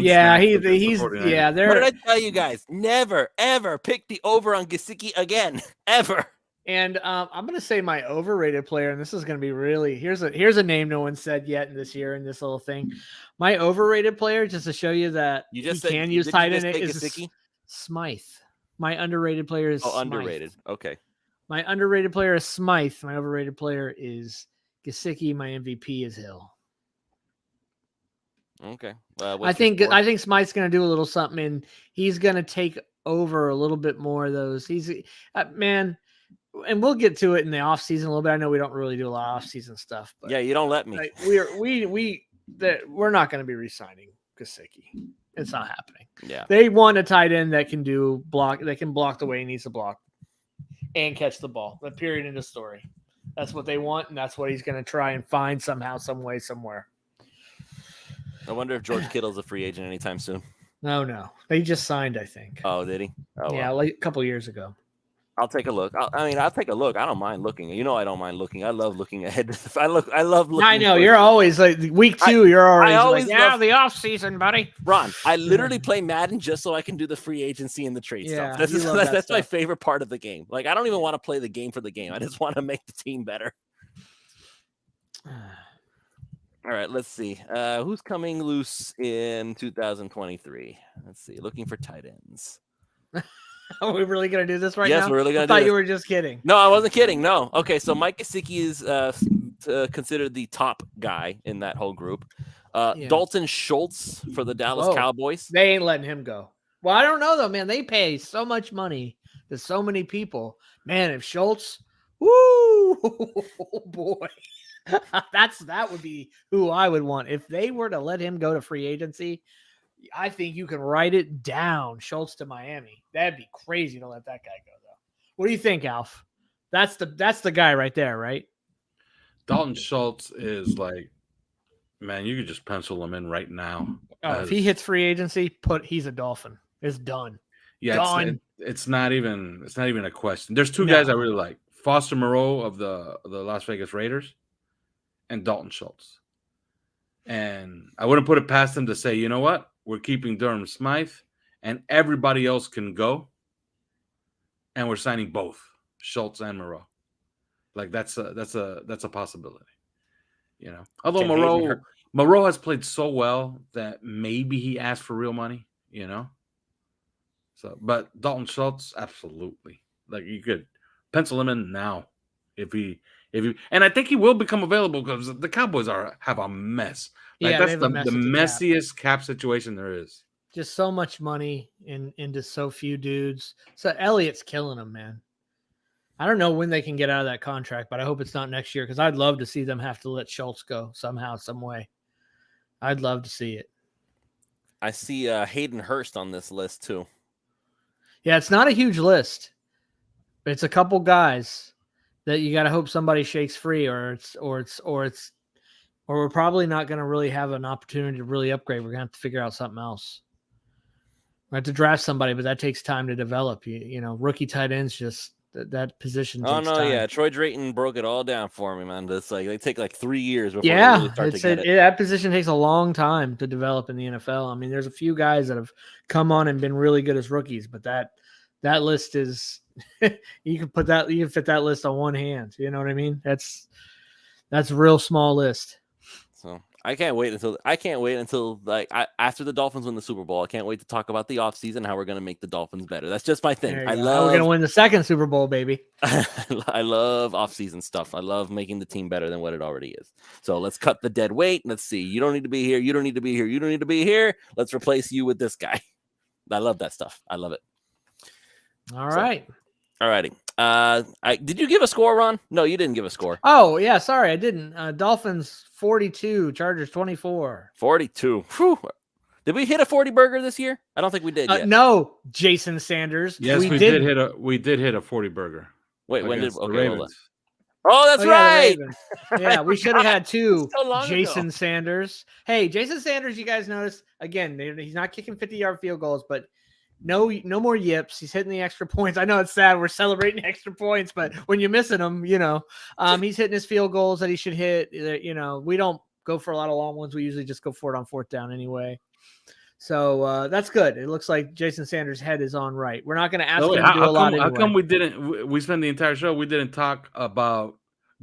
I tell you guys? Never ever pick the over on Gesicki again, ever. And I'm gonna say my overrated player, and this is gonna be really here's a name no one said yet in this year in this little thing. My overrated player, just to show you that you just can use tight end, is Gesicki? Smythe. My underrated player is Smythe. Underrated. Okay. My underrated player is Smythe. My overrated player is Gesicki. My MVP is Hill. Okay. I think Smythe's gonna do a little something, and he's gonna take over a little bit more of those. He's man. And we'll get to it in the off season a little bit. I know we don't really do a lot of off season stuff, but yeah, you don't let me. We're not going to be re-signing Gesicki. It's not happening. Yeah, they want a tight end that can block the way he needs to block and catch the ball. The period in the story. That's what they want, and that's what he's going to try and find somehow, some way, somewhere. I wonder if George Kittle's a free agent anytime soon. No, they just signed, I think. Oh, did he? Oh, yeah, like a couple years ago. I'll take a look. I'll take a look. I don't mind looking. You know, I don't mind looking. I love looking ahead. I love looking. I know you're always like week 2. You're always like, the off season, buddy. Ron, I literally play Madden just so I can do the free agency and the trade stuff. That's my favorite part of the game. Like, I don't even want to play the game for the game. I just want to make the team better. All right, let's see. Who's coming loose in 2023? Let's see. Looking for tight ends. Are we really gonna do this right Yes, now? we're really gonna I do thought this. you were just kidding. No, I wasn't kidding. No. Okay, so Mike Gesicki is considered the top guy in that whole group. Yeah. Dalton Schultz for the Dallas Whoa. Cowboys. They ain't letting him go. Well, I don't know though, man. They pay so much money to so many people. Man, if Schultz, woo, boy, that would be who I would want if they were to let him go to free agency. I think you can write it down. Schultz to Miami. That'd be crazy to let that guy go, though. What do you think, Alf? That's the guy right there, right? Dalton Schultz is like, man, you could just pencil him in right now. If he hits free agency, he's a Dolphin. It's done. Yeah, done. It's not even a question. There's two guys I really like: Foster Moreau of the Las Vegas Raiders, and Dalton Schultz. And I wouldn't put it past them to say, you know what, we're keeping Durham Smythe, and everybody else can go, and we're signing both Schultz and Moreau. Like that's a possibility, you know. Although Moreau has played so well that maybe he asked for real money, you know. So, but Dalton Schultz, absolutely. Like you could pencil him in now if he, and I think he will become available because the Cowboys have a mess. Like that's the messiest cap situation there is. Just so much money into so few dudes. So Elliott's killing them, man. I don't know when they can get out of that contract, but I hope it's not next year because I'd love to see them have to let Schultz go somehow, some way. I'd love to see it. I see Hayden Hurst on this list too. Yeah, it's not a huge list. But it's a couple guys that you got to hope somebody shakes free, or we're probably not going to really have an opportunity to really upgrade. We're going to have to figure out something else. We have to draft somebody, but that takes time to develop. You know, rookie tight ends just that position. Oh takes no, time. yeah, Troy Drayton broke it all down for me, man. It's like they take like 3 years before they Yeah, really start to get it. that position takes a long time to develop in the NFL. I mean, there's a few guys that have come on and been really good as rookies, but that list is you can fit that list on one hand. You know what I mean? That's a real small list. So I can't wait until like after the Dolphins win the Super Bowl. I can't wait to talk about the offseason, how we're going to make the Dolphins better. That's just my thing. We're going to win the second Super Bowl, baby. I love offseason stuff. I love making the team better than what it already is. So let's cut the dead weight. Let's see. You don't need to be here. You don't need to be here. You don't need to be here. Let's replace you with this guy. I love that stuff. I love it. All right. All righty. Did you give a score, Ron? No, you didn't give a score. Oh, yeah. Sorry, I didn't. Dolphins 42, Chargers 24. 42. Whew. Did we hit a 40 burger this year? I don't think we did yet. No, Jason Sanders. Yes, we did hit a 40 burger. Wait, when did the Ravens? Oh, that's right. Yeah, we should have had two. So Jason Sanders. Hey, Jason Sanders, you guys notice again, he's not kicking 50-yard field goals, but no more yips. He's hitting the extra points. I know it's sad. We're celebrating extra points, but when you're missing them, he's hitting his field goals that he should hit. We don't go for a lot of long ones. We usually just go for it on fourth down anyway. So that's good. It looks like Jason Sanders' head is on right. We're not going to ask him to do a lot anyway. How come we spent the entire show, we didn't talk about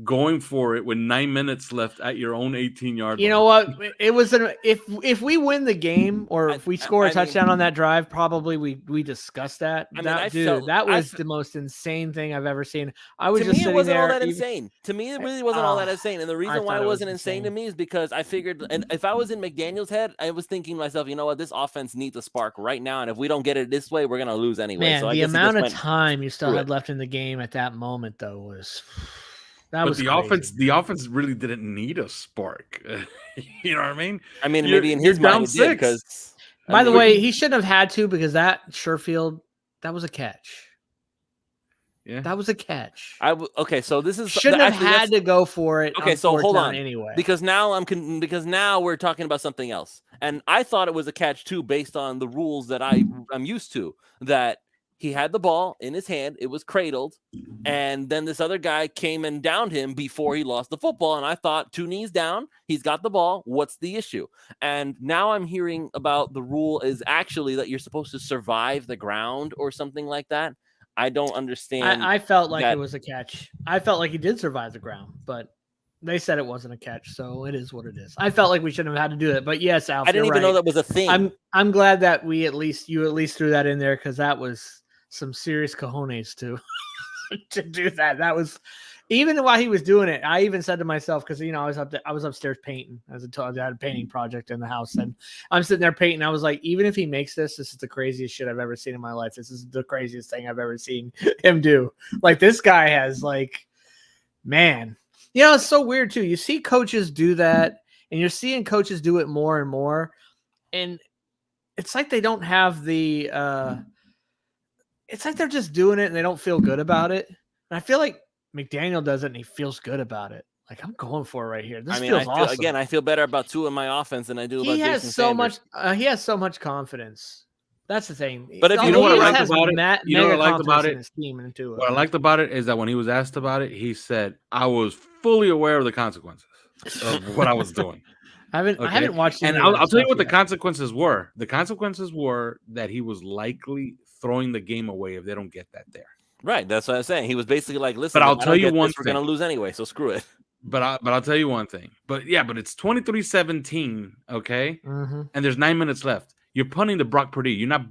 going for it with 9 minutes left at your own 18-yard line? You know what? It was if we win the game or if we score a touchdown on that drive, probably we discussed that. That was the most insane thing I've ever seen. I was just sitting there. To me, it wasn't all that insane. To me, it really wasn't all that insane. And the reason why it wasn't insane to me is because I figured, and if I was in McDaniel's head, I was thinking to myself, you know what? This offense needs a spark right now, and if we don't get it this way, we're gonna lose anyway. Man, so the amount of time you still had left in the game at that moment, though, was. The offense really didn't need a spark. You know what I mean? I mean, maybe in his mind it did because. By the way, he shouldn't have had to because that Sherfield, that was a catch. Yeah, that was a catch. Okay, so this is shouldn't have had to go for it. Okay, so hold on anyway, because now we're talking about something else, and I thought it was a catch too, based on the rules that I'm used to. That he had the ball in his hand, it was cradled, and then this other guy came and downed him before he lost the football. And I thought, 2 knees down, he's got the ball. What's the issue? And now I'm hearing about the rule is actually that you're supposed to survive the ground or something like that. I don't understand. I felt like it was a catch. I felt like he did survive the ground, but They said it wasn't a catch, so it is what it is. I felt like we shouldn't have had to do it, but yes, Alf, I didn't you're even know right. that was a thing. I'm glad that you at least threw that in there because that was some serious cojones to do that. That was even while he was doing it. I even said to myself because I was upstairs painting I had a painting project in the house, and I'm sitting there painting. I was like, even if he makes this is the craziest shit I've ever seen in my life. This is the craziest thing I've ever seen him do. Like this guy has man. It's so weird too. You see coaches do that, and you're seeing coaches do it more and more, and it's like they don't have the. It's like they're just doing it and they don't feel good about it. And I feel like McDaniel does it and he feels good about it. Like I'm going for it right here. This feels awesome. I feel better about Tua in my offense than I do about Jason Sanders. He has so much confidence. That's the thing. But if you know what I liked about it, What I liked about it is that when he was asked about it, he said, "I was fully aware of the consequences of what I was doing." I haven't watched, and I'll tell you what the consequences were. The consequences were that he was likely throwing the game away if they don't get that there. Right, that's what I'm saying. He was basically like, "Listen, but I'll tell you one thing. We're gonna lose anyway, so screw it." But I'll tell you one thing. But it's 23-17, okay? Mm-hmm. And there's 9 minutes left. You're punting to Brock Purdy. You're not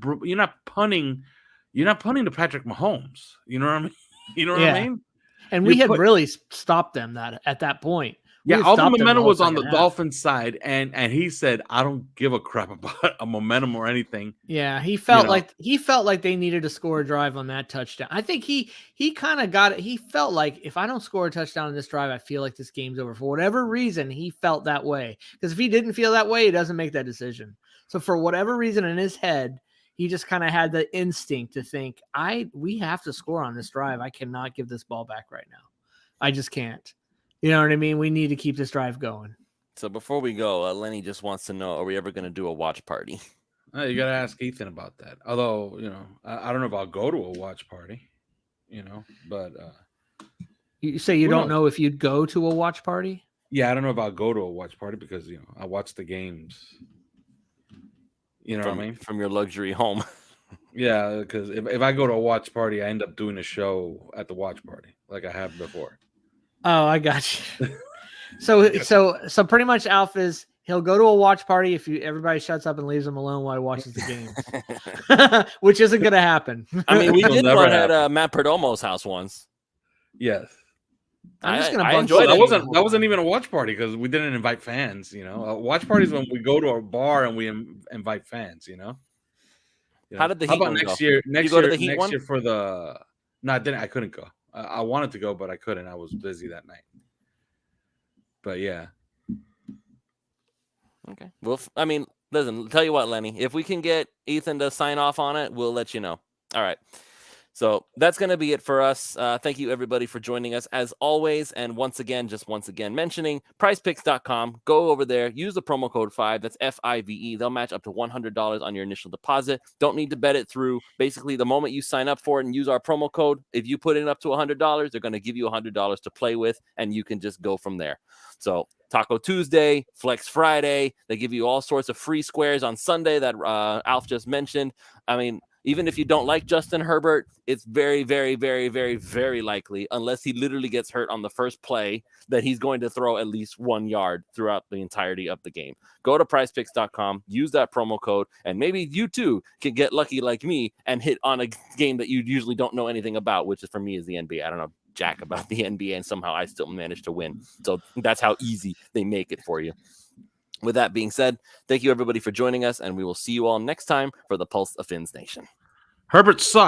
punting to Patrick Mahomes. You know what I mean? You know what I mean? And we had really stopped them at that point. Yeah, all the momentum was on the Dolphins side, and he said, "I don't give a crap about a momentum or anything." Yeah, he felt like they needed to score a drive on that touchdown. I think he kind of got it. He felt like if I don't score a touchdown in this drive, I feel like this game's over. For whatever reason, he felt that way. Because if he didn't feel that way, he doesn't make that decision. So for whatever reason in his head, he just kind of had the instinct to think, we have to score on this drive. I cannot give this ball back right now. I just can't. You know what I mean? We need to keep this drive going. So before we go, Lenny just wants to know, are we ever going to do a watch party? You got to ask Ethan about that. Although, I don't know if I'll go to a watch party, but... You say you don't know if you'd go to a watch party? Yeah, I don't know if I'll go to a watch party because, I watch the games. You know what I mean? From your luxury home. Yeah, because if I go to a watch party, I end up doing a show at the watch party like I have before. Oh, I got you. So pretty much Alf is he'll go to a watch party if everybody shuts up and leaves him alone while he watches the games, which isn't going to happen. I mean, we did one at Matt Perdomo's house once. Yes. I'm just going to enjoy it. That wasn't even a watch party because we didn't invite fans. Watch parties when we go to a bar and we invite fans. How did the Heat one next go? year? Next year, to the Heat next one? year for the. No, I didn't. I couldn't go. I wanted to go, but I couldn't. I was busy that night. But yeah. Okay. Well, I mean, listen. Tell you what, Lenny. If we can get Ethan to sign off on it, we'll let you know. All right. So that's going to be it for us. Thank you, everybody, for joining us as always. And once again mentioning PrizePicks.com. Go over there. Use the promo code 5. That's FIVE. They'll match up to $100 on your initial deposit. Don't need to bet it through. Basically, the moment you sign up for it and use our promo code, if you put in up to $100, they're going to give you $100 to play with, and you can just go from there. So Taco Tuesday, Flex Friday. They give you all sorts of free squares on Sunday that Alf just mentioned. I mean, even if you don't like Justin Herbert, it's very, very, very, very, very likely, unless he literally gets hurt on the first play, that he's going to throw at least 1 yard throughout the entirety of the game. Go to prizepicks.com, use that promo code, and maybe you too can get lucky like me and hit on a game that you usually don't know anything about, which is for me is the NBA. I don't know jack about the NBA, and somehow I still managed to win. So that's how easy they make it for you. With that being said, thank you everybody for joining us, and we will see you all next time for the Pulse of Fins Nation. Herbert sucks.